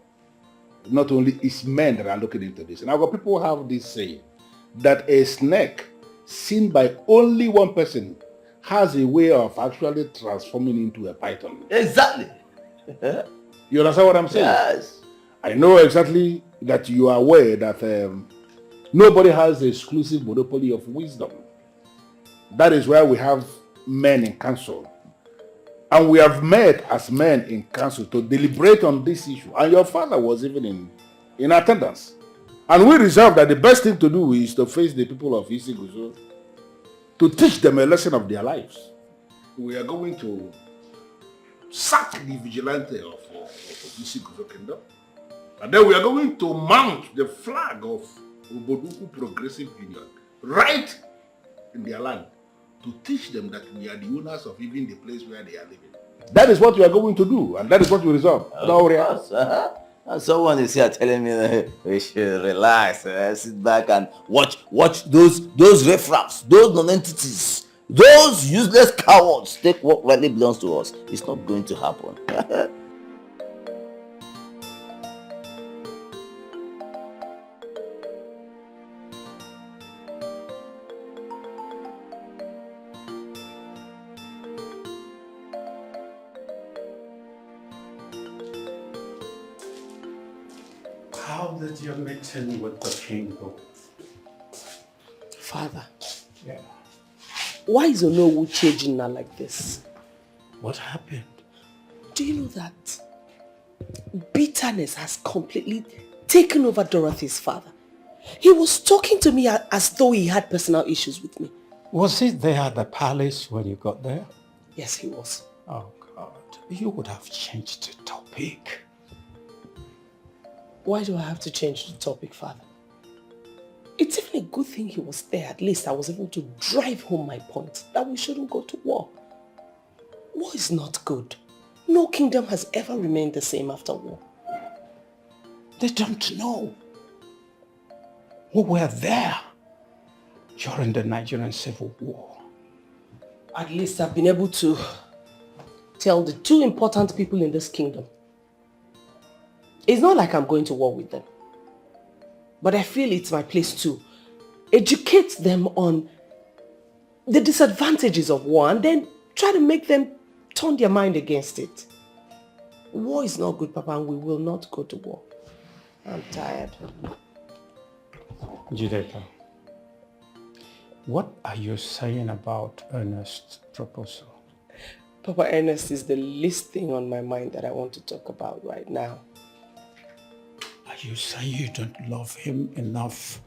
Not only it's men that are looking into this. And our people have this saying that a snake seen by only one person has a way of actually transforming into a python. Exactly. You understand what I'm saying? Yes. I know exactly that you are aware that nobody has the exclusive monopoly of wisdom. That is why we have men in council. And we have met as men in council to deliberate on this issue. And your father was even in attendance. And we resolved that the best thing to do is to face the people of Isiguzo to teach them a lesson of their lives. We are going to sack the vigilante of Isiguzo Kingdom. And then we are going to mount the flag of Oboduku Progressive Union right in their land, to teach them that we are the owners of even the place where they are living. That is what we are going to do, and that is what we resolve. And someone is here telling me that we should relax, sit back and watch those riffraffs, those non-entities, those useless cowards take what rightly belongs to us. It's not going to happen. How did your meeting with the king go? Father. Yeah. Why is Onowu changing now like this? What happened? Do you know that bitterness has completely taken over Dorothy's father? He was talking to me as though he had personal issues with me. Was he there at the palace when you got there? Yes, he was. Oh God, you would have changed the topic. Why do I have to change the topic, Father? It's even a good thing he was there. At least I was able to drive home my point that we shouldn't go to war. War is not good. No kingdom has ever remained the same after war. They don't know. We were there during the Nigerian Civil War. At least I've been able to tell the two important people in this kingdom. It's not like I'm going to war with them. But I feel it's my place to educate them on the disadvantages of war and then try to make them turn their mind against it. War is not good, Papa, and we will not go to war. I'm tired. Jideka, what are you saying about Ernest's proposal? Papa, Ernest is the least thing on my mind that I want to talk about right now. Are you saying you don't love him enough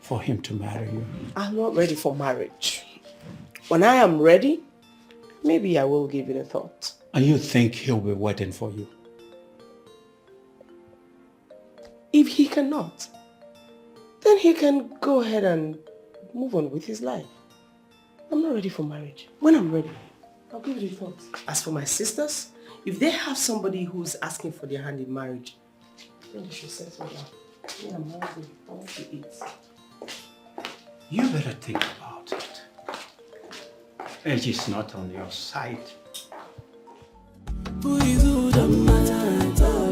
for him to marry you? I'm not ready for marriage. When I am ready, maybe I will give it a thought. And you think he'll be waiting for you? If he cannot, then he can go ahead and move on with his life. I'm not ready for marriage. When I'm ready, I'll give it a thought. As for my sisters, if they have somebody who's asking for their hand in marriage, then they should settle down. Yeah, I'm hungry. I want to eat. You better think about it. Age is not on your side. Who is who don't matter at all.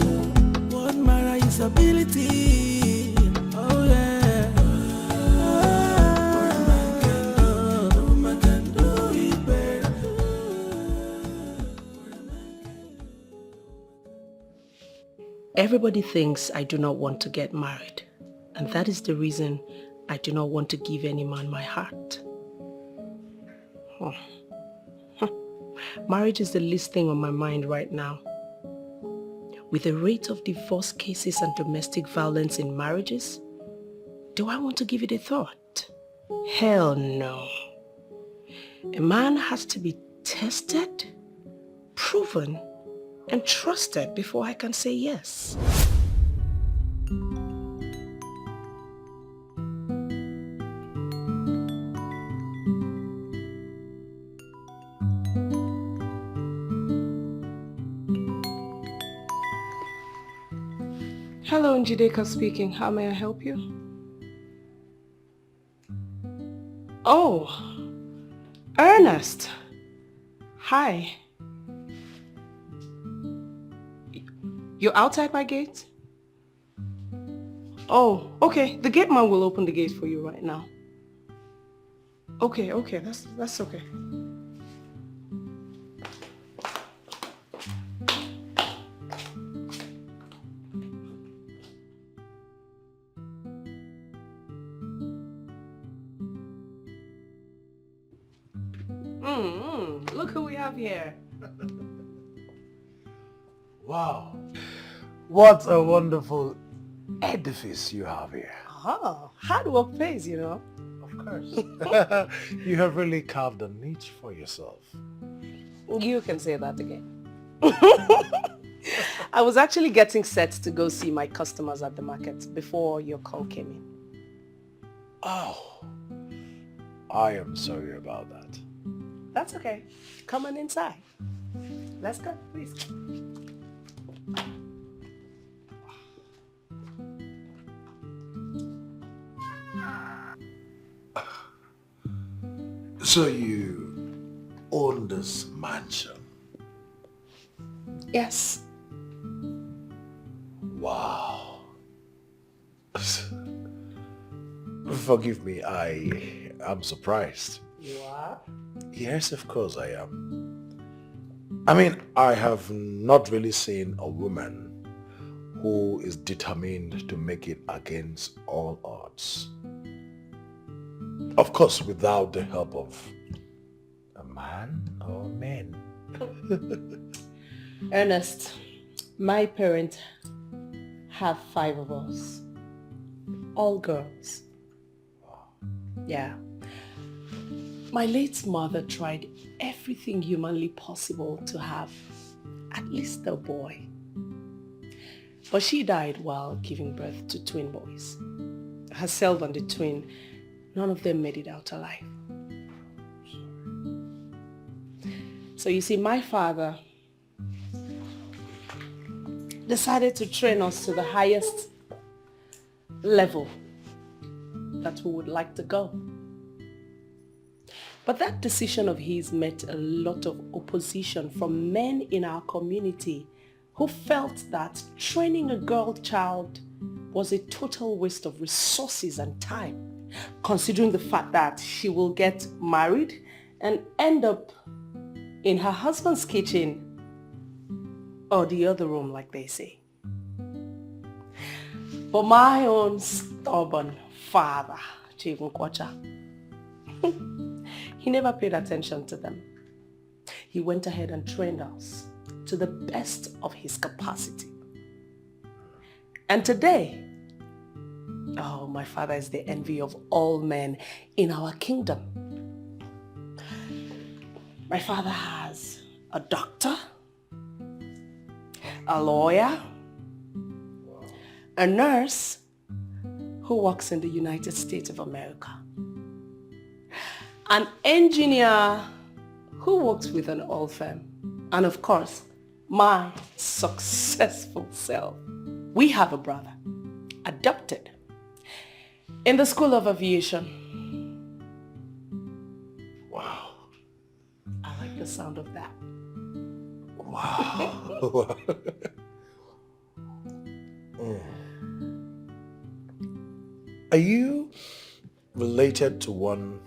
What matter is ability. Oh yeah. What a man can do, no man can do it better. Everybody thinks I do not want to get married, and that is the reason I do not want to give any man my heart. Marriage is the least thing on my mind right now. With the rate of divorce cases and domestic violence in marriages, do I want to give it a thought? Hell no. A man has to be tested, proven, and trusted before I can say yes. Hello, Njideka speaking. How may I help you? Oh, Ernest. Hi. You're outside my gate? Oh, okay. The gate man will open the gate for you right now. Okay, that's okay. Look who we have here. Wow. What a wonderful edifice you have here. Oh, hard work pays, you know. Of course. You have really carved a niche for yourself. You can say that again. I was actually getting set to go see my customers at the market before your call came in. Oh, I am sorry about that. That's okay. Come on inside. Let's go, please. So you own this mansion? Yes. Wow. Forgive me, I am surprised. You are? Yes, of course I am. I mean, I have not really seen a woman who is determined to make it against all odds. Of course, without the help of a man or men. Ernest, my parents have 5 of us. All girls. Yeah. My late mother tried everything humanly possible to have at least a boy. But she died while giving birth to twin boys. Herself and the twin, none of them made it out alive. So you see, my father decided to train us to the highest level that we would like to go. But that decision of his met a lot of opposition from men in our community who felt that training a girl child was a total waste of resources and time, considering the fact that she will get married and end up in her husband's kitchen or the other room, like they say. But my own stubborn father, Chief Nkwacha, he never paid attention to them. He went ahead and trained us to the best of his capacity. And today, oh, my father is the envy of all men in our kingdom. My father has a doctor, a lawyer, a nurse who works in the United States of America, an engineer who works with an oil firm, and of course, my successful self. We have a brother, adopted, in the School of Aviation. Wow. I like the sound of that. Wow. Are you related to one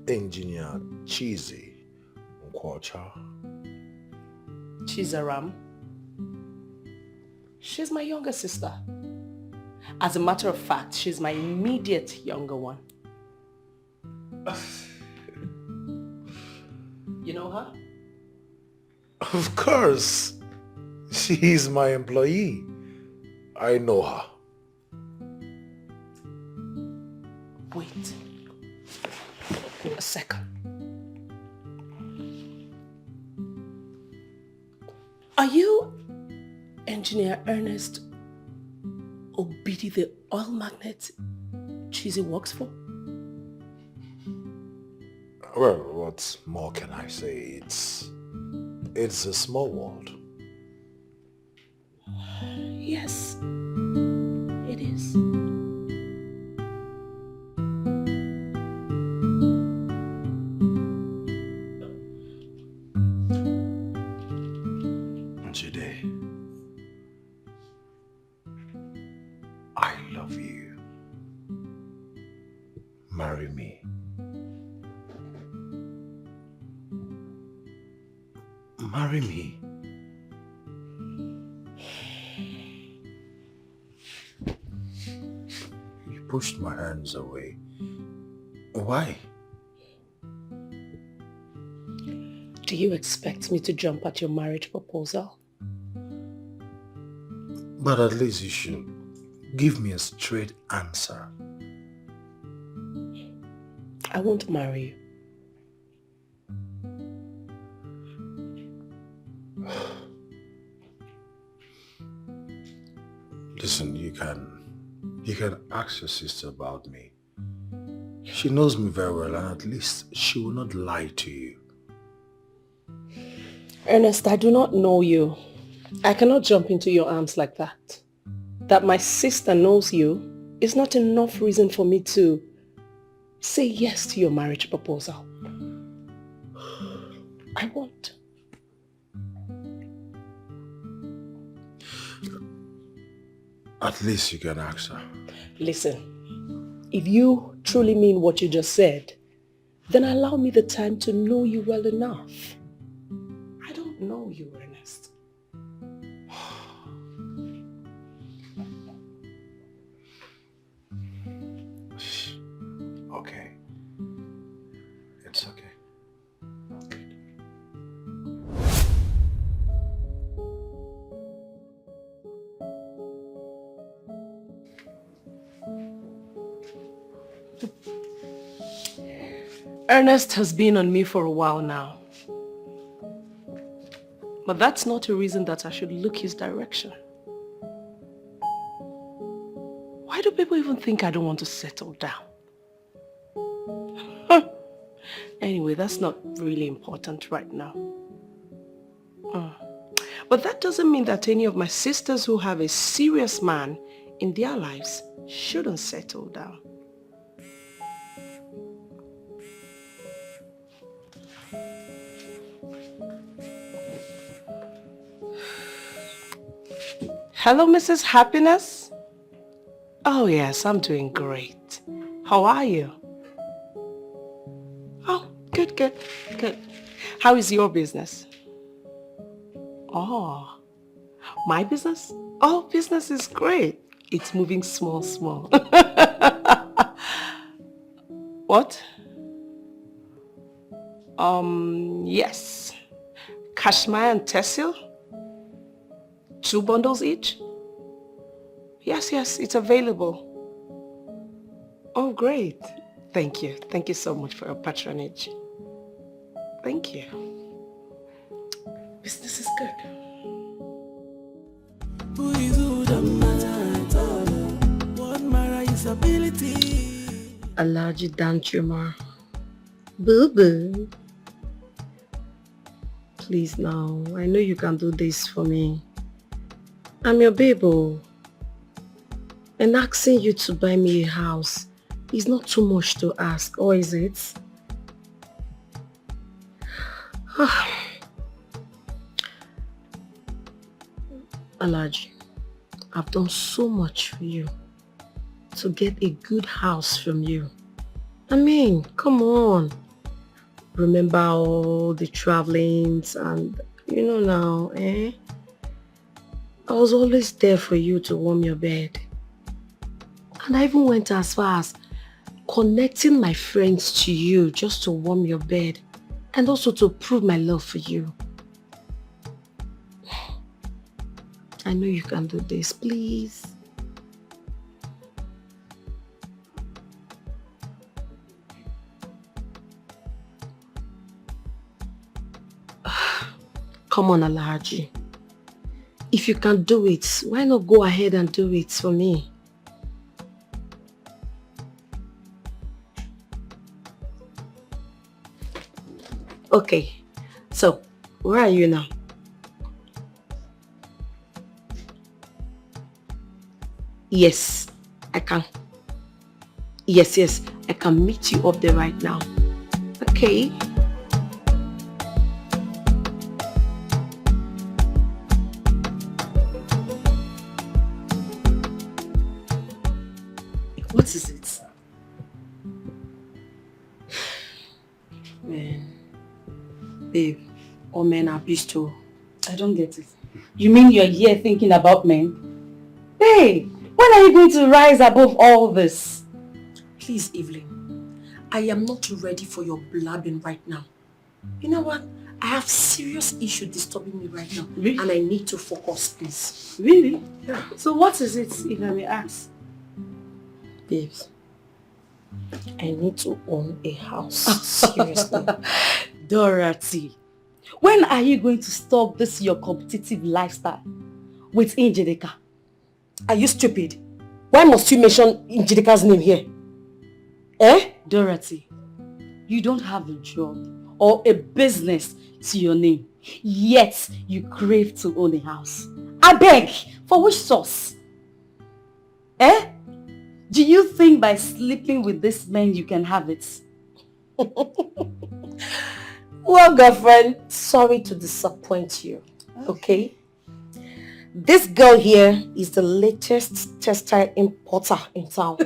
engineer, Cheesy Nkwacha? Chizaram. She's my younger sister. As a matter of fact, she's my immediate younger one. You know her? Of course. She's my employee. I know her. Wait. A second. Are you Engineer Ernest Obidi, the oil magnate Cheesy works for? Well, what more can I say? It's a small world. Yes, it is. Today, I love you. Marry me. Marry me. You pushed my hands away. Why? Do you expect me to jump at your marriage proposal? But at least you should give me a straight answer. I won't marry you. Listen, you can ask your sister about me. She knows me very well, and at least she will not lie to you. Ernest, I do not know you. I cannot jump into your arms like that. That my sister knows you is not enough reason for me to say yes to your marriage proposal. I won't. At least you can ask her. Listen, if you truly mean what you just said, then allow me the time to know you well enough. I don't know you, Ernest. Okay. It's okay. Ernest has been on me for a while now. But that's not a reason that I should look his direction. Why do people even think I don't want to settle down? Anyway, that's not really important right now. But that doesn't mean that any of my sisters who have a serious man in their lives shouldn't settle down. Hello, Mrs. Happiness? Oh yes, I'm doing great. How are you? Oh, good. How is your business? Oh, my business? Oh, business is great. It's moving small. What? Yes. Kashmir and Tessil? 2 bundles each? Yes, it's available. Oh, great. Thank you. Thank you so much for your patronage. Thank you. Business is good. Who is who the matter? What matter is ability. Alaji Danchuma. Boo-boo. Please now, I know you can do this for me. I'm your baby. And asking you to buy me a house is not too much to ask, or is it? Alaji, I've done so much for you to get a good house from you. I mean, come on. Remember all the travelings and, you know now, eh? I was always there for you to warm your bed. And I even went as far as connecting my friends to you just to warm your bed and also to prove my love for you. I know you can do this, please. Come on, Alhaji. If you can do it, why not go ahead and do it for me? Okay, so where are you now? Yes, I can. Yes, I can meet you up there right now. Okay. What is it? Man. Babe, all men are beasts. I don't get it. You mean you're here thinking about men? Babe, when are you going to rise above all this? Please, Evelyn, I am not ready for your blabbing right now. You know what? I have serious issues disturbing me right now. Really? And I need to focus, please. Really? Yeah. So what is it, if I may ask? Babes, I need to own a house. Seriously. Dorothy, when are you going to stop this your competitive lifestyle with Njideka? Are you stupid? Why must you mention Njideka's name here? Eh? Dorothy, you don't have a job or a business to your name, yet you crave to own a house. I beg, for which source? Eh? Do you think by sleeping with this man you can have it? Well, girlfriend, sorry to disappoint you, okay? This girl here is the latest textile importer in town.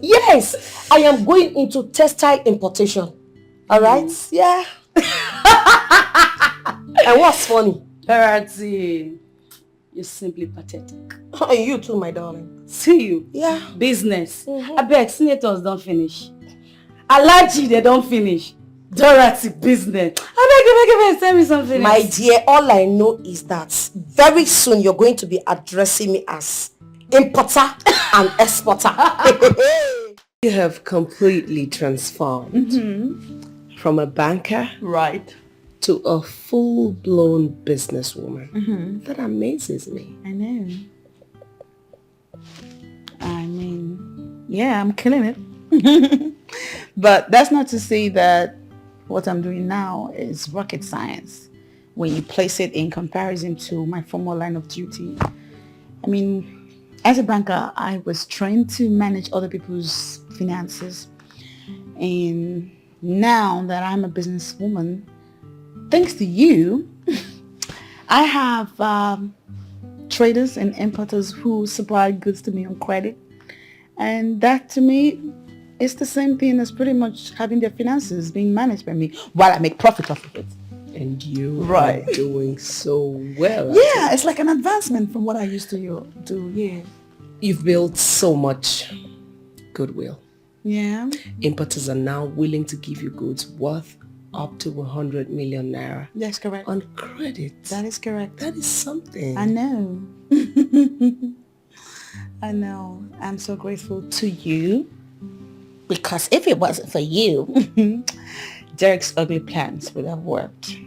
Yes, I am going into textile importation. All right? Yeah. And what's funny? Dorothy, you're simply pathetic. And you too, my darling. See you. Yeah. Business. I beg, senators don't finish. Alaji, they don't finish. Dorothy, business. I beg, tell me something My else. dear, all I know is that very soon you're going to be addressing me as importer and exporter. You have completely transformed from a banker, Right. to a full-blown businesswoman. That amazes me. I know. I mean, yeah, I'm killing it. But that's not to say that what I'm doing now is rocket science when you place it in comparison to my former line of duty. I mean, as a banker, I was trained to manage other people's finances. And now that I'm a businesswoman, thanks to you, I have traders and importers who supply goods to me on credit. And that to me is the same thing as pretty much having their finances being managed by me while I make profit off of it. And you Right. are doing so well. Yeah, it's like an advancement from what I used to do. Yeah. You've built so much goodwill. Yeah. Importers are now willing to give you goods worth up to 100 million naira. That's correct. On credit. That is correct. That is something. I know. I know. I'm so grateful to you. Because if it wasn't for you, Derek's ugly plans would have worked.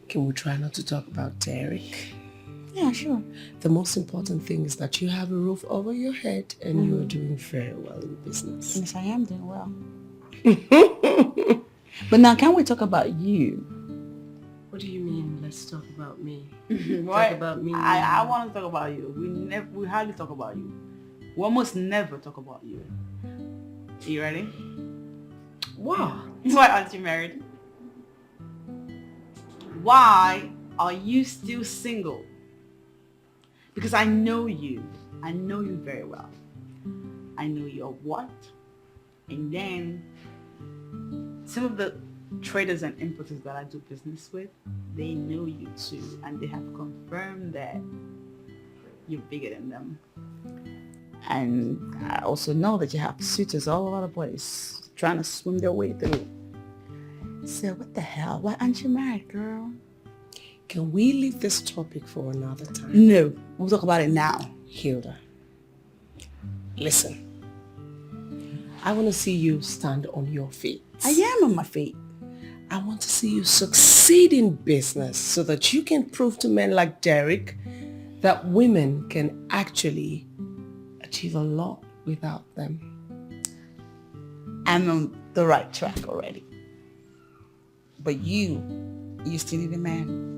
Can we try not to talk about Derek? Yeah, sure. The most important thing is that you have a roof over your head and you are doing very well in business. Yes, I am doing well. But now, can we talk about you? What do you mean? Let's talk about me. Right? Talk about me. I want to talk about you. We hardly talk about you. We almost never talk about you. Are you ready? Wow. Why aren't you married? Why are you still single? Because I know you. I know you very well. I know your what. And then some of the traders and importers that I do business with, they know you too. And they have confirmed that you're bigger than them. And I also know that you have suitors all over the place trying to swim their way through. So what the hell? Why aren't you married, girl? Can we leave this topic for another time? No, we'll talk about it now. Hilda, listen. I want to see you stand on your feet. I am on my feet. I want to see you succeed in business so that you can prove to men like Derek that women can actually achieve a lot without them. I'm on the right track already. But you still need a man.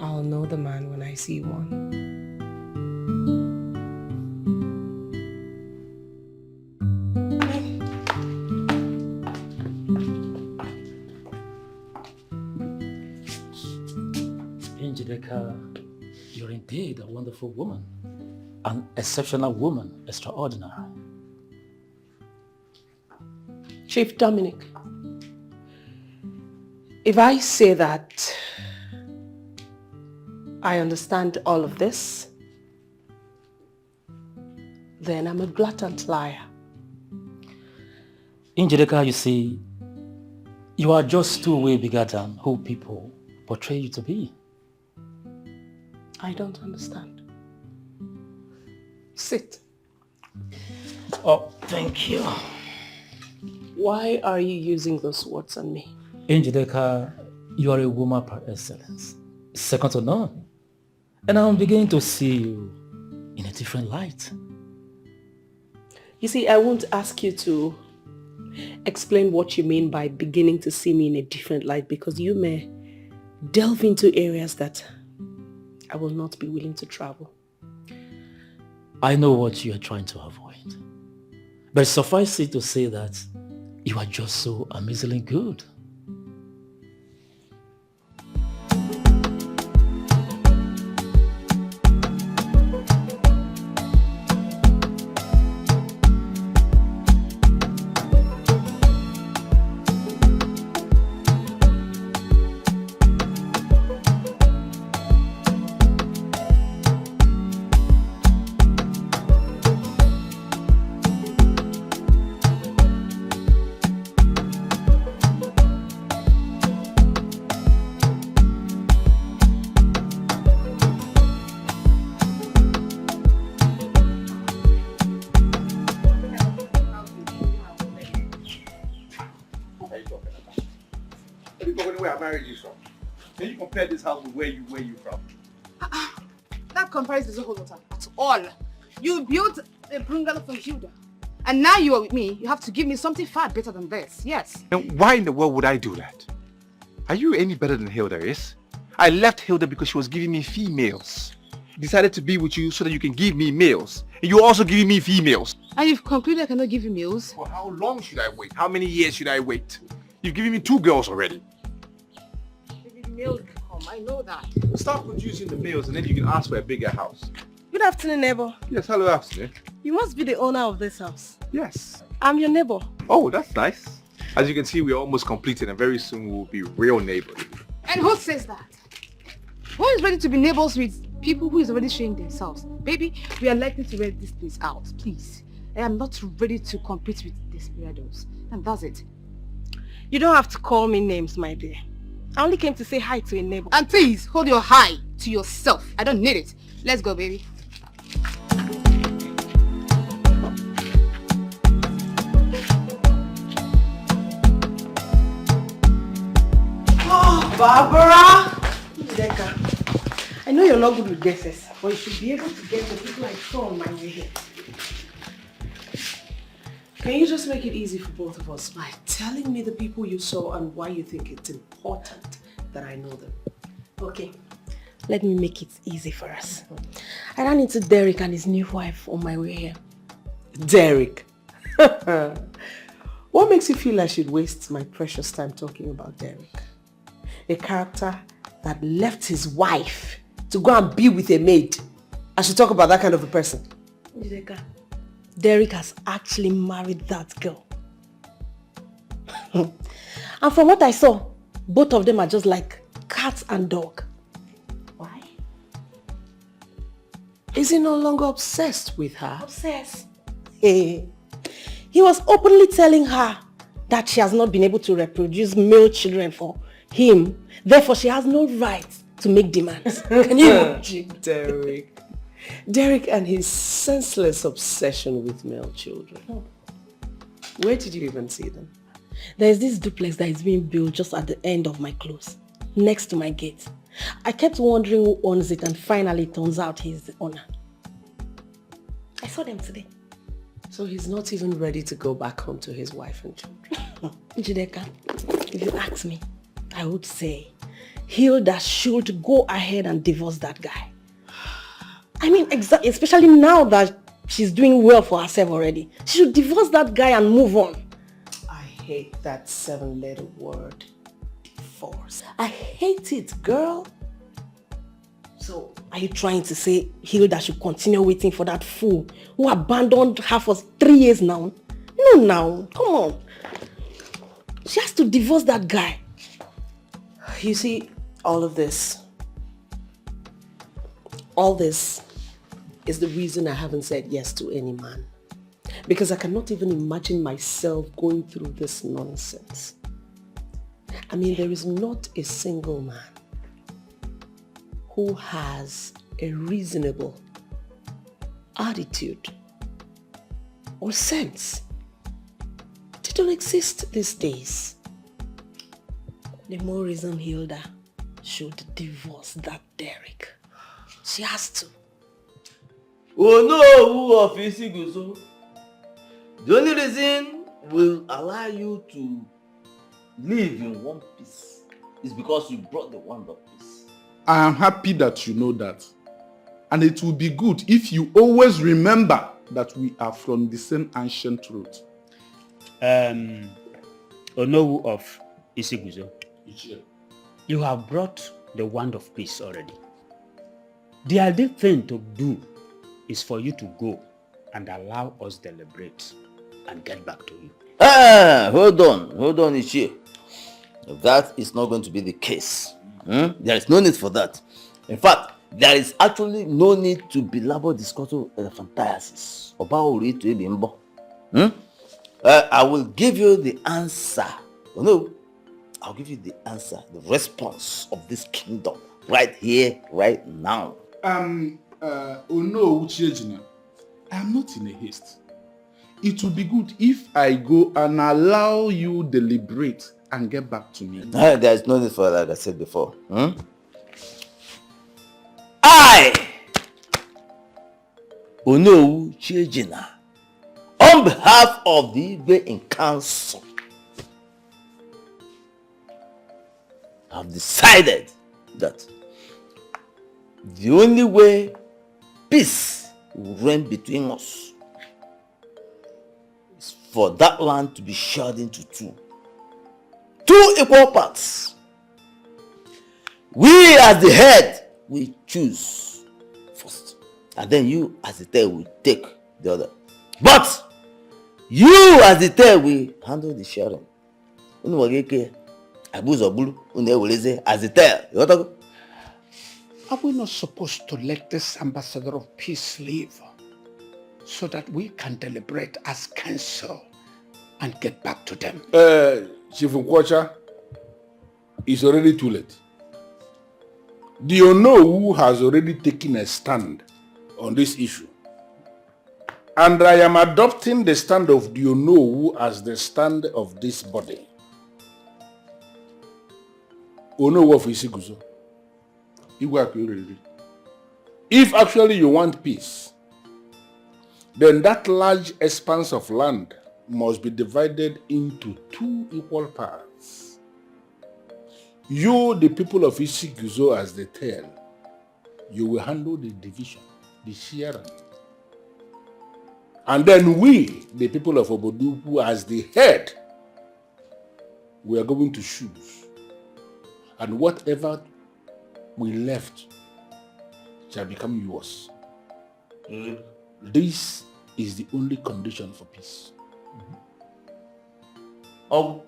I'll know the man when I see one. Dikeh, you're indeed a wonderful woman. An exceptional woman, extraordinary. Chief Dominic, if I say that I understand all of this, then I'm a blatant liar. Dikeh, you see, you are just two way bigger than who people portray you to be. I don't understand. Sit. Oh, thank you. Why are you using those words on me? Dikeh, you are a woman par excellence, second to none. And I'm beginning to see you in a different light. You see, I won't ask you to explain what you mean by beginning to see me in a different light, because you may delve into areas that I will not be willing to travel. I know what you are trying to avoid. But suffice it to say that you are just so amazingly good. Can you compare this house with where you from? That comparison doesn't hold water at all. You built a bungalow for Hilda, and now you are with me. You have to give me something far better than this. Yes. And why in the world would I do that? Are you any better than Hilda is? I left Hilda because she was giving me females. Decided to be with you so that you can give me males. And you're also giving me females. And you've concluded I cannot give you meals? For how long should I wait? How many years should I wait? You've given me 2 girls already. Meals come, I know that. Start producing the males and then you can ask for a bigger house. Good afternoon, neighbor. Yes, hello, afternoon. You must be the owner of this house. Yes. I'm your neighbor. Oh, that's nice. As you can see, we're almost completed and very soon we'll be real neighbors. And who says that? Who is ready to be neighbors with people who is already showing themselves? Baby, we are likely to rent this place out, please. I am not ready to compete with desperados. And that's it. You don't have to call me names, my dear. I only came to say hi to a neighbor. And please, hold your hi to yourself. I don't need it. Let's go, baby. Oh, Barbara! Dikeh, I know you're not good with guesses, but you should be able to guess the people I saw on my way here. Can you just make it easy for both of us by telling me the people you saw and why you think it's important that I know them? Okay, let me make it easy for us. I ran into Derek and his new wife on my way here. Derek? What makes you feel I should waste my precious time talking about Derek? A character that left his wife to go and be with a maid. I should talk about that kind of a person. Dikeh, Derek has actually married that girl. And from what I saw, both of them are just like cat and dog. Why? Is he no longer obsessed with her? Obsessed? Hey. He was openly telling her that she has not been able to reproduce male children for him. Therefore, she has no right to make demands. Can you imagine? Derek. Derek and his senseless obsession with male children. Where did you even see them? There's this duplex that is being built just at the end of my close, next to my gate. I kept wondering who owns it and finally it turns out he's the owner. I saw them today. So he's not even ready to go back home to his wife and children. Dikeh, if you ask me, I would say Hilda should go ahead and divorce that guy. I mean, especially now that she's doing well for herself already. She should divorce that guy and move on. I hate that 7-letter word, divorce. I hate it, girl. So, are you trying to say Hilda should continue waiting for that fool who abandoned her for 3 years now? No, now, come on. She has to divorce that guy. You see, all this is the reason I haven't said yes to any man. Because I cannot even imagine myself going through this nonsense. I mean, there is not a single man who has a reasonable attitude or sense. They don't exist these days. The more reason Hilda should divorce that Derek. She has to. Oh no, who of Isiguzo? The only reason will allow you to live in one piece is because you brought the wand of peace. I am happy that you know that. And it will be good if you always remember that we are from the same ancient root. Onowu of Isiguzo, you have brought the wand of peace already. The ideal thing to do is for you to go and allow us deliberate and get back to you. Hold on, Ichie. That is not going to be the case. There is no need for that. In fact, there is actually no need to belabor discussion elephantiasis. I will give you the answer. Oh no, I'll give you the answer, the response of this kingdom right here, right now. Uchejina, I am not in a haste. It will be good if I go and allow you deliberate and get back to me. There is no need for that, like I said before. I, Onowu Uchejina, on behalf of the Igwe in council, have decided that the only way peace will reign between us is for that land to be shared into two equal parts. We as the head will choose first, and then you as the tail will take the other. But you as the tail will handle the sharing. unu wageke abuzo bulu unu eweleze as a tell. You want to? Are we not supposed to let this ambassador of peace leave so that we can deliberate as council and get back to them? Chief Nkwacha, it's already too late. Do you know who has already taken a stand on this issue? And I am adopting the stand of do you know who as the stand of this body. Ono of Isiguzo. If actually you want peace, then that large expanse of land must be divided into 2 equal parts. You, the people of Isiguzo, as the tail, you will handle the division, the sharing. And then we, the people of Oboduku, as the head, we are going to choose. And whatever we left shall become yours. This is the only condition for peace. Oh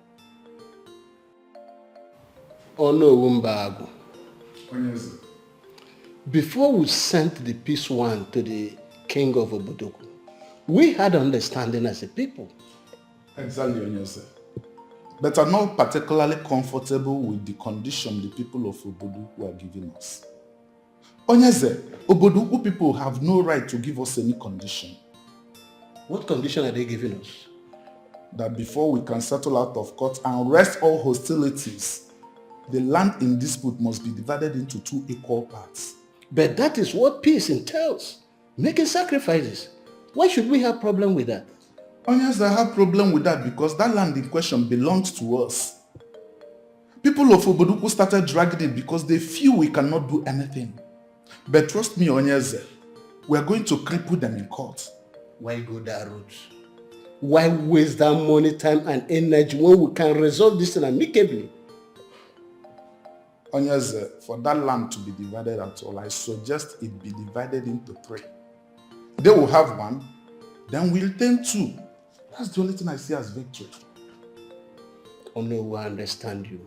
no, Wumbagu. Before we sent the peace one to the king of Obodoku, we had understanding as a people. Exactly, Onyeze. But are not particularly comfortable with the condition the people of Oboduku are giving us. Onyeze, Oboduku people have no right to give us any condition. What condition are they giving us? That before we can settle out of court and rest all hostilities, the land in dispute must be divided into 2 equal parts. But that is what peace entails. Making sacrifices. Why should we have problem with that? Onyeze, I have problem with that because that land in question belongs to us. People of Oboduku started dragging it because they feel we cannot do anything. But trust me, Onyeze, we are going to cripple them in court. Why go that route? Why waste that money, time and energy when we can resolve this thing amicably? Onyeze, for that land to be divided at all, I suggest it be divided into 3. They will have 1, then we'll take 2. That's the only thing I see as victory. Oh no, I understand you.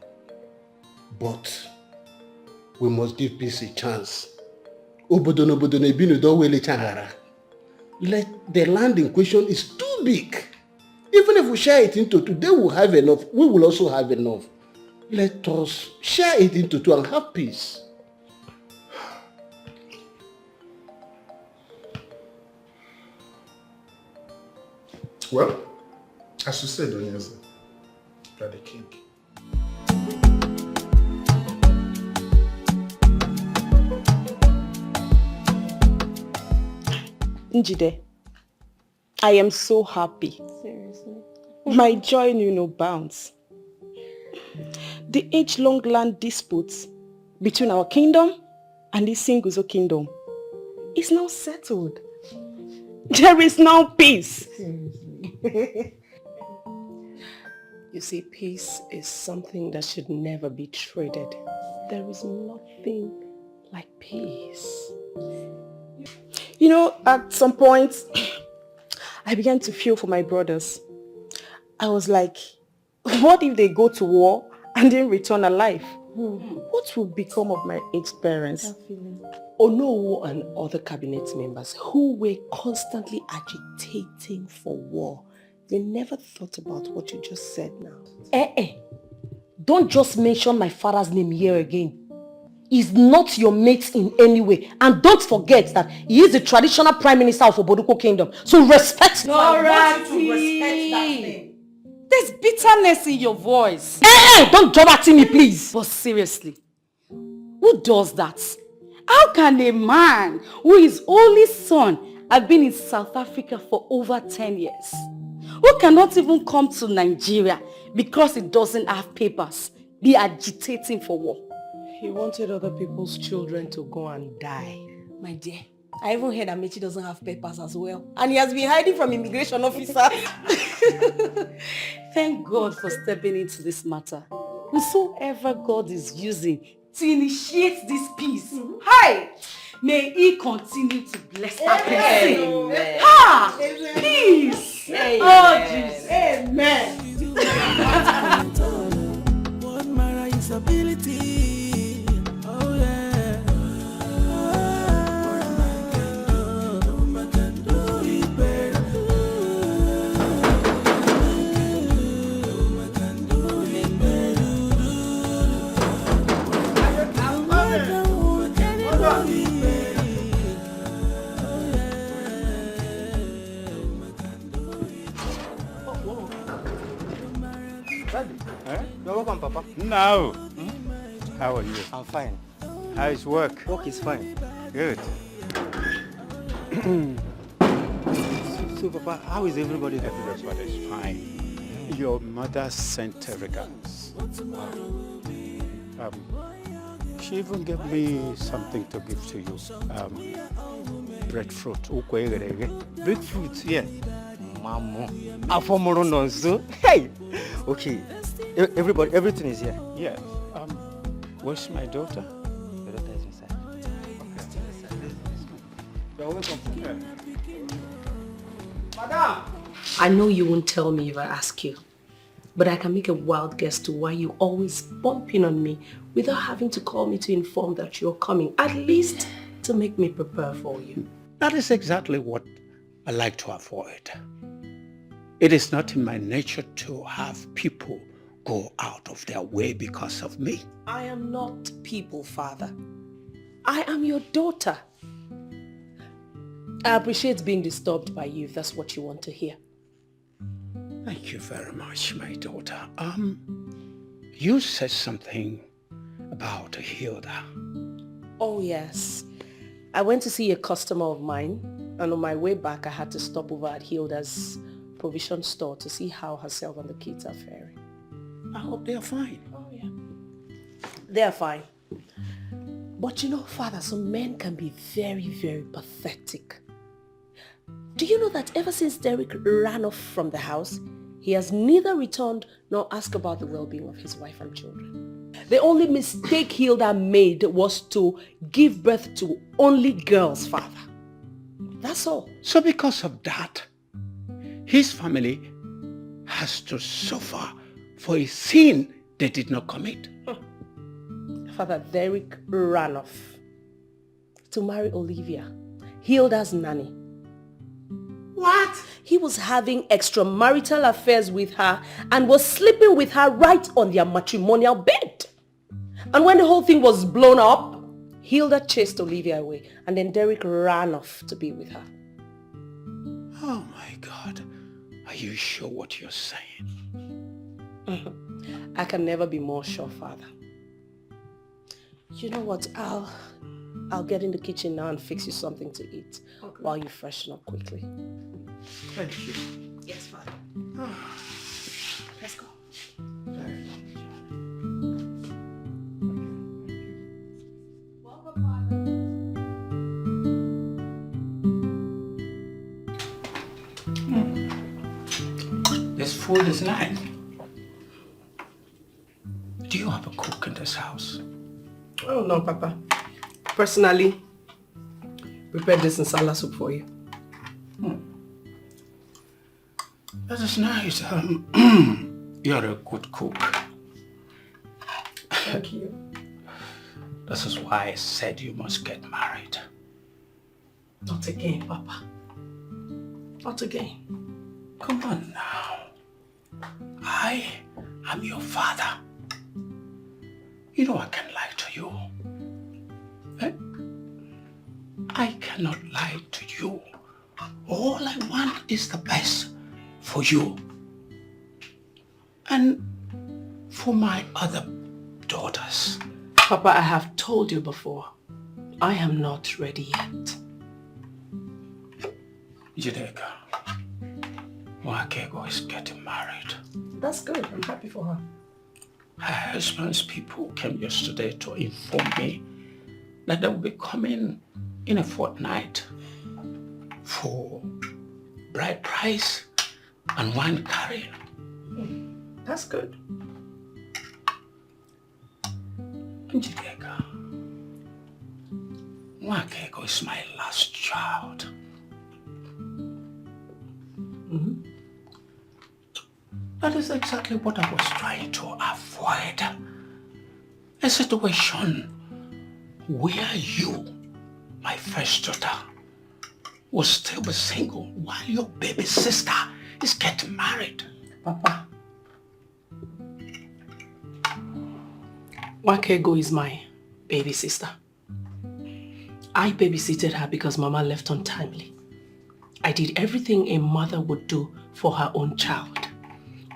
But we must give peace a chance. Let the land in question is too big. Even if we share it into 2, they will have enough. We will also have enough. Let us share it into 2 and have peace. Well, as you said, Onyeze, you are the king. Njide, I am so happy. Seriously? My joy knew no bounds. The age-long land disputes between our kingdom and the Singuzo kingdom is now settled. There is now peace. You see, peace is something that should never be traded. There is nothing like peace. You know, at some point, I began to feel for my brothers. I was like, what if they go to war and then return alive? What will become of my aged parents? Onowo and other cabinet members who were constantly agitating for war, they never thought about what you just said now. Don't just mention my father's name here again. He's not your mate in any way. And don't forget that he is the traditional prime minister of Oboduku Kingdom. So respect him. There's bitterness in your voice. Don't jump at me, please. But seriously, who does that? How can a man who his only son have been in South Africa for over 10 years, who cannot even come to Nigeria because he doesn't have papers, be agitating for war? He wanted other people's children to go and die. My dear, I even heard that Mechi doesn't have papers as well. And he has been hiding from immigration officers. Thank God for stepping into this matter. Whosoever God is using to initiate this peace, hi, may he continue to bless that person. Ha! Peace! Oh, Jesus. Amen. his ability. Oh yeah. What a man can do, no woman can do it better. No woman can do it better. You're welcome, Papa. No. How are you? I'm fine. How is work? Work is fine. Good. So, Papa, how is everybody? Everybody's fine. Your mother sent her regards. She even gave me something to give to you. Breadfruit. Breadfruit, yeah. Mamo. Afomoro nonso. Hey! Okay. Everybody, everything is here. Yes. Where's my daughter? The daughter is inside. You're welcome. Madam! I know you won't tell me if I ask you, but I can make a wild guess to why you always bump in on me without having to call me to inform that you're coming, at least to make me prepare for you. That is exactly what I like to avoid. It is not in my nature to have people go out of their way because of me. I am not people, Father. I am your daughter. I appreciate being disturbed by you if that's what you want to hear. Thank you very much, my daughter. You said something about Hilda. Oh, yes. I went to see a customer of mine, and on my way back, I had to stop over at Hilda's provision store to see how herself and the kids are faring. I hope they are fine. Oh, yeah. They are fine. But you know, Father, some men can be very, very pathetic. Do you know that ever since Derek ran off from the house, he has neither returned nor asked about the well-being of his wife and children? The only mistake Hilda made was to give birth to only girls, Father. That's all. So because of that, his family has to suffer for a sin they did not commit. Father, Derek ran off to marry Olivia, Hilda's nanny. What? He was having extramarital affairs with her and was sleeping with her right on their matrimonial bed. And when the whole thing was blown up, Hilda chased Olivia away and then Derek ran off to be with her. Oh my God. Are you sure what you're saying? I can never be more sure, Father. You know what? I'll get in the kitchen now and fix you something to eat while you freshen up quickly. Thank you. Yes, Father. Let's go. This food is nice. Do you have a cook in this house? Oh, no, Papa. Personally, prepared this insala soup for you. That is nice. You're a good cook. Thank you. This is why I said you must get married. Not again, Papa. Not again. Come on now. I am your father. You know I can lie to you. Eh? I cannot lie to you. All I want is the best for you. And for my other daughters. Papa, I have told you before, I am not ready yet. Jideka, Wakego is getting married. That's good. I'm happy for her. Her husband's people came yesterday to inform me that they will be coming in a fortnight for bride price and wine carrying. That's good. Njideka, Wakego is my last child. That is exactly what I was trying to avoid a situation where you, my first daughter, will still be single while your baby sister is getting married. Papa, Wakego is my baby sister. I babysitted her because Mama left untimely. I did everything a mother would do for her own child.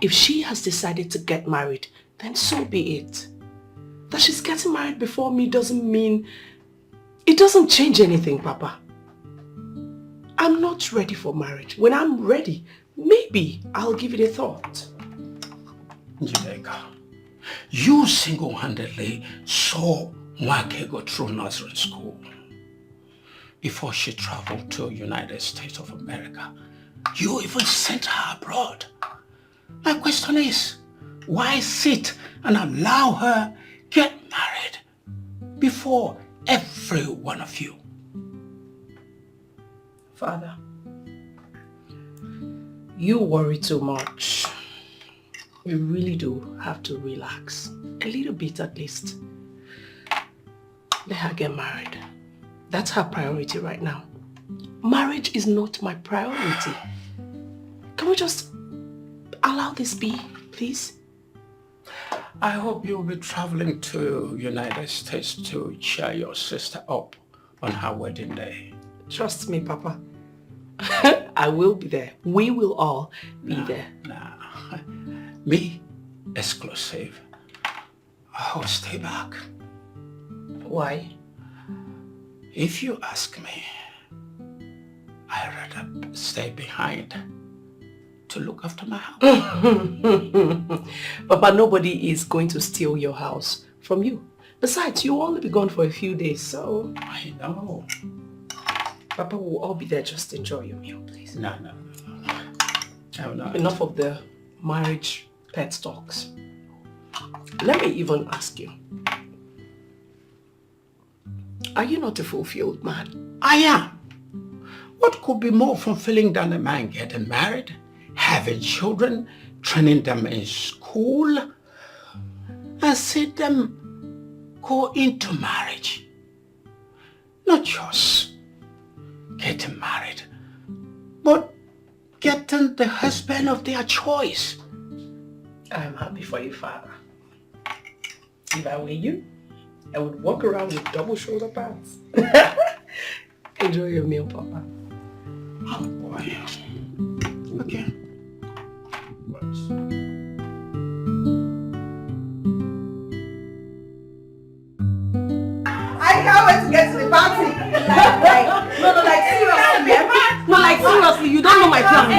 If she has decided to get married, then so be it. That she's getting married before me doesn't mean... It doesn't change anything, Papa. I'm not ready for marriage. When I'm ready, maybe I'll give it a thought. Njideka, you single-handedly saw Nwake go through nursery school. Before she traveled to United States of America, you even sent her abroad. My question is, why sit and allow her get married before every one of you? Father, you worry too much. We really do have to relax. A little bit at least. Let her get married. That's her priority right now. Marriage is not my priority. Can we just allow this be, please? I hope you'll be traveling to United States to cheer your sister up on her wedding day. Trust me, Papa. I will be there. We will all be there. Me, exclusive. I'll stay back. Why? If you ask me, I'd rather stay behind to look after my house. Papa, nobody is going to steal your house from you. Besides, you'll only be gone for a few days, so... I know. Papa, we'll all be there. Just enjoy your meal, please. No. Enough of the marriage pet talks. Let me even ask you. Are you not a fulfilled man? I am. What could be more fulfilling than a man getting married, having children, training them in school, and see them go into marriage? Not just getting married, but getting the husband of their choice. I'm happy for you, Father. If I were you, I would walk around with double shoulder pads. Enjoy your meal, Papa. Oh boy. Okay. I can't wait to get to the party. Like seriously, you don't know my plan.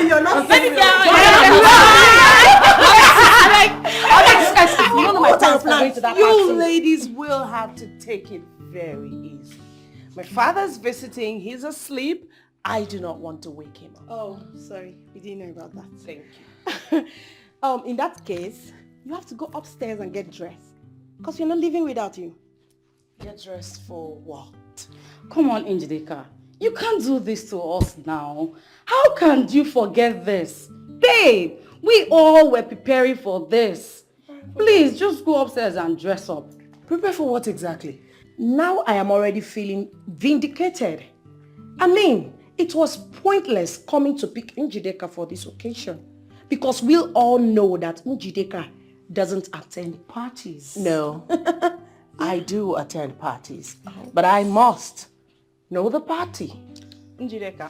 You're not serious. You don't know my plans for going to that party. You ladies will have to take it very easy. My father's visiting. He's asleep. I do not want to wake him up. Oh, sorry. We didn't know about that. Thank you. In that case, you have to go upstairs and get dressed. Because you're not leaving without you. Get dressed for what? Come on, Njideka. You can't do this to us now. How can you forget this? Babe, we all were preparing for this. Please, just go upstairs and dress up. Prepare for what exactly? Now I am already feeling vindicated. I mean, it was pointless coming to pick Njideka for this occasion. Because we'll all know that Njideka doesn't attend parties. No, I do attend parties. But I must know the party. Njideka,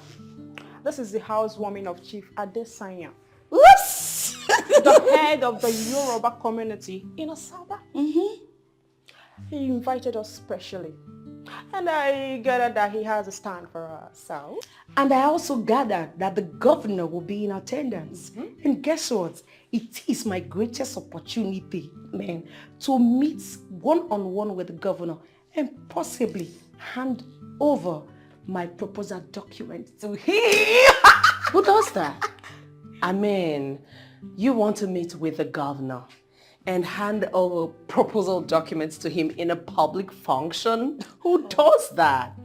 this is the housewarming of Chief Adesanya. Oops! The head of the Yoruba community in Asaba. He invited us specially. And I gathered that he has a stand for us, so... And I also gathered that the governor will be in attendance. And guess what? It is my greatest opportunity, man, to meet one-on-one with the governor and possibly hand over my proposal document to him. Who does that? I mean, you want to meet with the governor and hand over proposal documents to him in a public function? Who does that?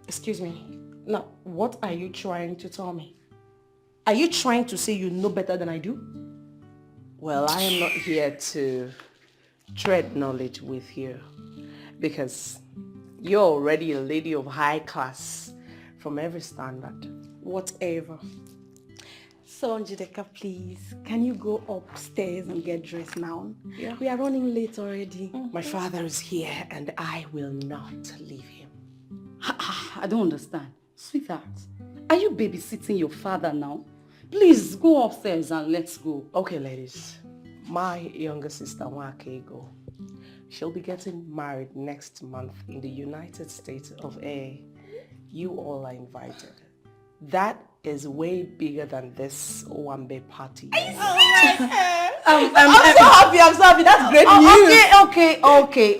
Excuse me. Now, what are you trying to tell me? Are you trying to say you know better than I do? Well, I am not here to tread knowledge with you because you're already a lady of high class from every standard, whatever. So, Njideka, please, can you go upstairs and get dressed now? Yeah. We are running late already. My father is here and I will not leave him. I don't understand. Sweetheart, are you babysitting your father now? Please go upstairs and let's go. Okay, ladies. My younger sister, Ego, she'll be getting married next month in the United States of A. You all are invited. That is way bigger than this Owambe party. I'm so happy. That's great news.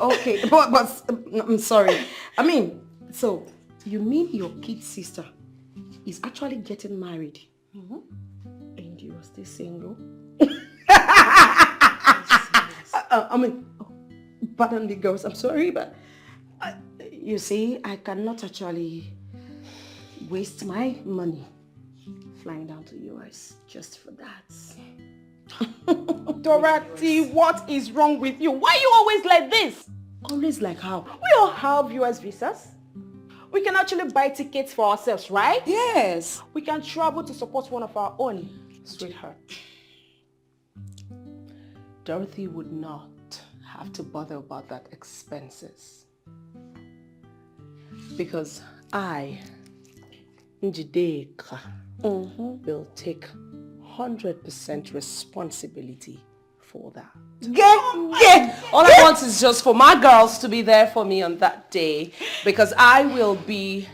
Okay. But I'm sorry. I mean, so you mean your kid sister is actually getting married? And you are still single? Pardon the girls, I'm sorry, but you see, I cannot actually waste my money flying down to US just for that. Dorothy, what is wrong with you? Why are you always like this? Always like how? We all have US visas. We can actually buy tickets for ourselves, right? Yes. We can travel to support one of our own. Sweetheart. Dorothy would not have to bother about that expenses. Because I, Njideka, will take 100% responsibility for that. All I want is just for my girls to be there for me on that day because I will be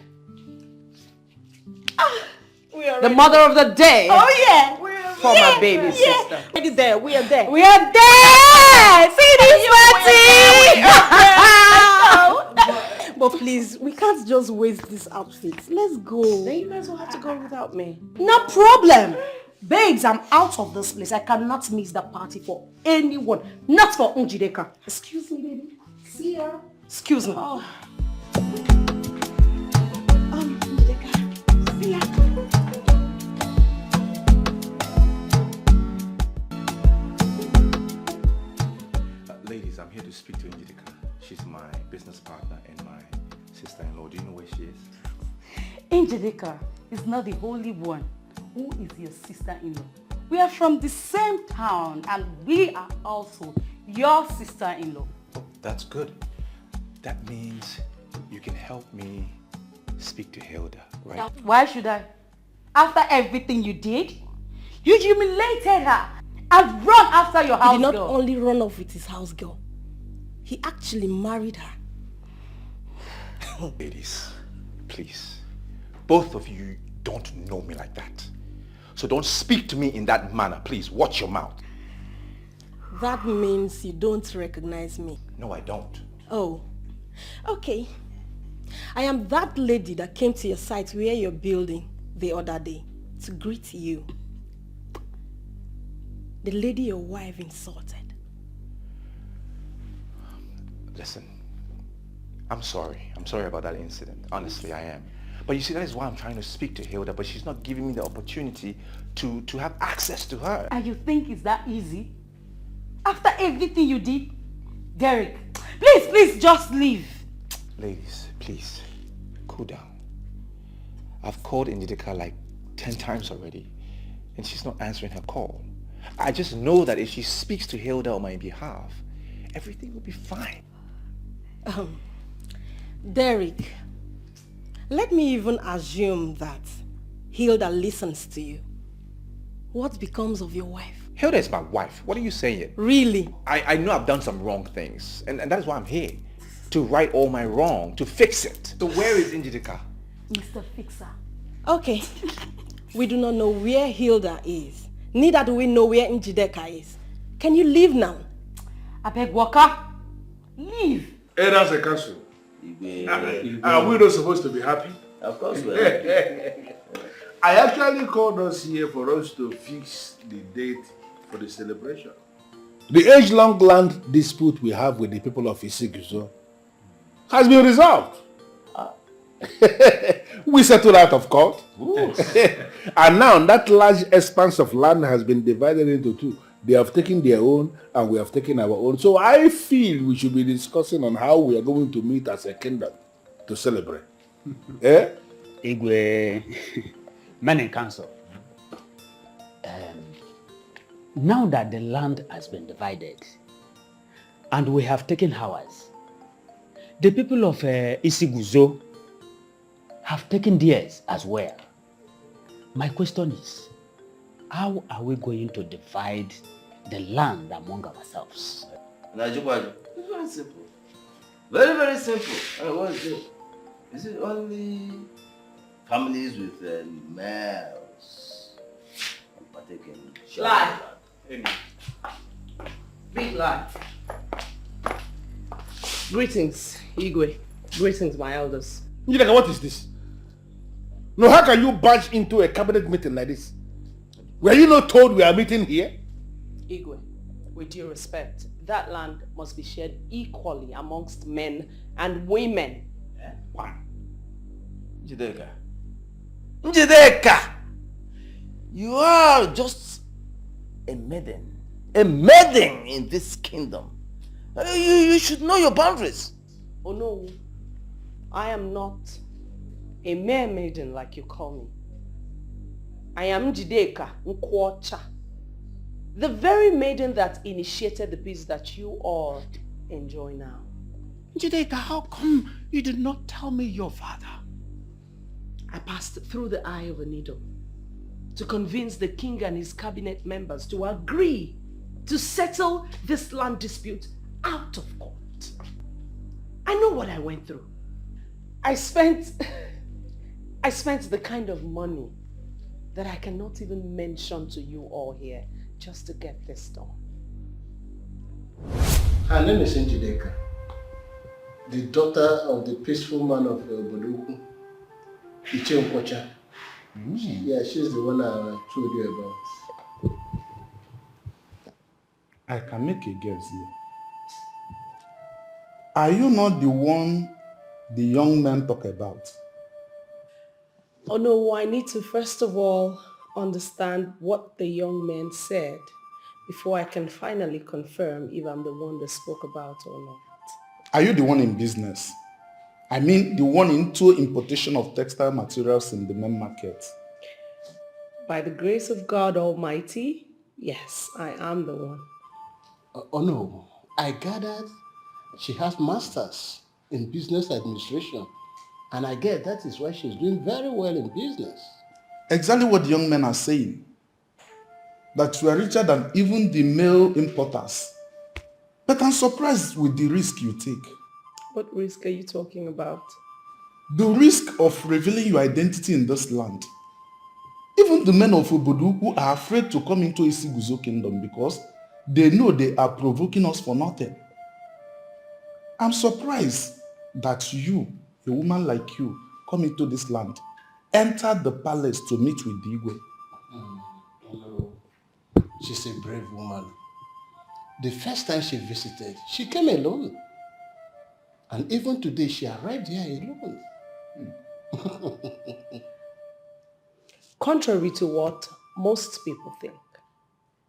the mother of the day. Oh yeah, for my baby sister. We're there. We are there. We are there. See this party. But please, we can't just waste this outfit. Let's go. Then you guys will have to go without me. No problem. Babes, I'm out of this place. I cannot miss the party for anyone. Not for Njideka. Excuse me, baby. See ya. Excuse me. Oh. Njideka. See ya. Ladies, I'm here to speak to Njideka. She's my business partner and my sister-in-law. Do you know where she is? Njideka is not the only one who is your sister-in-law. We are from the same town and we are also your sister-in-law. Oh, that's good. That means you can help me speak to Hilda, right? Why should I? After everything you did, you humiliated her and run after your house He did not girl. only run off with his house girl. He actually married her. Ladies, please. Both of you don't know me like that. So don't speak to me in that manner. Please, watch your mouth. That means you don't recognize me. No, I don't. Oh, okay. I am that lady that came to your site where you're building the other day to greet you. The lady your wife insulted. Listen, I'm sorry. I'm sorry about that incident. Honestly, I am. But you see, that is why I'm trying to speak to Hilda, but she's not giving me the opportunity to have access to her. And you think it's that easy? After everything you did? Derek, please, just leave. Ladies, please, cool down. I've called Njideka like 10 times already, and she's not answering her call. I just know that if she speaks to Hilda on my behalf, everything will be fine. Derek, let me even assume that Hilda listens to you. What becomes of your wife? Hilda is my wife. What are you saying? Really? I know I've done some wrong things, and that is why I'm here. To right all my wrong, to fix it. So where is Njideka? Mr. Fixer. Okay. We do not know where Hilda is. Neither do we know where Njideka is. Can you leave now? I beg Waka. Leave. Hey, that's a council. Are we not supposed to be happy? Of course we are. I actually called us here for us to fix the date for the celebration. The age-long land dispute we have with the people of Etiko has been resolved. We settled out of court. And now that large expanse of land has been divided into two. They have taken their own and we have taken our own. So I feel we should be discussing on how we are going to meet as a kingdom to celebrate. Eh? Igwe, man in council. Now that the land has been divided and we have taken ours, the people of Isiguzo have taken theirs as well. My question is, how are we going to divide the land among ourselves? Very simple. Very, very simple. What is it? Is it only families with males partaking? Lie. Big lie. Greetings, Igwe. Greetings, my elders. Njideka, what is this? No, how can you barge into a cabinet meeting like this? Were you not told we are meeting here? Igwe, with due respect, that land must be shared equally amongst men and women. Why? Njideka, you are just a maiden in this kingdom. You should know your boundaries. Oh no, I am not a mere maiden like you call me. I am Njideka Nkwocha, the very maiden that initiated the peace that you all enjoy now. Njideka, how come you did not tell me your father? I passed through the eye of a needle to convince the king and his cabinet members to agree to settle this land dispute out of court. I know what I went through. I spent the kind of money that I cannot even mention to you all here just to get this done. Her name is Njideka, the daughter of the peaceful man of Boduku, Iche Nkwocha. Yeah, she's the one I told you about. I can make a guess here. Are you not the one the young men talk about? Oh no, I need to first of all understand what the young man said before I can finally confirm if I'm the one they spoke about or not. Are you the one in business? I mean the one into importation of textile materials in the main market. By the grace of God Almighty, yes, I am the one. Oh no, I gathered she has masters in business administration, and I get that is why she's doing very well in business. Exactly what the young men are saying. That you are richer than even the male importers. But I'm surprised with the risk you take. What risk are you talking about? The risk of revealing your identity in this land. Even the men of Oboduku are afraid to come into Isiguzo kingdom because they know they are provoking us for nothing. I'm surprised that you, a woman like you, come into this land, entered the palace to meet with the Igwe. No. She's a brave woman. The first time she visited, she came alone. And even today, she arrived here alone. Contrary to what most people think,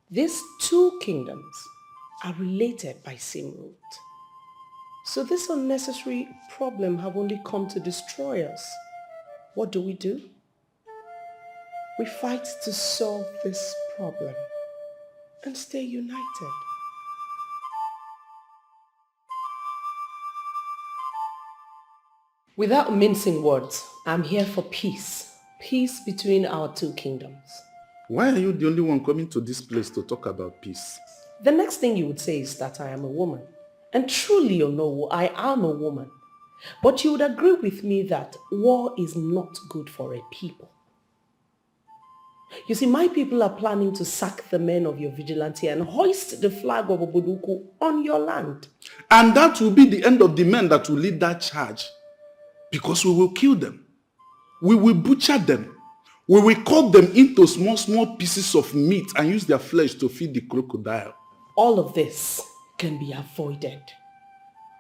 these two kingdoms are related by same root. So this unnecessary problem have only come to destroy us. What do? We fight to solve this problem and stay united. Without mincing words, I'm here for peace. Peace between our two kingdoms. Why are you the only one coming to this place to talk about peace? The next thing you would say is that I am a woman. And truly, you know, I am a woman. But you would agree with me that war is not good for a people. You see, my people are planning to sack the men of your vigilante and hoist the flag of Oboduku on your land. And that will be the end of the men that will lead that charge. Because we will kill them. We will butcher them. We will cut them into small pieces of meat and use their flesh to feed the crocodile. All of this can be avoided.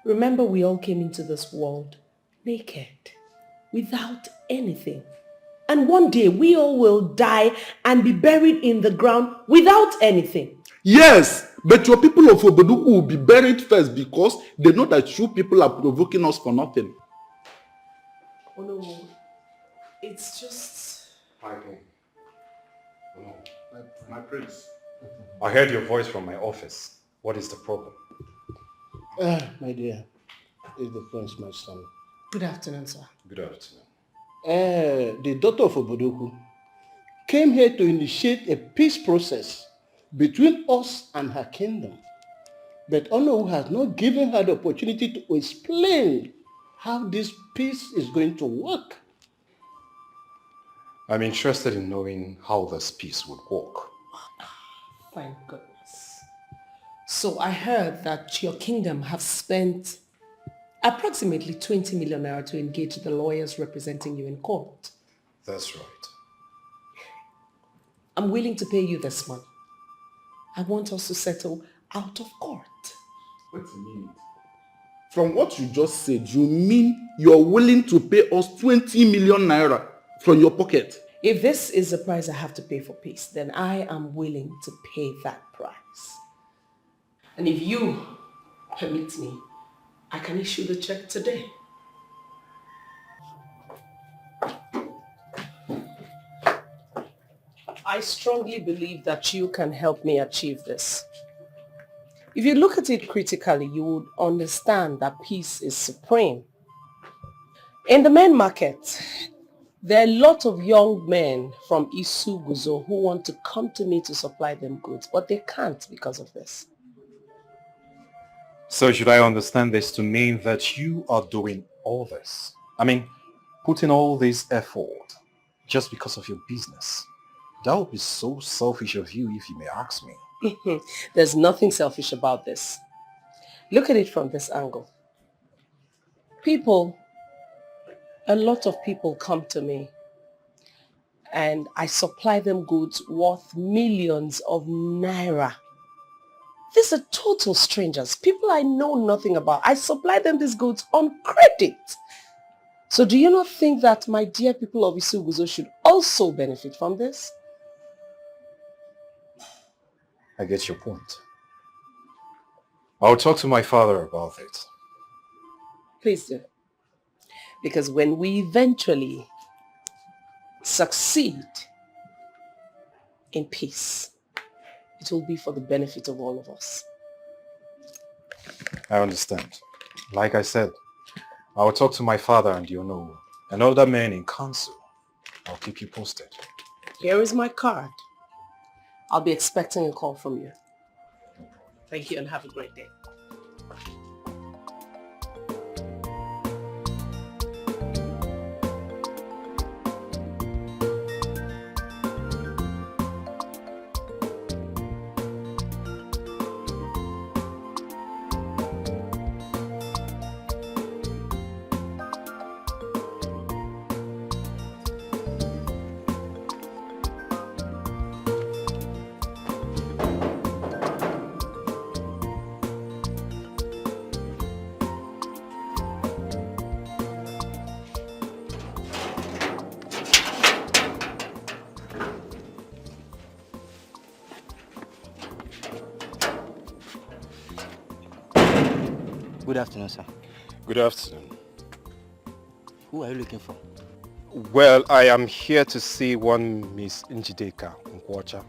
Remember, we all came into this world naked, without anything. And one day we all will die and be buried in the ground without anything. Yes, but your people of Oboduku will be buried first because they know that you people are provoking us for nothing. Oh no, it's just... My prince. I heard your voice from my office. What is the problem? My dear, it's the prince, my son. Good afternoon, sir. Good afternoon. The daughter of Oboduku came here to initiate a peace process between us and her kingdom. But Ono has not given her the opportunity to explain how this peace is going to work. I'm interested in knowing how this peace would work. Thank goodness. So I heard that your kingdom have spent approximately 20 million naira to engage the lawyers representing you in court. That's right. I'm willing to pay you this money. I want us to settle out of court. Wait a minute. From what you just said, you mean you're willing to pay us 20 million naira from your pocket? If this is the price I have to pay for peace, then I am willing to pay that price. And if you permit me, I can issue the check today. I strongly believe that you can help me achieve this. If you look at it critically, you would understand that peace is supreme. In the main market, there are a lot of young men from Isu Guzo who want to come to me to supply them goods, but they can't because of this. So should I understand this to mean that you are doing all this? I mean, putting all this effort just because of your business? That would be so selfish of you, if you may ask me. There's nothing selfish about this. Look at it from this angle. A lot of people come to me and I supply them goods worth millions of naira. These are total strangers, people I know nothing about. I supply them these goods on credit. So do you not think that my dear people of Isuguzo should also benefit from this? I get your point. I'll talk to my father about it. Please do. Because when we eventually succeed in peace, it will be for the benefit of all of us. I understand. Like I said, I'll talk to my father and and other men in council. I'll keep you posted. Here is my card. I'll be expecting a call from you. Thank you and have a great day. Good afternoon, sir. Good afternoon. Who are you looking for? Well, I am here to see one Miss Njideka Nkwacha.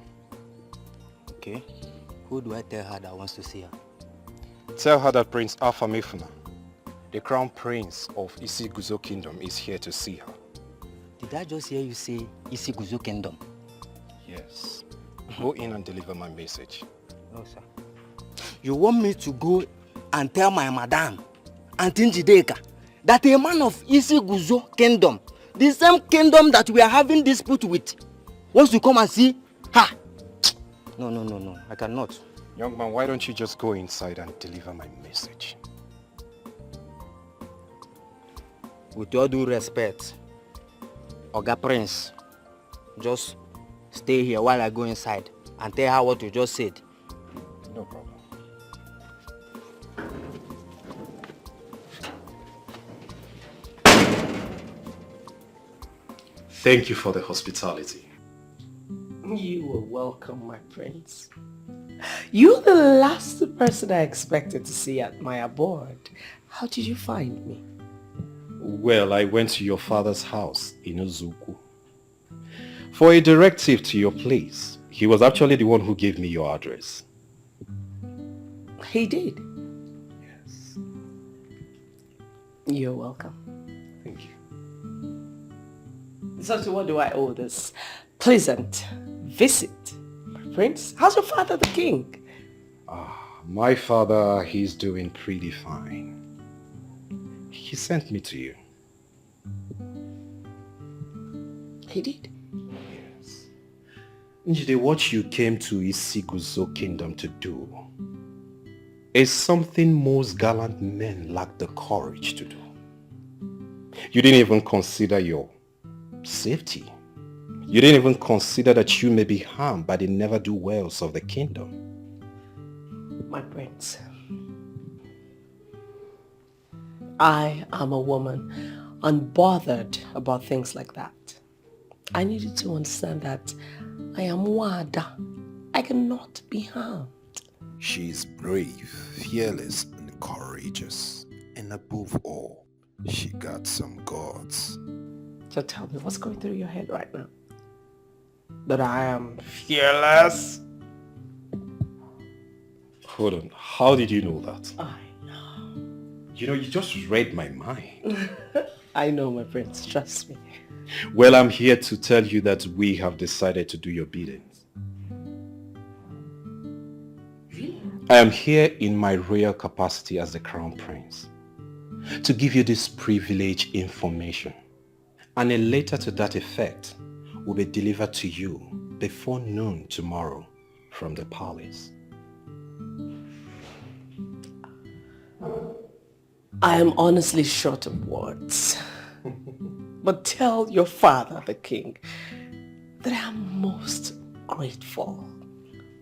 Okay. Who do I tell her that wants to see her? Tell her that Prince Alpha Mifuna, the crown prince of Isiguzo Kingdom, is here to see her. Did I just hear you say Isiguzo Kingdom? Yes. Go in and deliver my message. No, sir. You want me to go and tell my madam, Auntie Njideka, that a man of Isiguzo Kingdom, the same kingdom that we are having dispute with, wants to come and see her? No, I cannot. Young man, why don't you just go inside and deliver my message? With all due respect, Oga Prince, just stay here while I go inside and tell her what you just said. No problem. Thank you for the hospitality. You were welcome, my prince. You're the last person I expected to see at my abode. How did you find me? Well, I went to your father's house in Uzuku for a directive to your place. He was actually the one who gave me your address. He did? Yes. You're welcome. Thank you. So to what do I owe this pleasant visit, my prince? How's your father, the king? My father, he's doing pretty fine. He sent me to you. He did? Yes. Njide, what you came to Isiguzo Kingdom to do is something most gallant men lack the courage to do. You didn't even consider your safety. You didn't even consider that you may be harmed by the never-do-wells of the kingdom. My prince, I am a woman unbothered about things like that. I needed to understand that I am Wada. I cannot be harmed. She is brave, fearless, and courageous. And above all, she got some guts. So tell me, what's going through your head right now? That I am fearless? Hold on, how did you know that? I know. You know, you just read my mind. I know, my prince, trust me. Well, I'm here to tell you that we have decided to do your bidding. I am here in my royal capacity as the crown prince to give you this privileged information, and a letter to that effect will be delivered to you before noon tomorrow from the palace. I am honestly short of words. But tell your father, the king, that I am most grateful.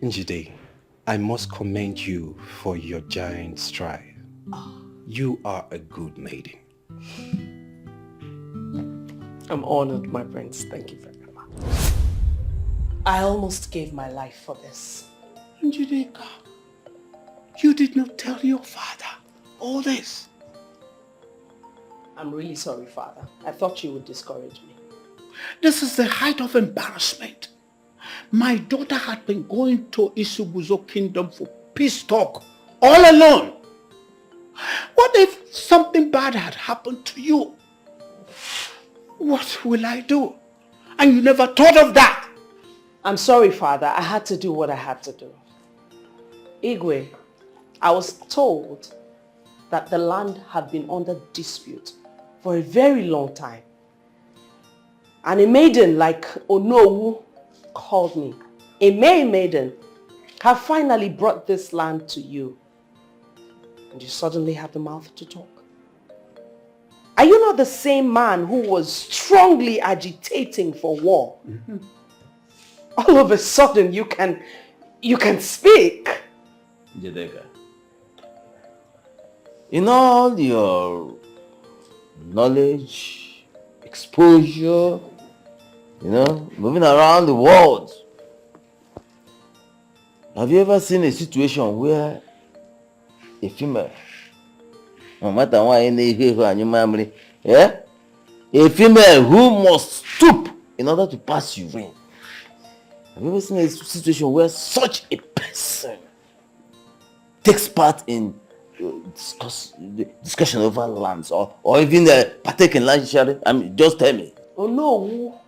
Njide, I must commend you for your giant stride. You are a good maiden. I'm honored, my prince. Thank you very much. I almost gave my life for this. Njideka, you did not tell your father all this. I'm really sorry, father. I thought you would discourage me. This is the height of embarrassment. My daughter had been going to Isuguzo Kingdom for peace talk all alone. What if something bad had happened to you? What will I do? And you never thought of that. I'm sorry, father. I had to do what I had to do. Igwe, I was told that the land had been under dispute for a very long time. And a maiden like Onowu called me. A May maiden have finally brought this land to you. And you suddenly have the mouth to talk. Are you not the same man who was strongly agitating for war? Mm-hmm. All of a sudden you can speak. Jedega, in all your knowledge, exposure, moving around the world, have you ever seen a situation where a female, no matter what, a female who must stoop in order to pass urine? Have you ever seen a situation where such a person takes part in discussion over lands or even partake in land sharing? I mean, just tell me. Oh no.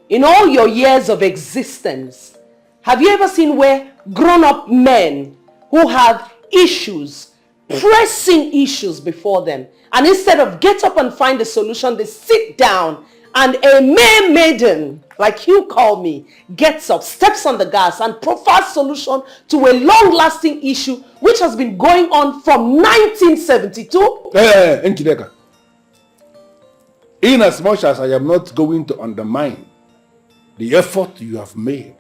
In all your years of existence, have you ever seen where grown-up men who have issues, pressing issues before them, and instead of get up and find a solution, they sit down and a May maiden, like you call me, gets up, steps on the gas and provides solution to a long-lasting issue which has been going on from 1972? Nkideka. In as much as I am not going to undermine the effort you have made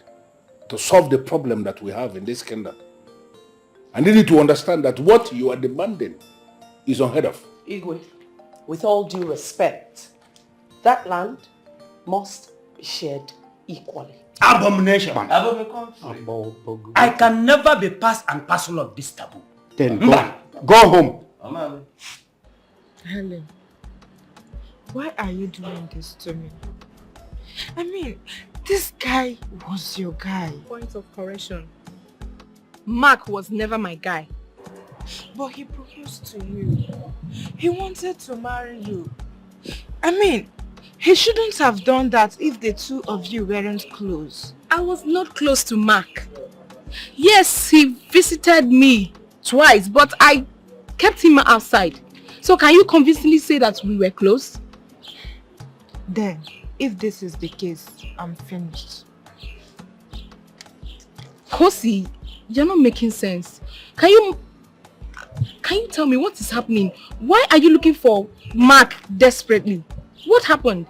to solve the problem that we have in this kingdom, I need you to understand that what you are demanding is unheard of. Igwe, with all due respect, that land must be shared equally. Abomination. I can never be part and parcel of this taboo. Then go home. Helen, why are you doing this to me? I mean, this guy was your guy. Point of correction. Mark was never my guy. But he proposed to you. He wanted to marry you. I mean, he shouldn't have done that if the two of you weren't close. I was not close to Mark. Yes, he visited me twice, but I kept him outside. So can you convincingly say that we were close? Then, if this is the case, I'm finished. Kosi, you're not making sense. Can you tell me what is happening? Why are you looking for Mark desperately? What happened?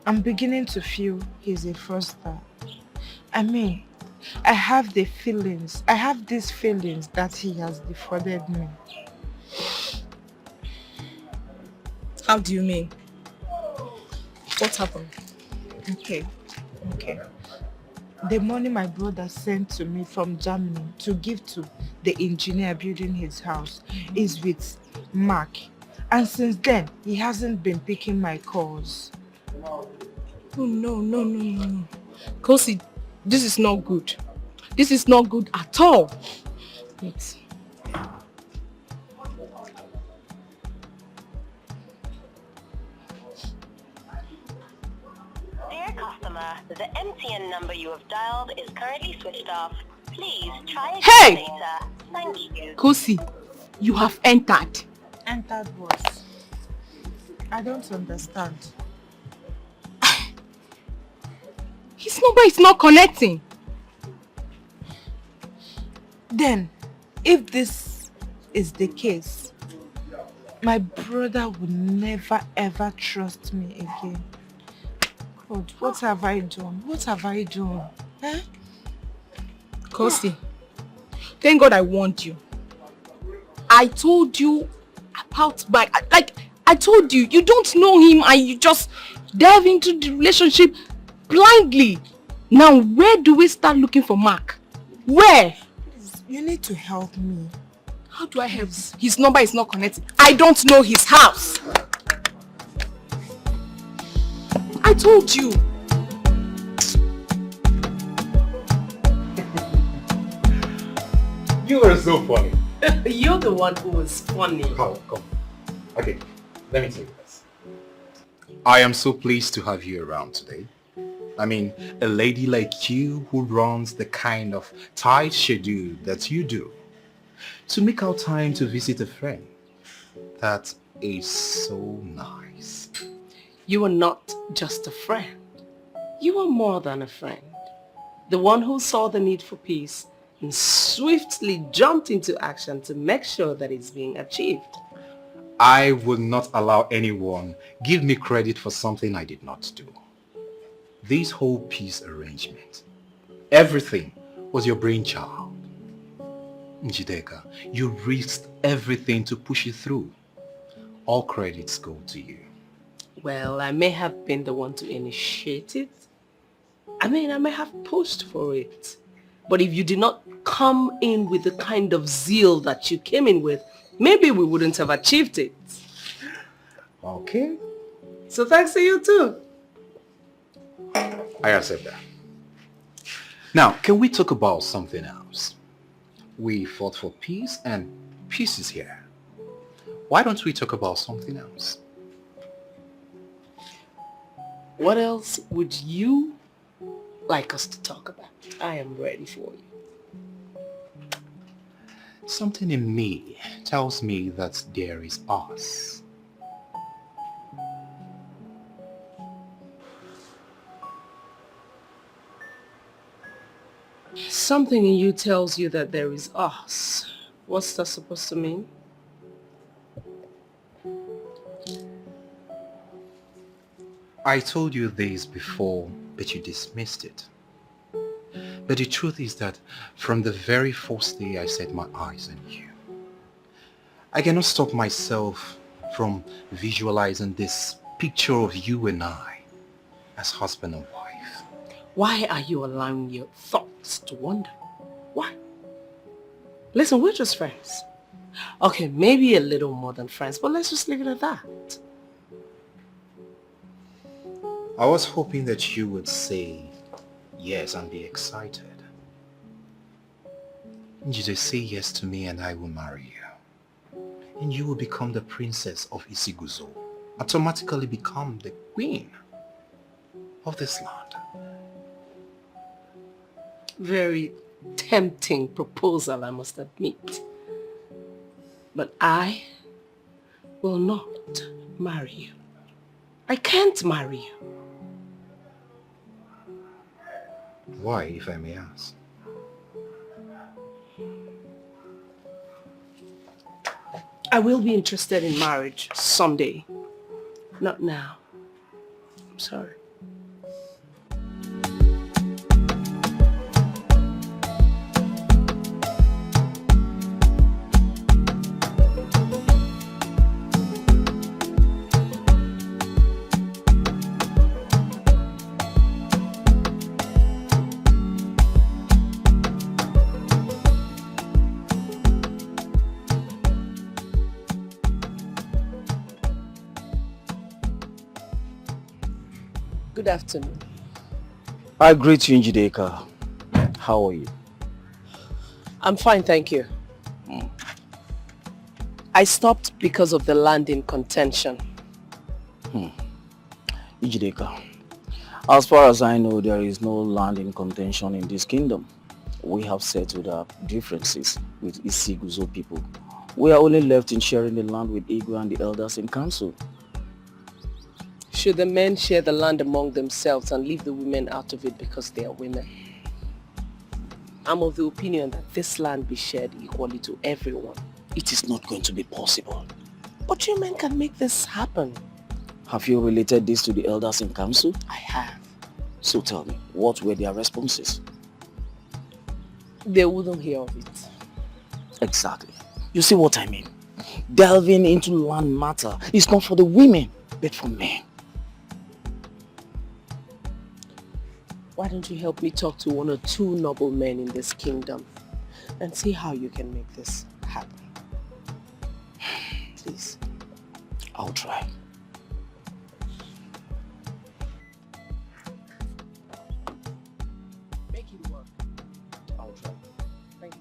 I'm beginning to feel he's a fraudster. I mean, I have these feelings that he has defrauded me. How do you mean? What happened? Okay. The money my brother sent to me from Germany to give to the engineer building his house is with Mark. And since then, he hasn't been picking my calls. Oh, no. Kosi, this is not good. This is not good at all. Wait. Dear customer, the MTN number you have dialed is currently switched off. Please try again later. Thank you. Kosi, you have entered. Entered what? I don't understand. His number is not connecting. Then, if this is the case, my brother would never ever trust me again. God, what have I done? Eh? Kosi, thank God I warned you. I told you about I told you, you don't know him and you just dive into the relationship blindly. Now, where do we start looking for Mark? Where? Please, you need to help me. How do I help? His number is not connected. I don't know his house. I told you. You are so funny. You're the one who was funny. Come. Okay, let me tell you this. I am so pleased to have you around today. I mean, a lady like you who runs the kind of tight schedule that you do. To make out time to visit a friend. That is so nice. You are not just a friend. You are more than a friend. The one who saw the need for peace and swiftly jumped into action to make sure that it's being achieved. I would not allow anyone give me credit for something I did not do. This whole peace arrangement, everything was your brainchild. Njideka, you risked everything to push it through. All credits go to you. Well, I may have been the one to initiate it. I may have pushed for it. But if you did not come in with the kind of zeal that you came in with, maybe we wouldn't have achieved it. Okay. So thanks to you too. I accept that. Now, can we talk about something else? We fought for peace and peace is here. Why don't we talk about something else? What else would you like us to talk about? I am ready for you. Something in me tells me that there is us. Something in you tells you that there is us. What's that supposed to mean? I told you this before, but you dismissed it. But the truth is that from the very first day I set my eyes on you, I cannot stop myself from visualizing this picture of you and I as husband and wife. Why are you allowing your thoughts to wander? Why? Listen, we're just friends. Okay, maybe a little more than friends, but let's just leave it at that. I was hoping that you would say yes and be excited. Njide, say yes to me and I will marry you. And you will become the princess of Isiguzo. Automatically become the queen of this land. Very tempting proposal, I must admit. But I will not marry you. I can't marry you. Why, if I may ask? I will be interested in marriage someday. Not now. I'm sorry. Good afternoon. I greet you, Njideka. How are you? I'm fine, thank you. I stopped because of the land in contention. Njideka, as far as I know, there is no land in contention in this kingdom. We have settled our differences with Isiguzo people. We are only left in sharing the land with Igwe and the elders in council. Should the men share the land among themselves and leave the women out of it because they are women? I'm of the opinion that this land be shared equally to everyone. It is not going to be possible. But you men can make this happen. Have you related this to the elders in council? I have. So tell me, what were their responses? They wouldn't hear of it. Exactly. You see what I mean? Delving into land matter is not for the women, but for men. Why don't you help me talk to one or two noble men in this kingdom and see how you can make this happen? Please. I'll try. Make it work. I'll try. Thank you.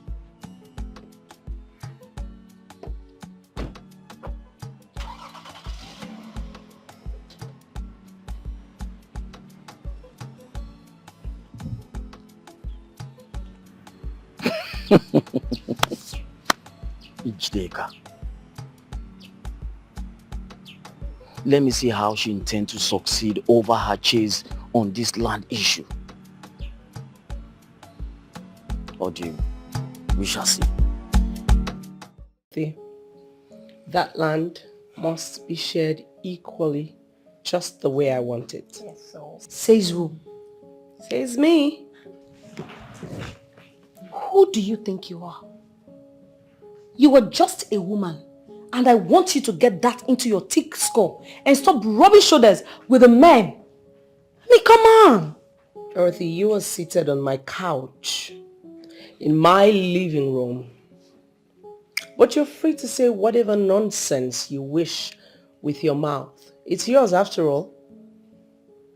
Njideka. Let me see how she intends to succeed over her chase on this land issue. Or do you? We shall see. That land must be shared equally, just the way I want it. Yes, so. Says who? Says me. Who do you think you are? You were just a woman, and I want you to get that into your thick skull and stop rubbing shoulders with the men. I mean, come on. Dorothy, you are seated on my couch in my living room. But you're free to say whatever nonsense you wish with your mouth. It's yours after all.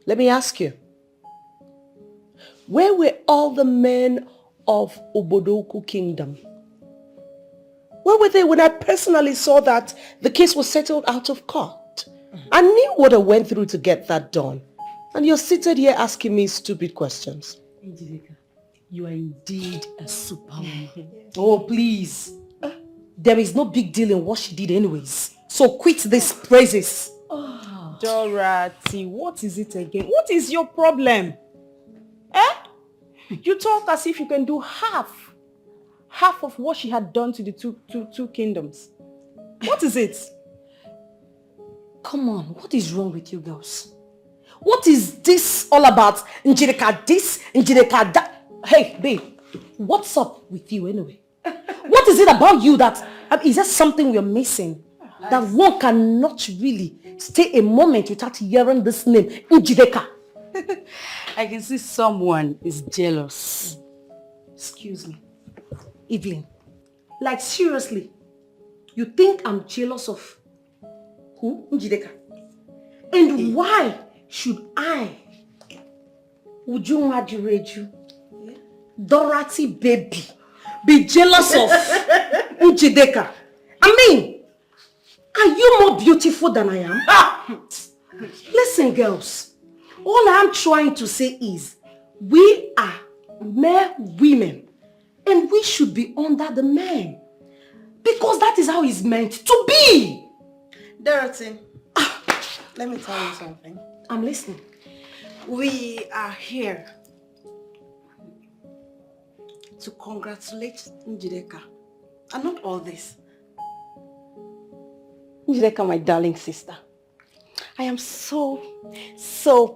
Let me ask you. Where were all the men of Obodoku Kingdom? Where were they when I personally saw that the case was settled out of court? I knew what I went through to get that done. And you're seated here asking me stupid questions. Angelica, you are indeed a superwoman. Oh, please. There is no big deal in what she did anyways. So quit these praises. Oh. Dorothy, what is it again? What is your problem? Eh? You talk as if you can do half of what she had done to the two kingdoms. What is it? Come on, what is wrong with you girls? What is this all about? Njideka this, Njideka that. Hey, babe, what's up with you anyway? What is it about you that, is there something we're missing? That one cannot really stay a moment without hearing this name, Njideka. I can see someone is jealous. Excuse me. Evelyn, like seriously, you think I'm jealous of who? Njideka? And why should I, Uju Majureju, Dorothy baby, be jealous of Njideka? I mean, are you more beautiful than I am? Listen, girls, all I'm trying to say is we are mere women and we should be under the man because that is how it's meant to be. Dorothy, let me tell you something. I'm listening. We are here to congratulate Njideka. And not all this. Njideka, my darling sister, I am so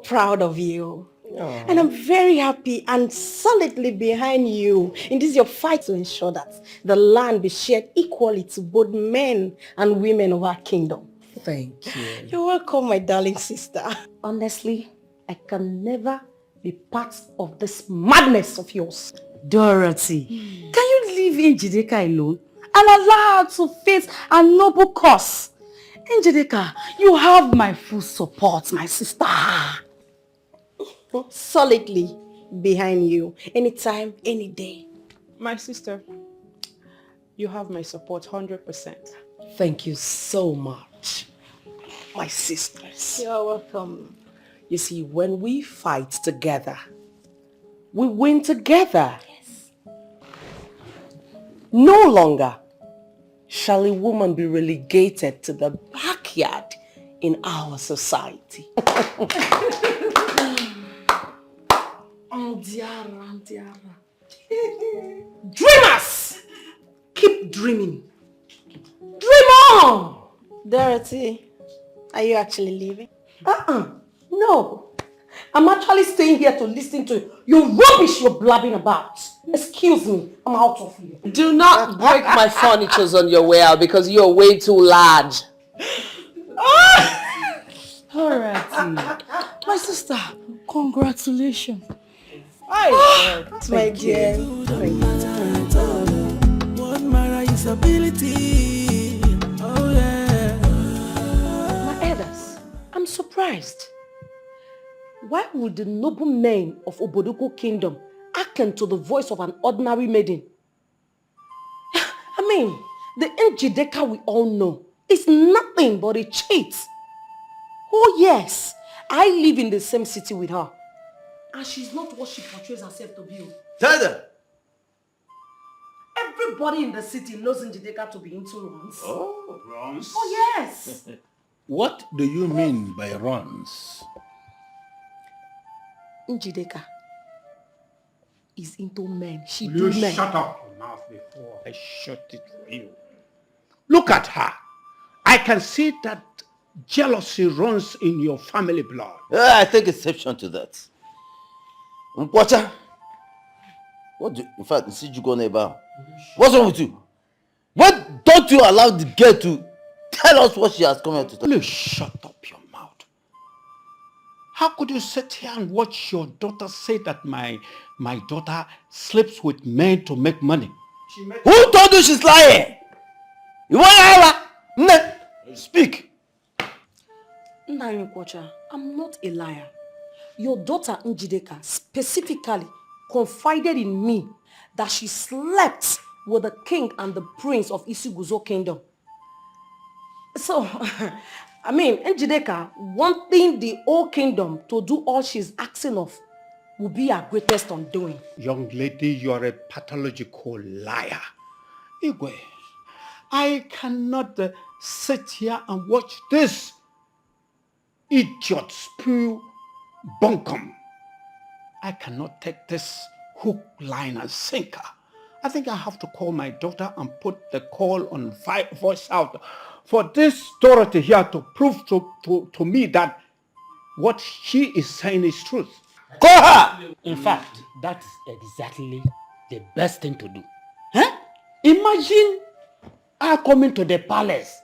proud of you. Aww. And I'm very happy and solidly behind you in this your fight to ensure that the land be shared equally to both men and women of our kingdom. Thank you. You're welcome, my darling sister. Honestly, I can never be part of this madness of yours. Dorothy, can you leave Njideka alone and allow her to face a noble cause? Njideka, you have my full support, my sister. Solidly behind you, anytime, any day. My sister, you have my support 100%. Thank you so much, my sisters. You're welcome. You see, when we fight together, we win together. Yes. No longer shall a woman be relegated to the backyard in our society. Dreamers! Keep dreaming. Dream on! Dorothy, are you actually leaving? No. I'm actually staying here to listen to your rubbish you're blabbing about. Excuse me, I'm out of here. Do not break my furnitures on your way out because you're way too large. Alright, my sister, congratulations. My dear. What matter is ability. Oh yeah. My elders, I'm surprised. Why would the noble men of Oboduku Kingdom hearken to the voice of an ordinary maiden? I mean, the Njideka we all know is nothing but a cheat. Oh yes, I live in the same city with her. And she's not what she portrays herself to be. Tell them. Everybody in the city knows Njideka to be into runs. Oh, runs? Oh yes. What do you mean by runs? Njideka is into men. She Will do you men. shut up your mouth before I shut it for you? Look at her. I can see that jealousy runs in your family blood. I take exception to that. Mpocha, in fact, see you go neighbor. What's wrong with you? Why don't you allow the girl to tell us what she has come here to tell? Please shut up your mouth. How could you sit here and watch your daughter say that my daughter sleeps with men to make money? Who told you she's lying? You want to lie? Speak. Nanyukwacha, I'm not a liar. Your daughter Njideka specifically confided in me that she slept with the king and the prince of Isiguzo Kingdom. So, I mean, Njideka wanting the whole kingdom to do all she's asking of will be her greatest undoing. Young lady, you are a pathological liar. Igwe, I cannot sit here and watch this idiot spew bunkum. I cannot take this hook, line, and sinker. I think I have to call my daughter and put the call on voice out for this Dorothy here to prove to me that what she is saying is truth. Call her! In fact, that is exactly the best thing to do. Huh? Imagine her coming to the palace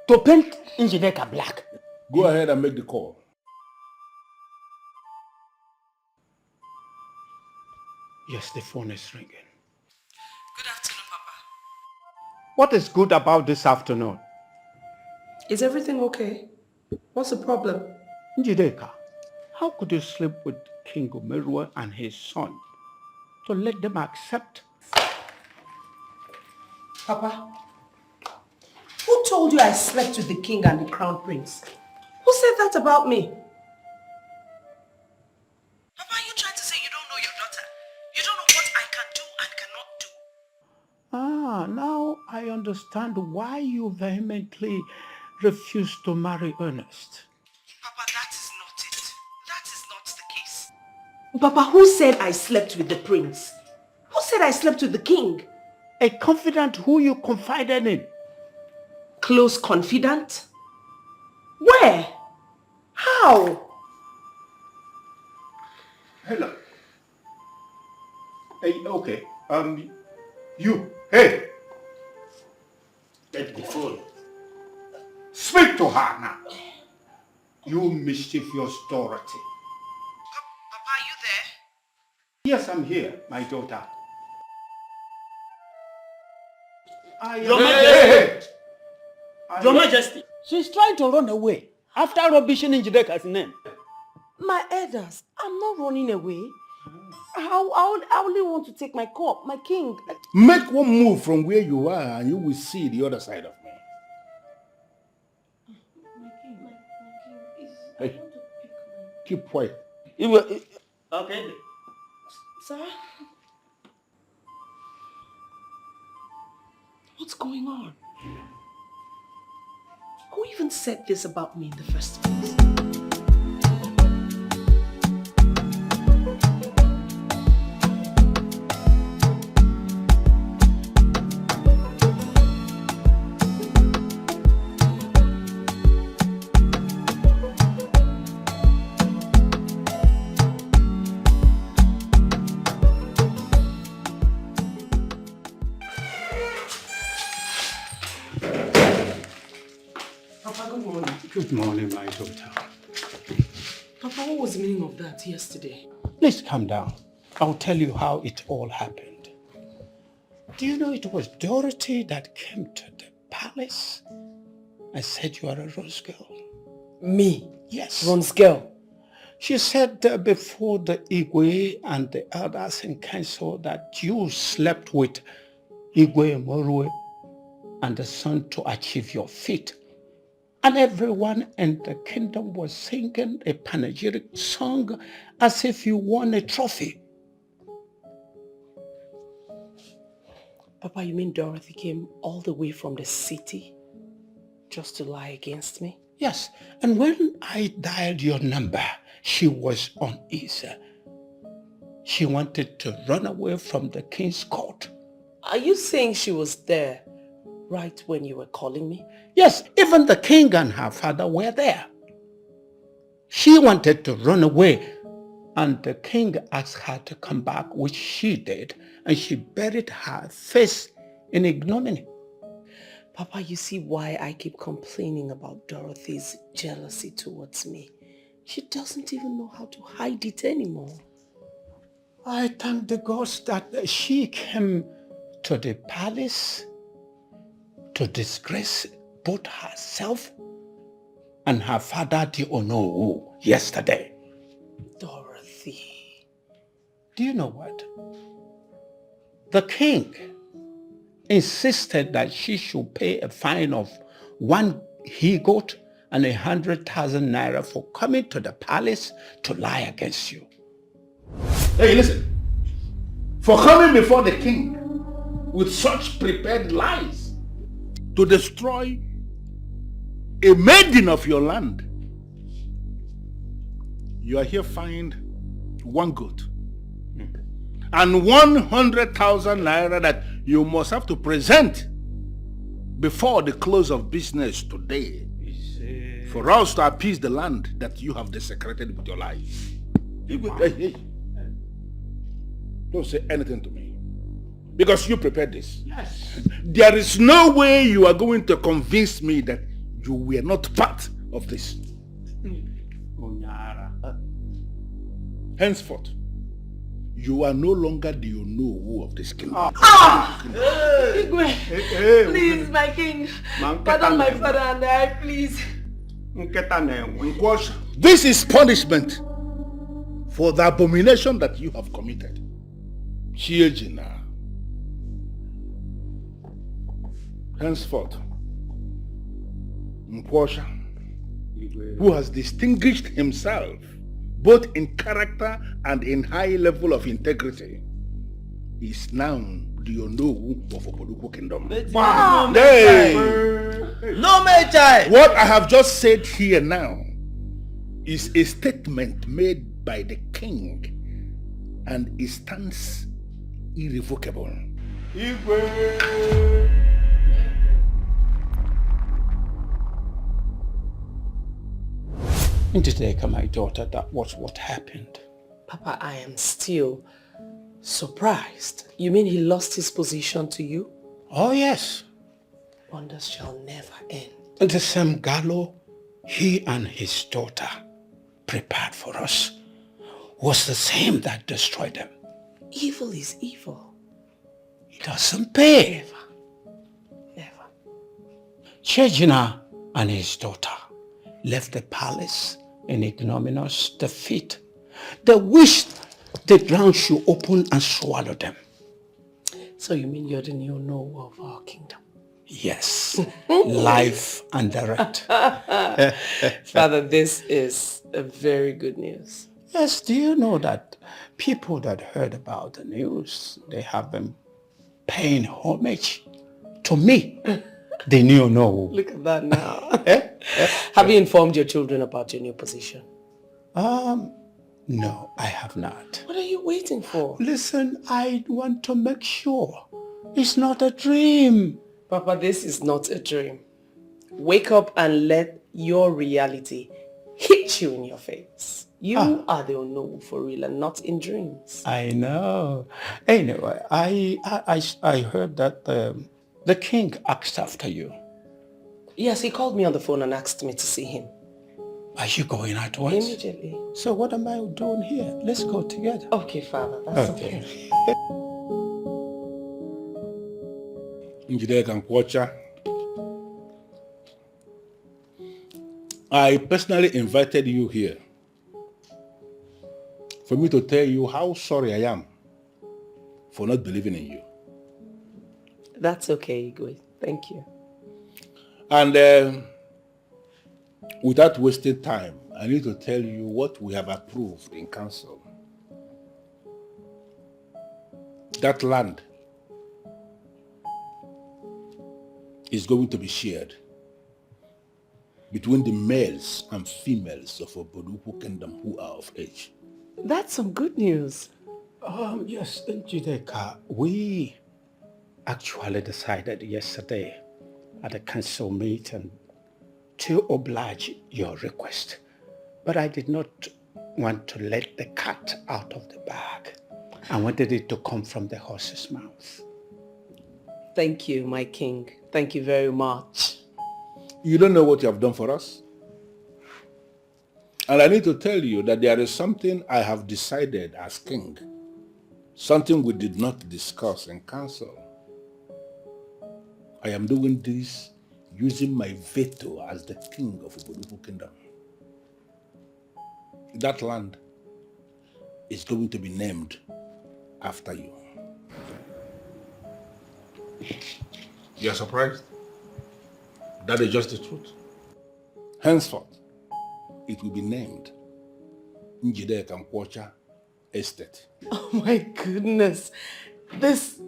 to paint Njideka black. Go ahead and make the call. Yes, the phone is ringing. Good afternoon, Papa. What is good about this afternoon? Is everything okay? What's the problem? Njideka, how could you sleep with King Omerwe and his son to let them accept? Papa, who told you I slept with the king and the crown prince? Who said that about me? Papa, are you trying to say you don't know your daughter? You don't know what I can do and cannot do? Now I understand why you vehemently refused to marry Ernest. Papa, that is not it. That is not the case. Papa, who said I slept with the prince? Who said I slept with the king? A confidant who you confided in. Close confidant? Where? How? Hello. Hey, okay. You. Hey. Get the phone. Speak to her now. You mischievous Dorothy. Papa, are you there? Yes, I'm here, my daughter. Your Majesty. Your Majesty. She's trying to run away after rubbishing Njideka's name. My elders, I'm not running away. I only want to take my cup, my king. Make one move from where you are and you will see the other side of me. Hey, keep quiet. Okay. Sir? What's going on? Who even said this about me in the first place? Good morning, my daughter. Papa, what was the meaning of that yesterday? Please calm down. I'll tell you how it all happened. Do you know it was Dorothy that came to the palace? I said you are a rose girl. Me? Yes. Rose girl? She said before the Igwe and the elders in council that you slept with Igwe Morwe and the son to achieve your feat. And everyone in the kingdom was singing a panegyric song as if you won a trophy. Papa, you mean Dorothy came all the way from the city just to lie against me? Yes, and when I dialed your number, she was uneasy. She wanted to run away from the king's court. Are you saying she was there right when you were calling me? Yes, even the king and her father were there. She wanted to run away, and the king asked her to come back, which she did, and she buried her face in ignominy. Papa, you see why I keep complaining about Dorothy's jealousy towards me. She doesn't even know how to hide it anymore. I thank the gods that she came to the palace to disgrace both herself and her father, the Onowu, yesterday. Dorothy. Do you know what? The king insisted that she should pay a fine of 1 he-goat and 100,000 naira for coming to the palace to lie against you. Hey, listen. For coming before the king with such prepared lies to destroy a maiden of your land, you are here fined 1 goat and 100,000 naira that you must have to present before the close of business today for us to appease the land that you have desecrated with your lies. Hey. Don't say anything to me, because you prepared this. Yes. There is no way you are going to convince me that you were not part of this. Henceforth, you are no longer the Onowu of this kingdom. Igwe, please, my king, pardon my father and I, please. This is punishment for the abomination that you have committed. Chiejina. Henceforth, Nkwosha, who has distinguished himself both in character and in high level of integrity, is now the Onowu of Oboduku Kingdom. Hey! No Mechai! What I have just said here now is a statement made by the king, and it stands irrevocable. Njideka, my daughter, that was what happened. Papa, I am still surprised. You mean he lost his position to you? Oh, yes. Wonders shall never end. The same gallows he and his daughter prepared for us was the same that destroyed them. Evil is evil. It doesn't pay. Never. Chejina and his daughter left the palace in ignominious defeat. They wished the ground should open and swallow them. So you mean you're the new Onowu of our kingdom? Yes. Life and direct. Father, this is a very good news. Yes, do you know that people that heard about the news, they have been paying homage to me, the new Onowu. Look at that now. Have you informed your children about your new position? No, I have not. What are you waiting for? Listen, I want to make sure it's not a dream. Papa, this is not a dream. Wake up and let your reality hit you in your face. You are the Onowu for real and not in dreams. I know. Anyway, I heard that the king asked after you. Yes, he called me on the phone and asked me to see him. Are you going at once? Immediately. So what am I doing here? Let's go together. Okay, Father. That's okay. Njideka Nkwocha, I personally invited you here for me to tell you how sorry I am for not believing in you. That's okay, Igwe. Thank you. And without wasting time, I need to tell you what we have approved in council. That land is going to be shared between the males and females of Oboduku Kingdom who are of age. That's some good news. Yes, Njideka, we actually decided yesterday at a council meeting to oblige your request. But I did not want to let the cat out of the bag. I wanted it to come from the horse's mouth. Thank you, my king. Thank you very much. You don't know what you have done for us. And I need to tell you that there is something I have decided as king. Something we did not discuss in council. I am doing this using my veto as the king of Oboduku Kingdom. That land is going to be named after you. You are surprised? That is just the truth. Henceforth, it will be named Njideka Nkwocha Estate. Oh my goodness. This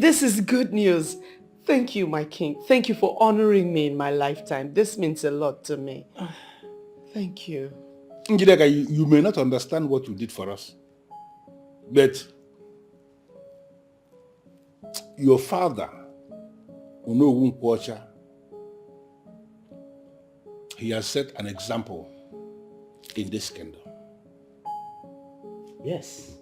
is good news. Thank you, my king. Thank you for honoring me in my lifetime. This means a lot to me. Thank you. Njideka, you may not understand what you did for us, but your father, Onowu Nkwocha, he has set an example in this kingdom. Yes.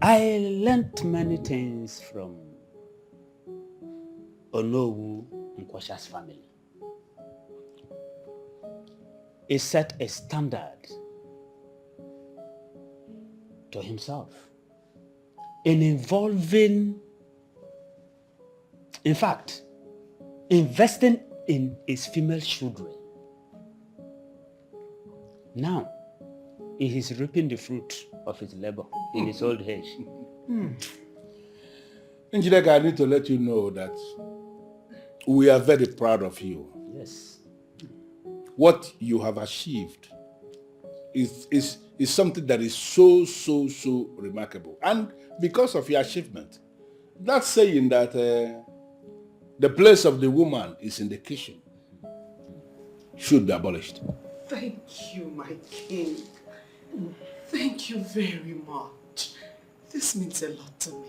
I learned many things from Onowu Nkwocha's family. It set a standard better himself in involving, in fact, investing in his female children. Now, he is reaping the fruit of his labor in his old age. Njideka, I need to let you know that we are very proud of you. Yes. What you have achieved is something that is so remarkable. And because of your achievement, that's saying that the place of the woman is in the kitchen should be abolished. Thank you, my king. Thank you very much. This means a lot to me.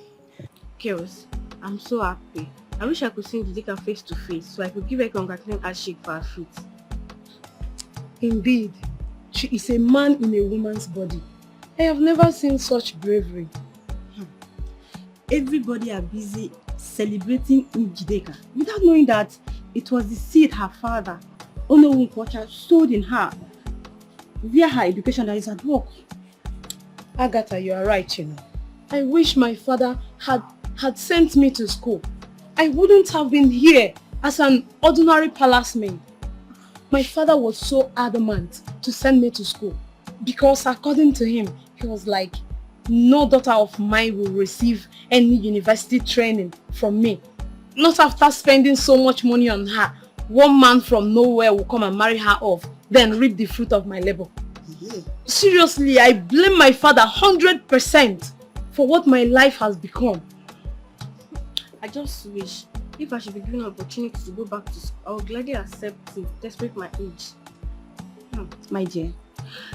Chaos, I'm so happy. I wish I could see Dikeh face to face so I could give her a congratulating handshake for her feet. Indeed, she is a man in a woman's body. I have never seen such bravery. Everybody are busy celebrating Njideka without knowing that it was the seed her father, Ono Nkocha, sowed in her via her education that is at work. Agatha, you are right, you know. I wish my father had sent me to school. I wouldn't have been here as an ordinary palace maid. My father was so adamant to send me to school because according to him, he was like, no daughter of mine will receive any university training from me. Not after spending so much money on her. One man from nowhere will come and marry her off, then reap the fruit of my labor. Seriously, I blame my father 100% for what my life has become. I just wish if I should be given an opportunity to go back to school, I would gladly accept it, despite my age. My dear,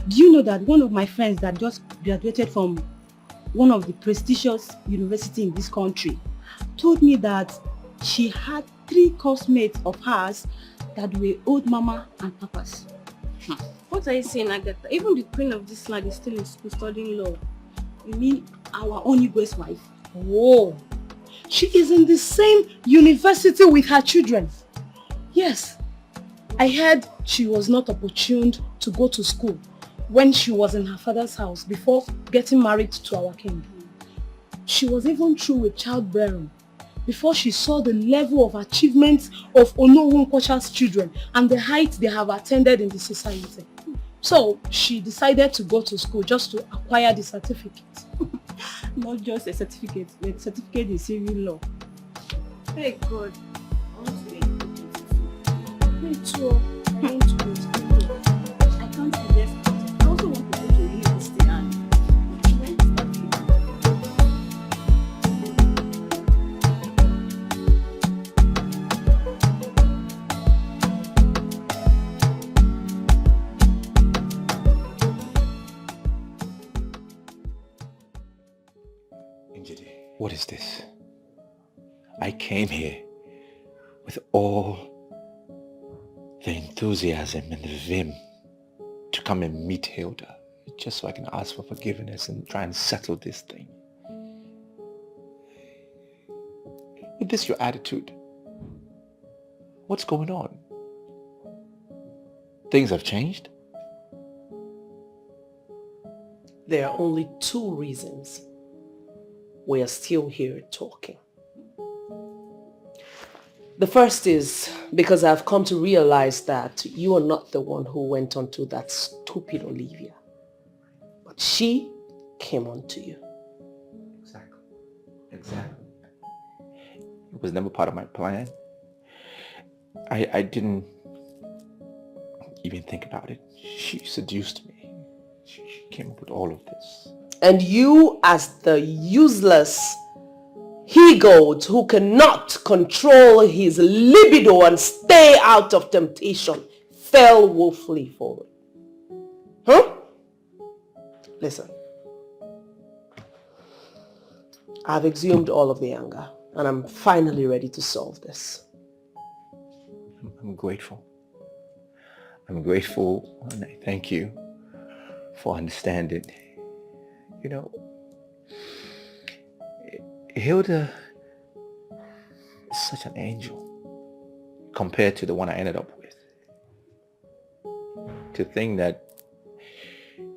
do you know that one of my friends that just graduated from one of the prestigious universities in this country told me that she had 3 classmates of hers that were old mama and papas. What are you saying, Agatha? Even the queen of this land is still in school studying law. You mean our own Igwe's wife? Whoa! She is in the same university with her children. Yes, I heard she was not opportuned to go to school when she was in her father's house before getting married to our king. She was even through with childbearing before she saw the level of achievements of Ono Nkocha's children and the height they have attained in the society. So she decided to go to school just to acquire the certificate. Not just a certificate, but a certificate in civil law. Hey God, I want to be me too. I want to go to school. I can't invest. I also want to go to university and What is this? I came here with all the enthusiasm and the vim to come and meet Hilda, just so I can ask for forgiveness and try and settle this thing. Is this your attitude? What's going on? Things have changed? There are only 2 reasons we are still here talking. The first is because I've come to realize that you are not the one who went onto that stupid Olivia, but she came onto you. Exactly. It was never part of my plan. I didn't even think about it. She seduced me. She came up with all of this. And you, as the useless he-goat who cannot control his libido and stay out of temptation, fell woefully for it. Huh? Listen. I've exhumed all of the anger, and I'm finally ready to solve this. I'm grateful. I'm grateful, and I thank you for understanding. You know, Hilda is such an angel compared to the one I ended up with. To think that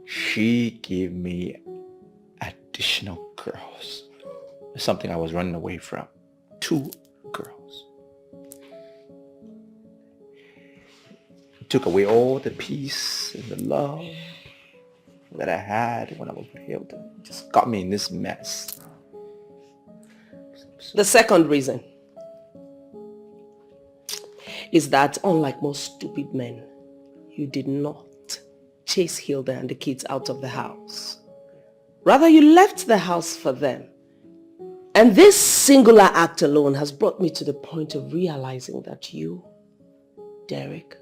she gave me a additional girls. It's something I was running away from. 2 girls. It took away all the peace and the love that I had when I was with Hilda. It just got me in this mess. The second reason is that, unlike most stupid men, you did not chase Hilda and the kids out of the house. Rather, you left the house for them. And this singular act alone has brought me to the point of realizing that you, Derek,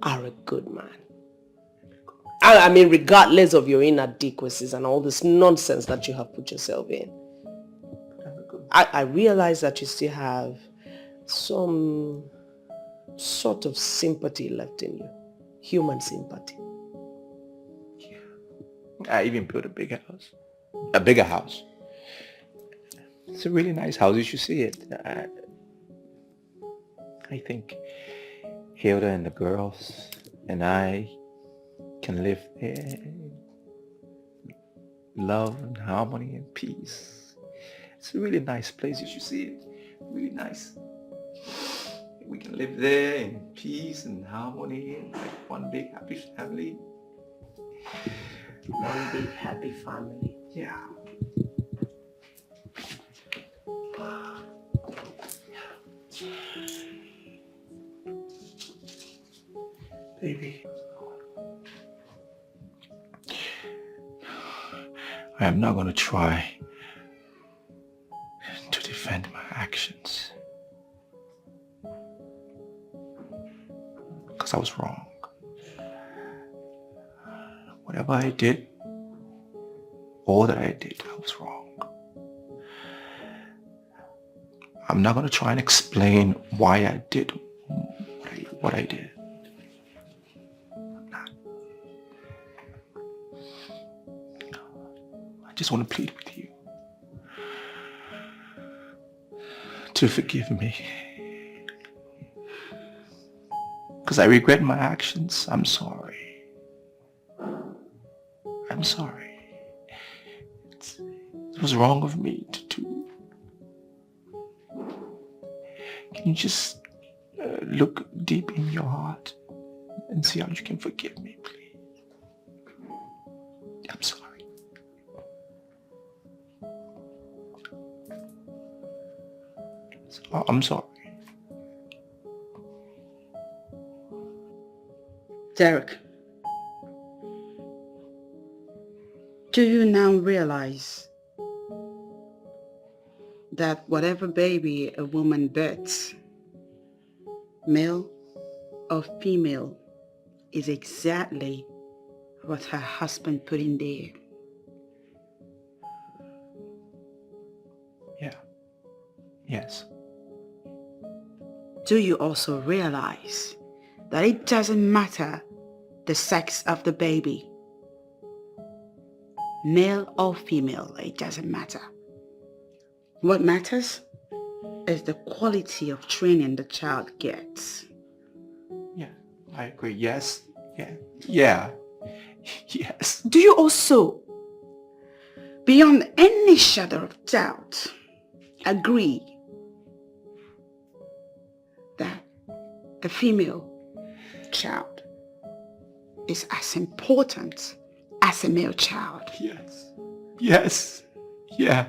are a good man. I mean, regardless of your inadequacies and all this nonsense that you have put yourself in. I realize that you still have some sort of sympathy left in you. Human sympathy. I even built a bigger house. A bigger house. It's a really nice house. You should see it. I think Hilda and the girls and I can live there in love and harmony and peace. It's a really nice place. You should see it. Really nice. We can live there in peace and harmony and like one big happy family. One big happy family. Yeah. Baby, I am not going to try to defend my actions. Because I was wrong. Whatever I did, all that I did, I was wrong. I'm not going to try and explain why I did what I did. I'm not. I just want to plead with you to forgive me. Because I regret my actions. I'm sorry. I'm sorry. It was wrong of me to do. Can you just look deep in your heart and see how you can forgive me, please? I'm sorry. I'm sorry. Derek, do you now realize that whatever baby a woman births, male or female, is exactly what her husband put in there? Yeah. Yes. Do you also realize that it doesn't matter the sex of the baby, male or female, it doesn't matter. What matters is the quality of training the child gets. Yeah, I agree. Yes. Yeah. Yes. Do you also, beyond any shadow of doubt, agree that a female child is as important as a male child? Yes. Yeah.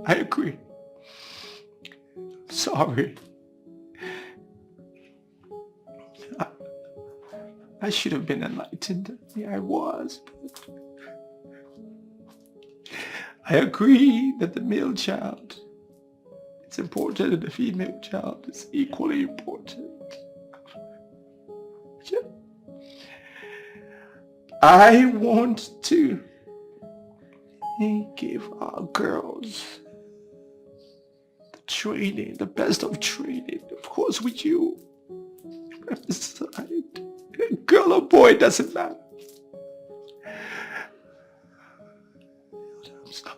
I agree. Sorry. I should have been enlightened. Yeah, I was. I agree that the male child is important and the female child is equally important. Yeah. I want to give our girls the training, the best of training, of course with you. Girl or boy, doesn't matter. I'm sorry.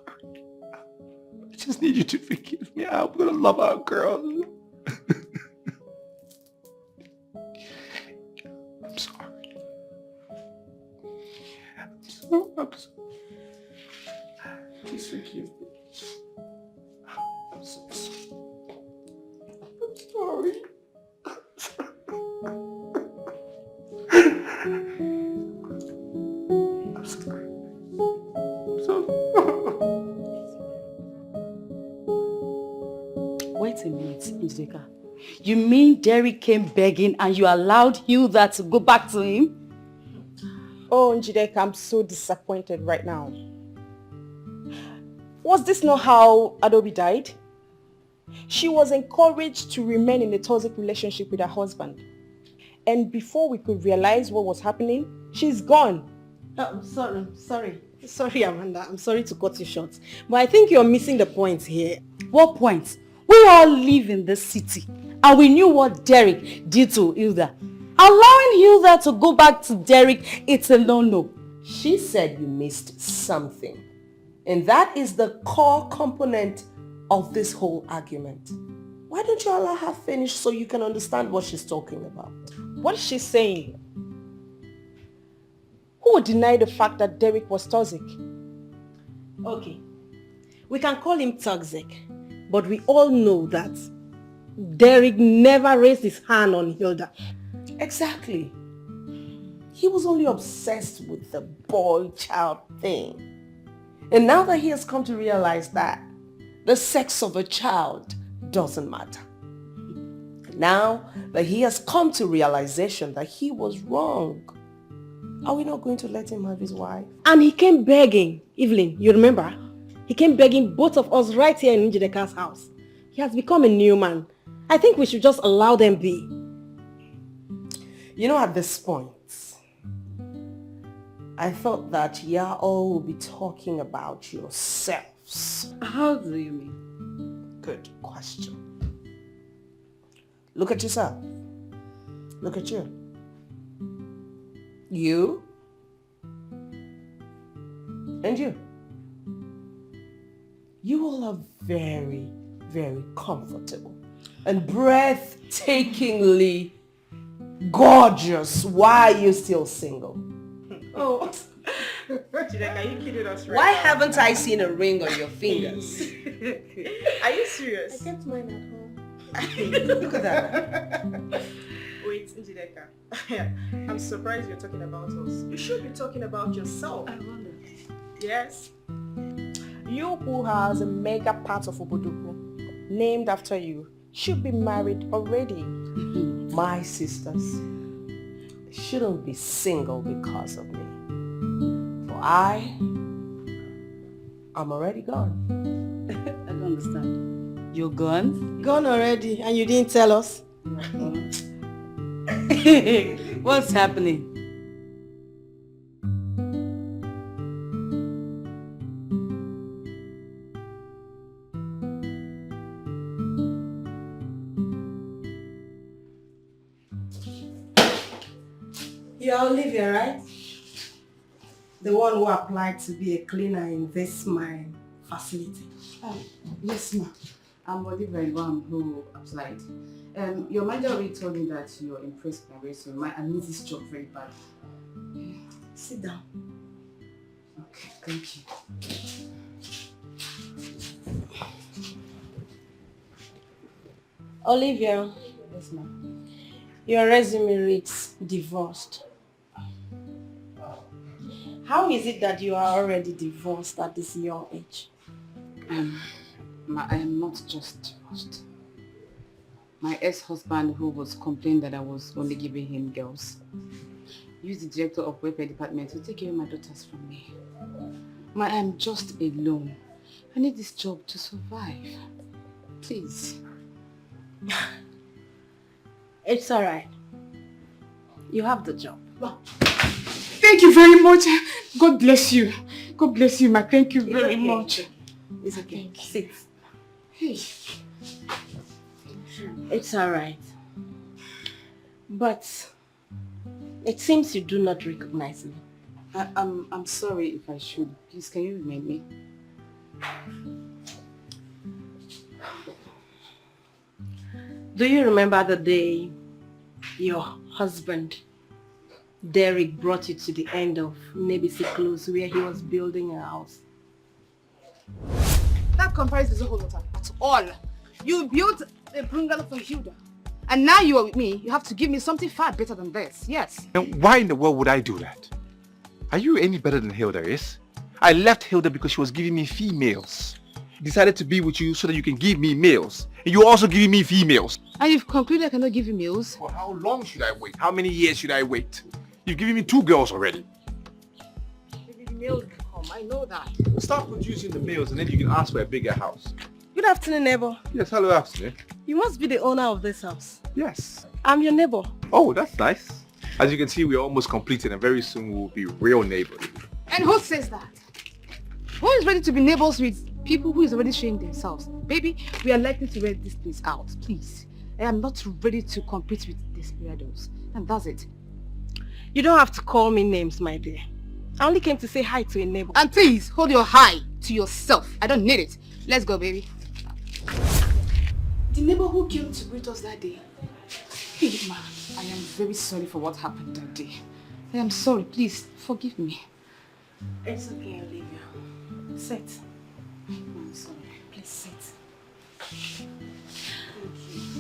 I just need you to forgive me. I'm gonna love our girls. I'm sorry. Please forgive me. I'm so sorry. I'm sorry. I'm sorry. Wait a minute, Njideka. You mean Derek came begging and you allowed Hilda to go back to him? Oh, Njideka, I'm so disappointed right now. Was this not how Adobe died? She was encouraged to remain in a toxic relationship with her husband. And before we could realize what was happening, she's gone. I'm sorry, Amanda. I'm sorry to cut you short. But I think you're missing the point here. What point? We all live in this city and we knew what Derek did to Hilda. Allowing Hilda to go back to Derek, it's a no-no. She said you missed something. And that is the core component of this whole argument. Why don't you allow her finish so you can understand what she's talking about? What is she saying? Who would deny the fact that Derek was toxic? Okay, we can call him toxic, but we all know that Derek never raised his hand on Hilda. Exactly. He was only obsessed with the boy-child thing. And now that he has come to realize that the sex of a child doesn't matter. Now that he has come to realization that he was wrong, are we not going to let him have his wife? And he came begging, Evelyn, you remember? He came begging both of us right here in Njideka's house. He has become a new man. I think we should just allow them be. You know, at this point, I thought that y'all will be talking about yourselves. How do you mean? Good question. Look at yourself. Look at you. You. And you. You all are very, very comfortable and breathtakingly gorgeous. Why are you still single? Oh, Chideka, you kidding us right Why now? haven't I seen a ring on your fingers? Are you serious? I kept mine at home. Look at that. Wait, Njideka. I'm surprised you're talking about us. You should be talking about yourself. I wonder. Yes. You who has a mega part of Obodoku named after you should be married already. My sisters shouldn't be single because of me. For I am already gone. I don't understand. You're gone? Gone already, and you didn't tell us? What's happening? You're Olivia, right? The one who applied to be a cleaner in this my facility. Yes, ma'am. I'm Olivia, the one who applied. Your manager already told me that you're impressed by my resume. I need this job very badly. Sit down. Okay, thank you. Olivia. Yes, ma'am. Your resume reads divorced. How is it that you are already divorced at this young age? I am not just divorced. My ex-husband, who was complaining that I was only giving him girls, used the director of welfare department to take away my daughters from me. I am just alone. I need this job to survive. Please. It's alright. You have the job. Thank you very much. God bless you. God bless you, ma. Thank you very much. It's okay. Sit. Hey. It's alright. But it seems you do not recognize me. I'm sorry if I should. Please, can you remind me? Do you remember the day your husband Derek brought you to the end of Nebisi Close where he was building a house. That comparison doesn't hold water at all. You built a bungalow for Hilda. And now you are with me. You have to give me something far better than this. Yes. And why in the world would I do that? Are you any better than Hilda is? I left Hilda because she was giving me females. Decided to be with you so that you can give me males. And you're also giving me females. And you've concluded I cannot give you meals? For how long should I wait? How many years should I wait? You've given me 2 girls already. Maybe the meals come. I know that. Start producing the males and then you can ask for a bigger house. Good afternoon, neighbor. Yes, hello, afternoon. You must be the owner of this house. Yes. I'm your neighbor. Oh, that's nice. As you can see, we're almost completed and very soon we'll be real neighbors. And who says that? Who is ready to be neighbors with people who is already showing themselves? Baby, we are likely to rent this place out. Please. I am not ready to compete with desperados. And that's it. You don't have to call me names, my dear. I only came to say hi to a neighbor. And please, hold your hi to yourself. I don't need it. Let's go, baby. The neighbor who came to greet us that day. Hey, man, I am very sorry for what happened that day. I am sorry. Please, forgive me. It's okay, Olivia. Sit. I'm sorry. Please sit.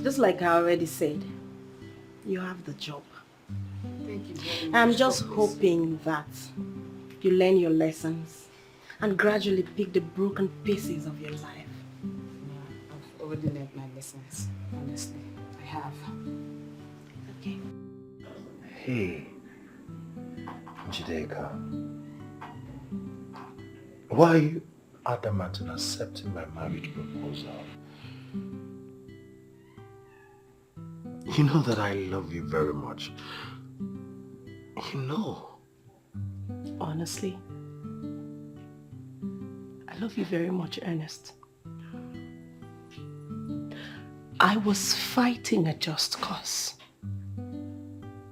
Just like I already said, you have the job. Thank you very much. I'm just hoping that you learn your lessons and gradually pick the broken pieces of your life. I've already learned my lessons, honestly. I have. Okay. Hey, Jideka. Why are you adamant in accepting my marriage proposal? You know that I love you very much. You know. Honestly, I love you very much, Ernest. I was fighting a just cause.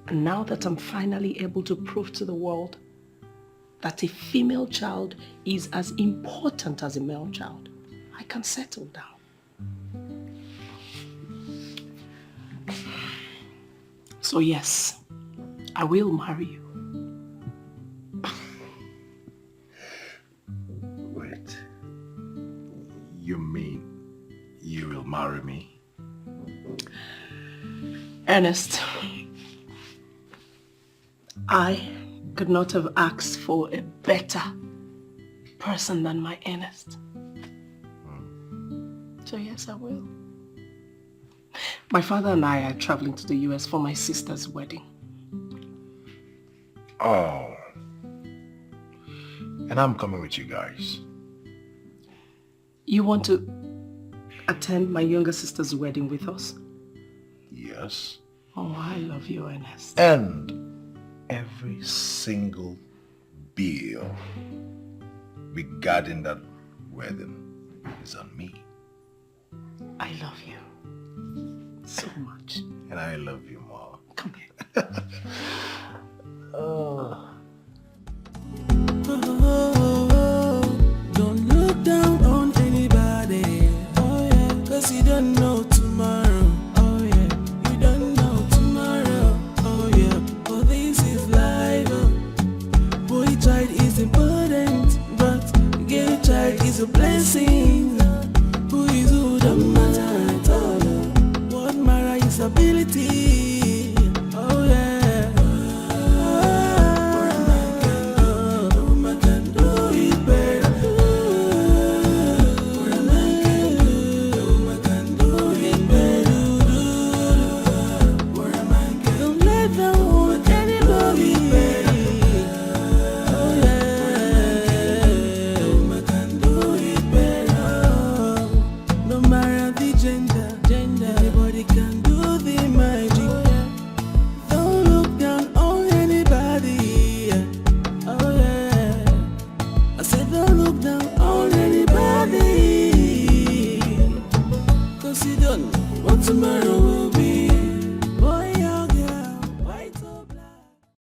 And now that I'm finally able to prove to the world that a female child is as important as a male child, I can settle down. So yes, I will marry you. Wait. You mean you will marry me? Ernest, I could not have asked for a better person than my Ernest. So yes, I will. My father and I are traveling to the US for my sister's wedding. Oh. And I'm coming with you guys. You want to attend my younger sister's wedding with us? Yes. Oh, I love you, Ernest. And every single bill regarding that wedding is on me. I love you so much. And I love you more. Come here. Oh. Don't look down on anybody. Oh yeah, 'cause you don't know